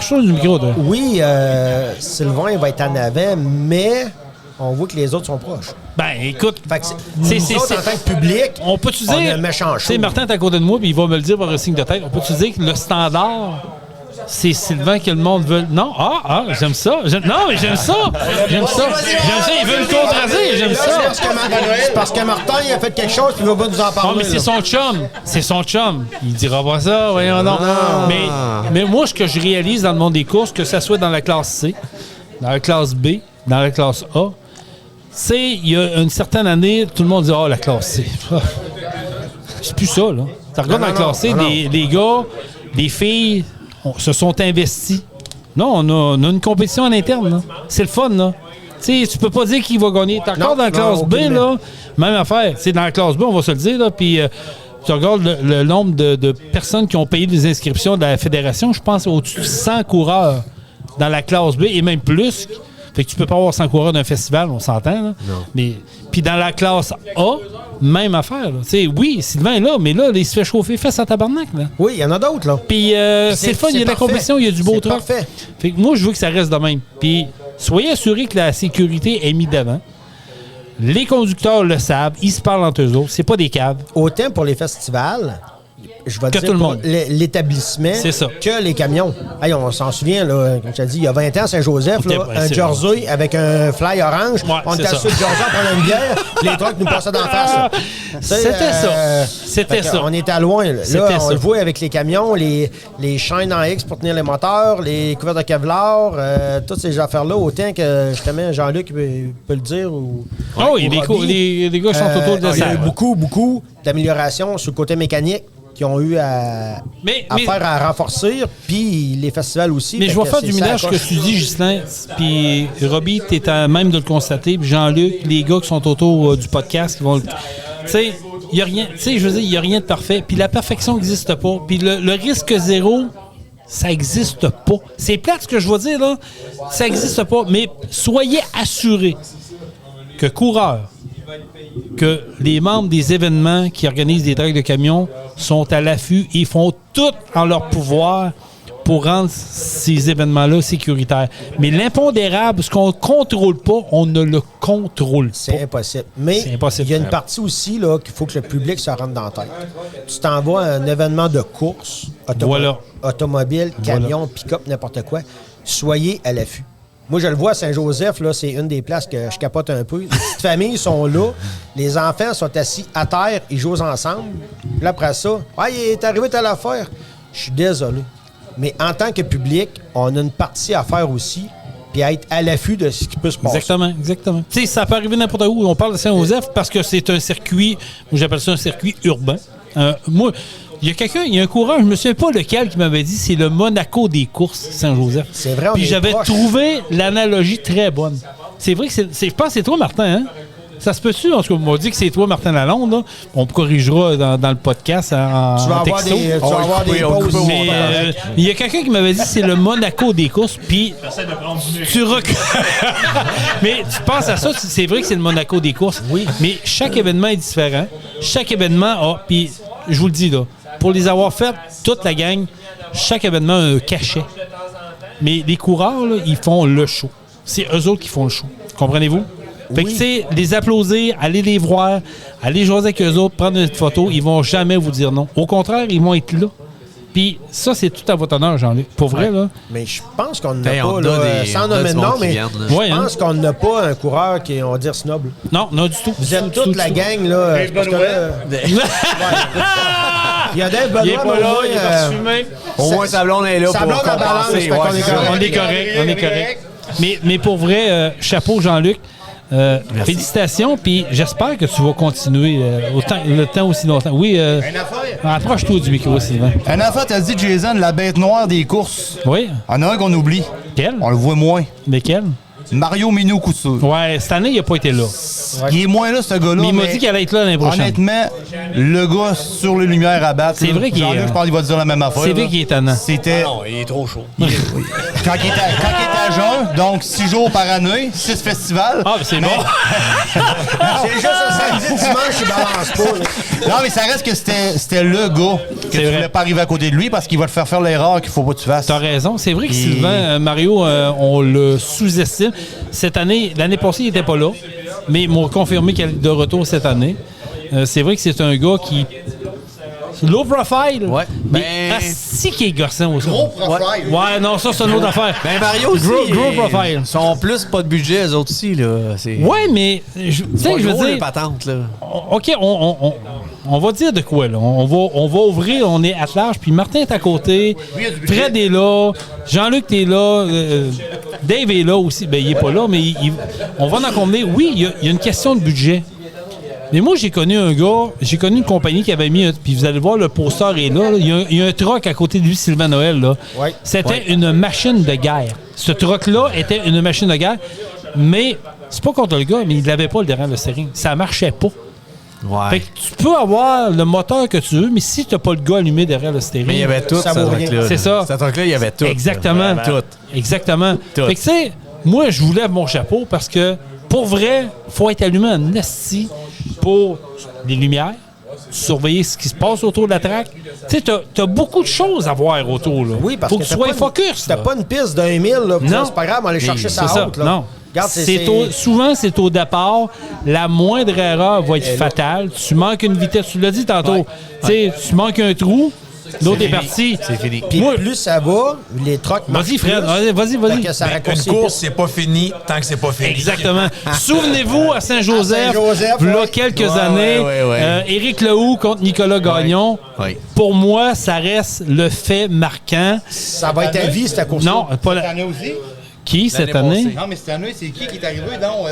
chose du micro. Oui, Sylvain va être en avant, mais on voit que les autres sont proches. Ben, écoute, nous autres, en tant que public, on peut-tu dire, on a un méchant show. Martin est à côté de moi, puis il va me le dire par un signe de tête. On peut-tu dire que le standard, c'est Sylvain que le monde veut... Non? J'aime ça. Non, mais j'aime ça. Il veut me contraser. J'aime ça. C'est parce que Martin, il a fait quelque chose, puis il va pas nous en parler. Non, mais c'est son chum. C'est son chum. Il dira pas ça, voyons non. Mais moi, ce que je réalise dans le monde des courses, que ce soit dans la classe C, dans la classe B, dans la classe A, c'est, il y a une certaine année, tout le monde dit « la classe C. » C'est plus ça, là. Tu regardes dans la classe C, les gars, les filles... se sont investis. Non, on a une compétition en interne. Là. C'est le fun. Là. Tu peux pas dire qui va gagner. T'es encore dans la classe B, là, même affaire. C'est dans la classe B, on va se le dire. Là, puis tu regardes le nombre de personnes qui ont payé des inscriptions de la fédération. Je pense au-dessus de 100 coureurs dans la classe B et même plus. Fait que tu peux pas avoir 100 coureurs d'un festival, on s'entend. Là. Mais puis dans la classe A, même affaire. Oui, Sylvain est là, mais là, il se fait chauffer fesses à tabarnak. Là. Oui, il y en a d'autres. Là. Puis c'est le fun, il y a de la compétition, il y a du beau truc. Parfait. Fait que moi, je veux que ça reste de même. Puis soyez assurés que la sécurité est mise d'avant. Les conducteurs le savent, ils se parlent entre eux autres, c'est pas des caves. Autant pour les festivals, je vais que dire tout le pour monde. L'établissement, que les camions. Hey, on s'en souvient, là, comme tu as dit, il y a 20 ans à Saint-Joseph, un jersey avec un fly orange. On était assis sur le jersey en prenant une bière, les trucks nous passaient d'en face. C'était ça. On était loin. Là, on le voit avec les camions, les chaînes en X pour tenir les moteurs, les couverts de Kevlar, toutes ces affaires-là, autant que justement Jean-Luc peut le dire. Les gars sont autour de ça. Il y a eu beaucoup d'améliorations sur le côté mécanique qui ont eu à faire à renforcer, puis les festivals aussi. Mais je vais faire du minage que tu dis, Ghislain, puis Robbie, tu es à même de le constater, puis Jean-Luc, les gars qui sont autour du podcast, qui vont... Tu sais, il n'y a rien, tu sais, je veux dire, il n'y a rien de parfait, puis la perfection n'existe pas, puis le risque zéro, ça n'existe pas. C'est plate ce que je veux dire, là, ça n'existe pas, mais soyez assurés que coureurs, que les membres des événements qui organisent des drags de camions sont à l'affût et font tout en leur pouvoir pour rendre ces événements-là sécuritaires. Mais l'impondérable, ce qu'on ne contrôle pas, on ne le contrôle pas. C'est impossible. Mais il y a une partie aussi là, qu'il faut que le public se rentre dans la tête. Tu t'en vas à un événement de course, automobile, camion, pick-up, n'importe quoi. Soyez à l'affût. Moi, je le vois à Saint-Joseph, là, c'est une des places que je capote un peu. Les petites familles sont là, les enfants sont assis à terre, ils jouent ensemble. Puis là, après ça, il est arrivé telle affaire. Je suis désolé. Mais en tant que public, on a une partie à faire aussi, puis à être à l'affût de ce qui peut se passer. Exactement. Tu sais, ça peut arriver n'importe où. On parle de Saint-Joseph parce que c'est un circuit, j'appelle ça un circuit urbain. Moi, il y a un coureur, je me souviens pas lequel, qui m'avait dit c'est le Monaco des courses, Saint-Joseph. C'est vrai, puis j'avais trouvé l'analogie très bonne. C'est vrai que je pense que c'est toi, Martin, hein? Ça se peut-tu? En tout cas, on m'a dit que c'est toi, Martin Lalonde. Là. On me corrigera dans le podcast en texto. Tu vas avoir des pauses. Mais il y a quelqu'un qui m'avait dit que c'est le Monaco des courses. Puis mais tu penses à ça, c'est vrai que c'est le Monaco des courses. Oui. Mais chaque événement est différent. Chaque événement a... Puis je vous le dis, là, pour les avoir fait, toute la gang, chaque événement a un cachet. Mais les coureurs, là, ils font le show. C'est eux autres qui font le show. Comprenez-vous? Fait que, tu sais, les applaudir, aller les voir, aller jaser avec eux autres, prendre une photo, ils vont jamais vous dire non. Au contraire, ils vont être là. Puis ça, c'est tout à votre honneur, Jean-Luc. Pour vrai, là. Mais je pense qu'on n'a Ben, pas, on a là, des- sans on a nommer du de nom, monde qui mais viennent, là. je Ouais, pense qu'on n'a pas un coureur qui est, on va dire, snob. Non, non, du tout. Vous êtes Du tout, toute la du tout. gang, là. Parce que là, il y a Dave Benoît, Il est pas mais au là, moins, il est parti fumer. Au moins, sa blonde est là Sa pour blonde en balance, compenser. fait qu'on est c'est ça. correct. On est correct, on est correct. Mais pour vrai, chapeau, Jean-Luc. Félicitations, puis j'espère que tu vas continuer le temps aussi longtemps. Oui, approche-toi du micro, Sylvain. Un enfant t'a dit, Jason, la bête noire des courses. Oui. Il y en a un qu'on oublie. Quel? On le voit moins. Mais quel? Mario Minou Couture. Ouais, cette année, il n'a pas été là. Il est moins là, ce gars-là. Mais il m'a dit qu'il allait être là l'année prochaine. Honnêtement, le gars sur les lumières à battre. C'est là, vrai qu'il Jean-Luc, est- je pense qu'il va dire la même affaire. C'est vrai là. qu'il est étonnant. C'était. Non, il est trop chaud. Quand il était à jeun, donc 6 jours par année, 6 festivals. Ah, c'est bon. c'est juste un samedi, dimanche, il balance pas. là. Non, mais ça reste que c'était le gars que tu vrai. voulais pas arriver à côté de lui parce qu'il va te faire l'erreur qu'il faut pas que tu fasses. T'as raison. C'est vrai que Et- Sylvain, Mario, on le sous-estime. Cette année, l'année passée, il n'était pas là, mais ils m'ont confirmé qu'il est de retour cette année. C'est vrai que c'est un gars qui... Low profile. Ouais. Mais Ben- asti qui est gossant aussi. Gros profile. Ouais, non, ça, c'est une autre affaire. Ben Mario aussi, Gros profile. ils sont plus pas de budget, eux autres aussi. Là. C'est Ouais, mais... Tu sais, pas je veux gros, les dire... patentes. Là. OK, on va dire de quoi, là. On va ouvrir, on est à large, puis Martin est à côté, Fred est là, Jean-Luc est là, Dave est là aussi. Ben, il est pas là, mais on va en convenir. Oui, il y a une question de budget. Mais moi, j'ai connu un gars, j'ai connu une compagnie qui avait mis, puis vous allez voir, le poster est là. Il y a un truck à côté de lui, Sylvain Noël, là. Ouais. C'était une machine de guerre. Ce truck-là était une machine de guerre, mais c'est pas contre le gars, mais il n'avait pas le derrière le steering. Ça marchait pas. Ouais. Fait que tu peux avoir le moteur que tu veux, mais si tu n'as pas le gars allumé derrière le steering... Mais il y avait tout, Ça ce vaut rien. truc-là. C'est ça. Ce truc-là, il y avait tout. Exactement. là. Tout. Exactement. Tout. Fait que, tu sais, moi, je vous lève mon chapeau parce que, pour vrai, il faut être allumé en esti pour les lumières, surveiller ce qui se passe autour de la track. Tu sais, t'as beaucoup de choses à voir autour, là. Oui, parce faut que que tu t'as sois pas une- focus, T'as là. pas une piste d'un 1000, là. puis Non. C'est pas grave, on va aller chercher C'est ça ça. haute, là. Non. Regarde, Souvent, c'est au départ. La moindre erreur va être fatale. Tu manques une vitesse. Tu l'as dit tantôt. Tu sais, tu manques un trou, l'autre est parti. C'est fini. Puis Moi- plus ça va, les trucks marchent Vas-y, Fred. plus. Vas-y. Fait que ça Une raccourcit course, les c'est pas fini tant que c'est pas fini. Exactement. Souvenez-vous, à Saint-Joseph, À Saint-Joseph, il y a ouais. quelques Ouais, années, ouais. Éric Lehoux contre Nicolas Gagnon. Ouais. Pour moi, ça reste le fait marquant. Ça va être à vie, cette course. Non, pas Cette la... année aussi? Qui, cette L'année année? passée. Non, mais cette année, c'est qui est arrivé donc?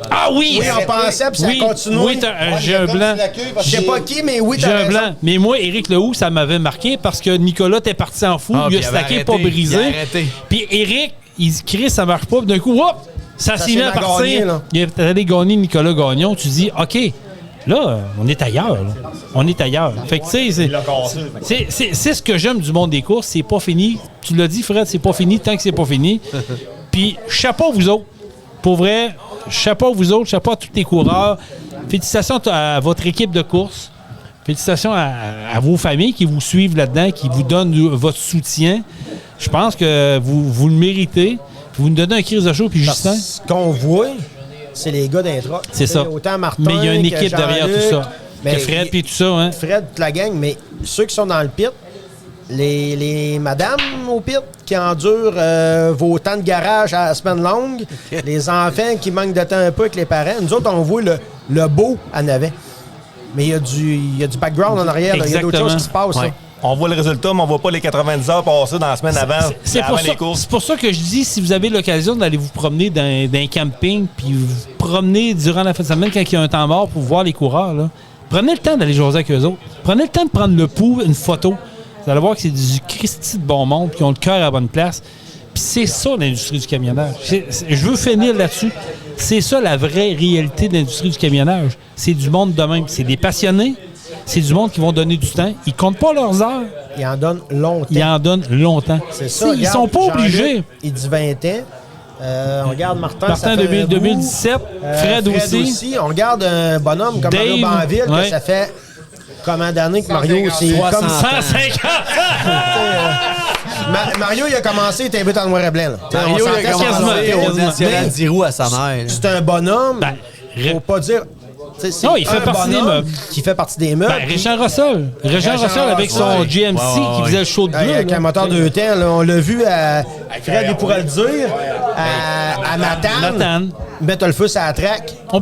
Ah oui! Oui, on pensait, puis ça Oui, a continué. oui, j'ai un blanc. Je sais pas qui, mais oui, J'ai t'as un raison. blanc. Mais moi, Éric Lehoux, ça m'avait marqué parce que Nicolas était parti en fou. Ah, il a puis il avait stacké, arrêté. pas brisé. Il a arrêté. Puis Éric, il se crie, ça marche pas. Puis d'un coup, hop, ça s'est mis à s'est mis à gagner, partir. là. Il est allé gagner Nicolas Gagnon. Tu dis, OK, là, on est ailleurs. Là. On est ailleurs. Fait que, tu sais, c'est ce que j'aime du monde des courses. C'est pas fini. Tu l'as dit, Fred, c'est pas fini tant que c'est pas fini. Puis, chapeau vous autres. Pour vrai, chapeau vous autres, chapeau à tous les coureurs. Félicitations à votre équipe de course. Félicitations à vos familles qui vous suivent là-dedans, qui vous donnent votre soutien. Je pense que vous le méritez. Vous nous donnez un crise de chaud, puis Justin. Ce qu'on voit, c'est les gars d'un truck. C'est ça. Autant Martin Mais il y a une que équipe derrière Jean-Luc, tout ça. mais Que Fred, puis tout ça. Hein? Fred, toute la gang, mais ceux qui sont dans le pit, les madames au pit qui endurent vos temps de garage à la semaine longue, les enfants qui manquent de temps un peu avec les parents, nous autres, on voit le beau en avant. Mais il y a du background en arrière, là. Il y a d'autres Exactement. choses qui se passent. Ouais. là. On voit le résultat, mais on voit pas les 90 heures passer dans la semaine avant, C'est avant pour, les ça, courses. c'est pour ça que je dis, si vous avez l'occasion d'aller vous promener dans un camping, puis vous promener durant la fin de semaine quand il y a un temps mort pour voir les coureurs, là, prenez le temps d'aller jaser avec eux autres. Prenez le temps de prendre le pouls, une photo. Vous allez voir que c'est du Christy de bon monde, qui ont le cœur à la bonne place. Puis c'est ça l'industrie du camionnage. Je veux finir là-dessus. C'est ça la vraie réalité de l'industrie du camionnage. C'est du monde de même. C'est des passionnés. C'est du monde qui vont donner du temps. Ils comptent pas leurs heures. Ils en donnent longtemps. Ils en donnent longtemps. C'est ça. T'sais, ils sont pas Jean-Luc, obligés. Il dit 20 ans. On regarde Martin. Martin, ça fait un bout. 2017. Fred aussi. On regarde un bonhomme comme Mario Dave, Banville, ouais. que ça fait combien d'années que Mario, c'est 60 comme ans. 150 ans! Mario, il a commencé, il était invité en noir et blanc. Là. Mario, il a commencé au National Mais d'Irou à sa mère. c'est un bonhomme, faut pas dire... Non, il fait partie des meubles. Qui fait partie des meubles. Ben, Richard Russell. Richard Russell avec son GMC qui faisait le show de bleu. Avec un moteur de temps, là, on l'a vu à Fred, il pourrait le dire, à Matane. Mettre le feu sur la traque. On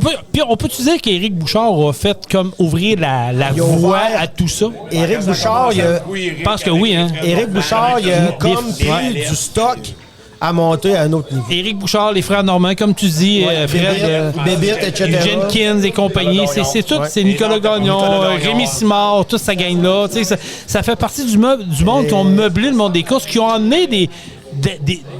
peut-tu dire qu'Éric Bouchard a fait comme ouvrir la voie à tout ça? Éric Bouchard, il a... Je pense que oui, hein? Éric Bouchard, il a comme pris du stock à monter à un autre niveau. Éric Bouchard, les frères Normand, comme tu dis, Fred, Bébite, etc. Jenkins et compagnie, c'est tout, c'est Nicolas Gagnon, Rémi Simard, toute sa gang-là. Ça fait partie du monde qui ont meublé le monde des courses, qui ont amené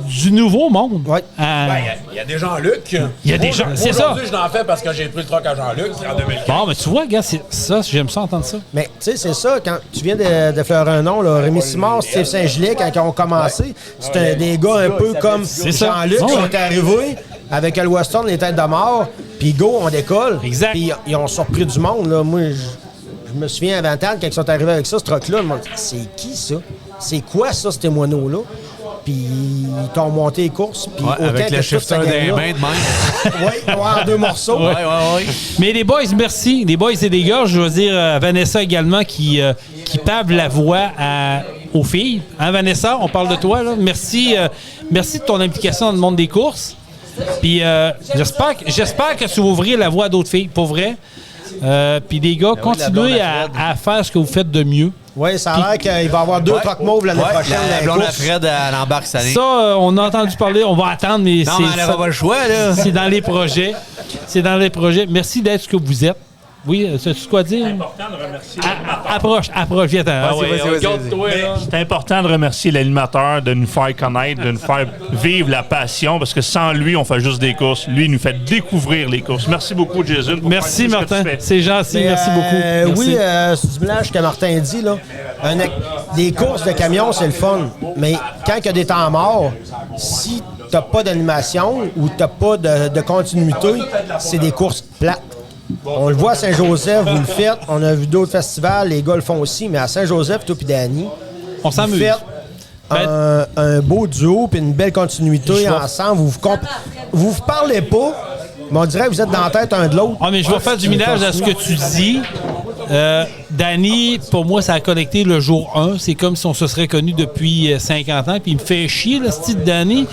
du nouveau monde. Il y a des Jean-Luc. Il y a des gens, c'est ça. Aujourd'hui, je l'en fais parce que j'ai pris le truck à Jean-Luc en 2015. Bon, mais tu vois, gars, c'est ça, j'aime ça entendre ça. Mais tu sais, c'est ça, quand tu viens de faire un nom, là, Rémi Simard, Steve Saint-Gilles, quand ils ont commencé, c'était des gars un peu comme Jean-Luc qui sont arrivés avec le Western, les têtes de mort, puis go, on décolle. Exact. Puis ils ont surpris du monde, là. Moi, je me souviens à 20 ans, quand ils sont arrivés avec ça, ce truck-là, je me dis, c'est qui ça? C'est quoi ça, ces moineaux-là? Puis ils t'ont monté les courses. Puis avec le shifter des mains de même. Oui, en 2 morceaux. Oui. Mais les boys, merci. Les boys et les gars, je veux dire, Vanessa également qui pave la voie aux filles. Hein, Vanessa, on parle de toi, là. Merci de ton implication dans le monde des courses. Puis j'espère que tu vas ouvrir la voie à d'autres filles, pour vrai. Puis les gars, continuez à faire ce que vous faites de mieux. Oui, ça a l'air qu'il va y avoir 2 trucks mauves l'année prochaine. La blonde à Fred, elle embarque cette année. Ça, on a entendu parler. On va attendre, mais non, mais elle n'aura pas le choix, là. C'est dans les projets. C'est dans les projets. Merci d'être ce que vous êtes. Oui, c'est quoi dire? C'est important de remercier Approche, viens-t'en. C'est important de remercier l'animateur, de nous faire connaître, de nous faire vivre la passion, parce que sans lui, on fait juste des courses. Lui, il nous fait découvrir les courses. Merci beaucoup, Jason. Merci, Martin. C'est gentil. Merci beaucoup. Merci. Oui, c'est du mélange que Martin dit, là. Des courses de camions, c'est le fun. Mais quand il y a des temps morts, si t'as pas d'animation ou t'as pas de continuité, c'est des courses plates. On le voit à Saint-Joseph, vous le faites. On a vu d'autres festivals, les gars le font aussi, mais à Saint-Joseph, toi et Danny, on s'amuse. Vous faites un beau duo puis une belle continuité ensemble. Vous parlez pas, mais on dirait que vous êtes dans la tête un de l'autre. Ah, mais je vais faire du ménage à ce que tu dis. Danny, pour moi, ça a connecté le jour 1. C'est comme si on se serait connus depuis 50 ans. Puis il me fait chier, le style Danny.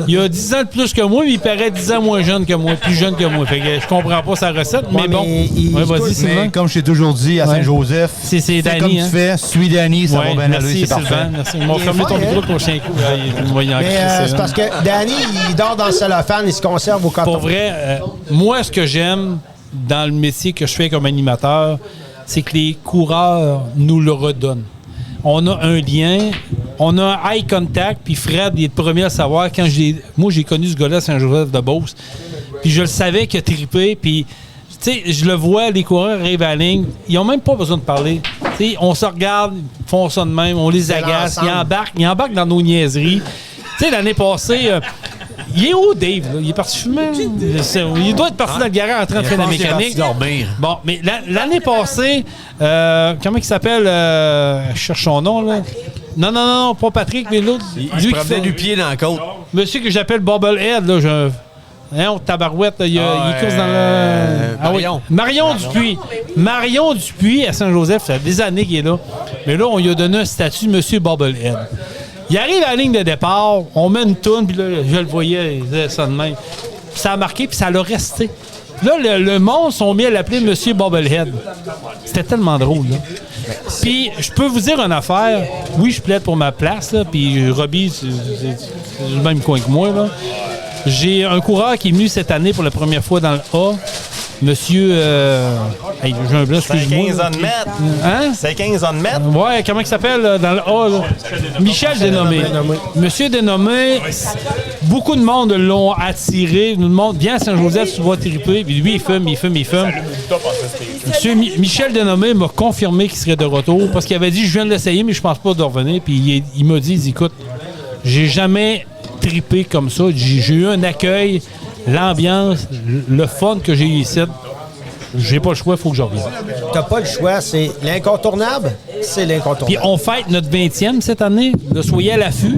Il a 10 ans de plus que moi, mais il paraît 10 ans moins jeune que moi, plus jeune que moi. Fait que je comprends pas sa recette, mais bon. Vas-y, Sylvain. Comme je t'ai toujours dit à Saint-Joseph, c'est Danny, comme tu fais, suis Danny, ça va bien aller, c'est parfait. Merci. Ils m'ont fermé ton micro le prochain coup. C'est parce que Danny, il dort dans le cellophane, il se conserve au coton. Pour vrai, moi, ce que j'aime dans le métier que je fais comme animateur, c'est que les coureurs nous le redonnent. On a un lien, on a un eye contact, puis Fred, il est le premier à savoir. Moi, j'ai connu ce gars-là à Saint-Joseph-de-Beauce, puis je le savais qu'il a trippé, puis tu sais, je le vois, les coureurs arrivent à la ligne, ils n'ont même pas besoin de parler. Tu sais, on se regarde, ils font ça de même, on les agace, ils embarquent dans nos niaiseries. Tu sais, l'année passée... il est où, Dave? Là? Il est parti fumer? Il doit être parti dans le garage en train de faire de la mécanique. Bon, mais l'année passée, comment il s'appelle? Je cherche son nom, là. Non, pas Patrick, mais l'autre. Il promenait du pied dans la côte. Monsieur que j'appelle Bobblehead, là, tabarouette, il course dans le... Marion. Marion Dupuis. Marion Dupuis à Saint-Joseph, ça fait des années qu'il est là. Mais là, on lui a donné un statut de Monsieur Bobblehead. Il arrive à la ligne de départ, on met une toune, puis là, je le voyais, il faisait ça de même. Puis ça a marqué, puis ça l'a resté. Là, le monde sont mis à l'appeler Monsieur Bobblehead. C'était tellement drôle, là. Puis, je peux vous dire une affaire. Oui, je plaide pour ma place, là, puis Robbie, c'est le même coin que moi, là. J'ai un coureur qui est venu cette année pour la première fois dans le A. Monsieur... j'ai un blanc, excuse-moi. 15 ans de mètre. Hein? C'est 15 ans de mètre. Ouais, comment il s'appelle dans le A? Là? Michel Dénommé. Monsieur Dénommé, beaucoup de monde l'ont attiré. Nous demande, viens à Saint-Joseph, tu vas triper. Puis lui, il fume. Monsieur Michel Dénommé m'a confirmé qu'il serait de retour parce qu'il avait dit, je viens de l'essayer, mais je pense pas de revenir. Puis il m'a dit, écoute, j'ai jamais trippé comme ça. J'ai eu un accueil, l'ambiance, le fun que j'ai eu ici. J'ai pas le choix, il faut que je revienne. T'as pas le choix, c'est l'incontournable. C'est l'incontournable. Puis on fête notre 20e cette année. Là, soyez à l'affût.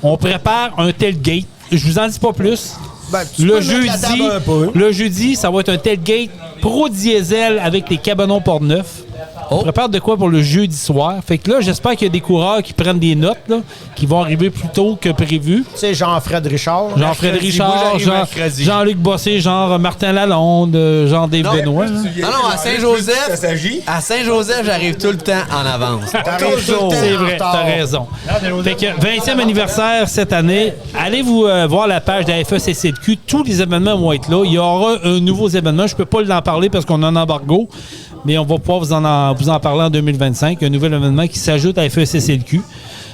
On prépare un tailgate. Je vous en dis pas plus. Ben, tu peux mettre la table un peu. Le jeudi, ça va être un tailgate pro diesel avec les cabanons Port-Neuf. On prépare de quoi pour le jeudi soir. Fait que là, j'espère qu'il y a des coureurs qui prennent des notes, là, qui vont arriver plus tôt que prévu. Tu sais, Jean-Fred Richard. Jean-Fred Richard, Jean-Luc Bossé, genre Martin Lalonde, genre Dave Benoît. Non, à Saint-Joseph, j'arrive tout le temps en avance. Toujours. C'est vrai, t'as raison. Fait que 20e anniversaire cette année. Allez vous voir la page de la FECCQ. Tous les événements vont être là. Il y aura un nouveau événement. Je peux pas l'en parler parce qu'on a un embargo. Mais on va pouvoir vous en parler en 2025. Un nouvel événement qui s'ajoute à FECCQ.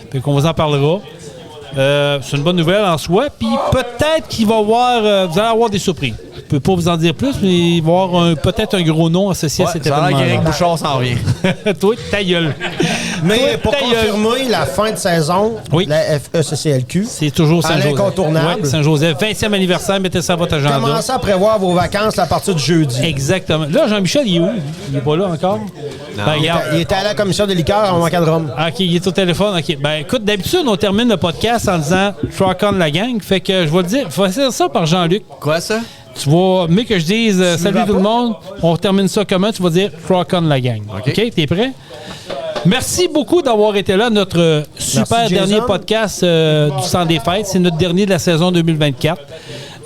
Fait qu'on vous en parlera. C'est une bonne nouvelle en soi. Puis peut-être qu'il va y avoir... vous allez avoir des surprises. Je peux pas vous en dire plus, mais il va y avoir peut-être un gros nom associé à cet événement. Ça a l'air qu'Éric Bouchard s'en vient. Toi, ta gueule. Mais pour confirmer la fin de saison de la FECCLQ, c'est toujours Saint-Joseph. L'incontournable. Oui, Saint-Joseph. 20e anniversaire, mettez ça à votre agenda. Commencez à prévoir vos vacances à partir du jeudi. Exactement. Là, Jean-Michel, il est où? Il n'est pas là encore? Ben, il était à la commission de liqueurs en manquant de rhum. OK, il est au téléphone. OK. Ben, écoute, d'habitude, on termine le podcast en disant « Truck on la gang ». Fait que je vais le dire. Faut faire ça par Jean-Luc. Quoi, ça? Tu vas, mais que je dise salut tout le monde, on termine ça comment? Tu vas dire Truck on la gang. OK? T'es prêt? Merci beaucoup d'avoir été là. Notre super dernier podcast du Centre des Fêtes. C'est notre dernier de la saison 2024.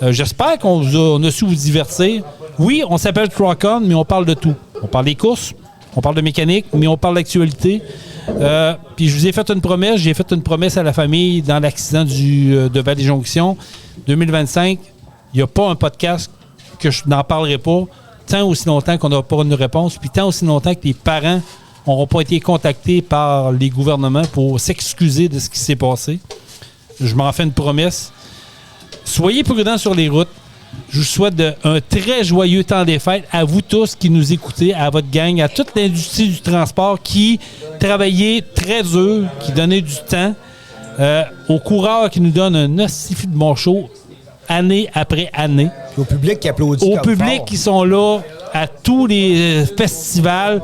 J'espère qu'on a su vous divertir. Oui, on s'appelle Truck On, mais on parle de tout. On parle des courses, on parle de mécanique, mais on parle d'actualité. Puis je vous ai fait une promesse. J'ai fait une promesse à la famille dans l'accident de Vallée-Jonction. 2025, il n'y a pas un podcast que je n'en parlerai pas tant aussi longtemps qu'on n'aura pas une réponse, puis tant aussi longtemps que les parents n'auront pas été contactés par les gouvernements pour s'excuser de ce qui s'est passé. Je m'en fais une promesse. Soyez prudents sur les routes. Je vous souhaite un très joyeux temps des fêtes à vous tous qui nous écoutez, à votre gang, à toute l'industrie du transport qui travaillait très dur, qui donnait du temps, aux coureurs qui nous donnent un hostifie de bon show année après année. Au public qui applaudit. Au public qui sont là à tous les festivals,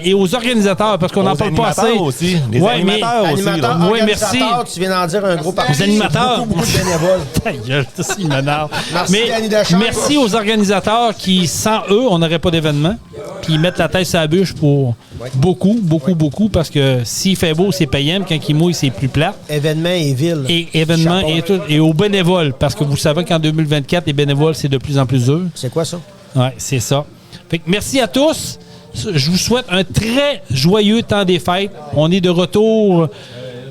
et aux organisateurs, parce qu'on n'en parle pas assez. Aussi. Les animateurs aussi. Oui, merci. Tu viens d'en dire un gros parti. Aux animateurs. Beaucoup de bénévoles. Ta gueule, il m'énerve. Merci, Danny Deschamps. Merci aux organisateurs qui, sans eux, on n'aurait pas d'événement. Puis ils mettent la tête sur la bûche pour beaucoup, parce que s'il fait beau, c'est payant, mais quand il mouille, c'est plus plat. Événements et villes. Et événements et aux bénévoles, parce que vous savez qu'en 2024, les bénévoles, c'est de plus en plus dur. C'est quoi ça? Oui, c'est ça. Fait que merci à tous. Je vous souhaite un très joyeux temps des fêtes. On est de retour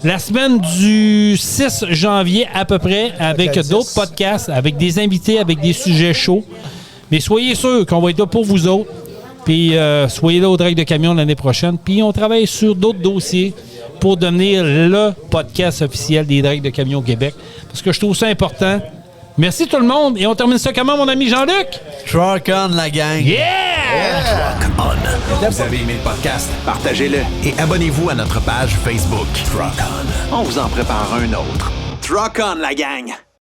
la semaine du 6 janvier à peu près avec d'autres podcasts, avec des invités, avec des sujets chauds. Mais soyez sûrs qu'on va être là pour vous autres. Puis soyez là au Drag de Camion l'année prochaine. Puis on travaille sur d'autres dossiers pour devenir le podcast officiel des Drag de Camion au Québec. Parce que je trouve ça important. Merci tout le monde. Et on termine ça comment, mon ami Jean-Luc? Truck On, la gang. Yeah! Truck On. Vous avez aimé le podcast? Partagez-le et abonnez-vous à notre page Facebook. Truck On. On vous en prépare un autre. Truck On, la gang!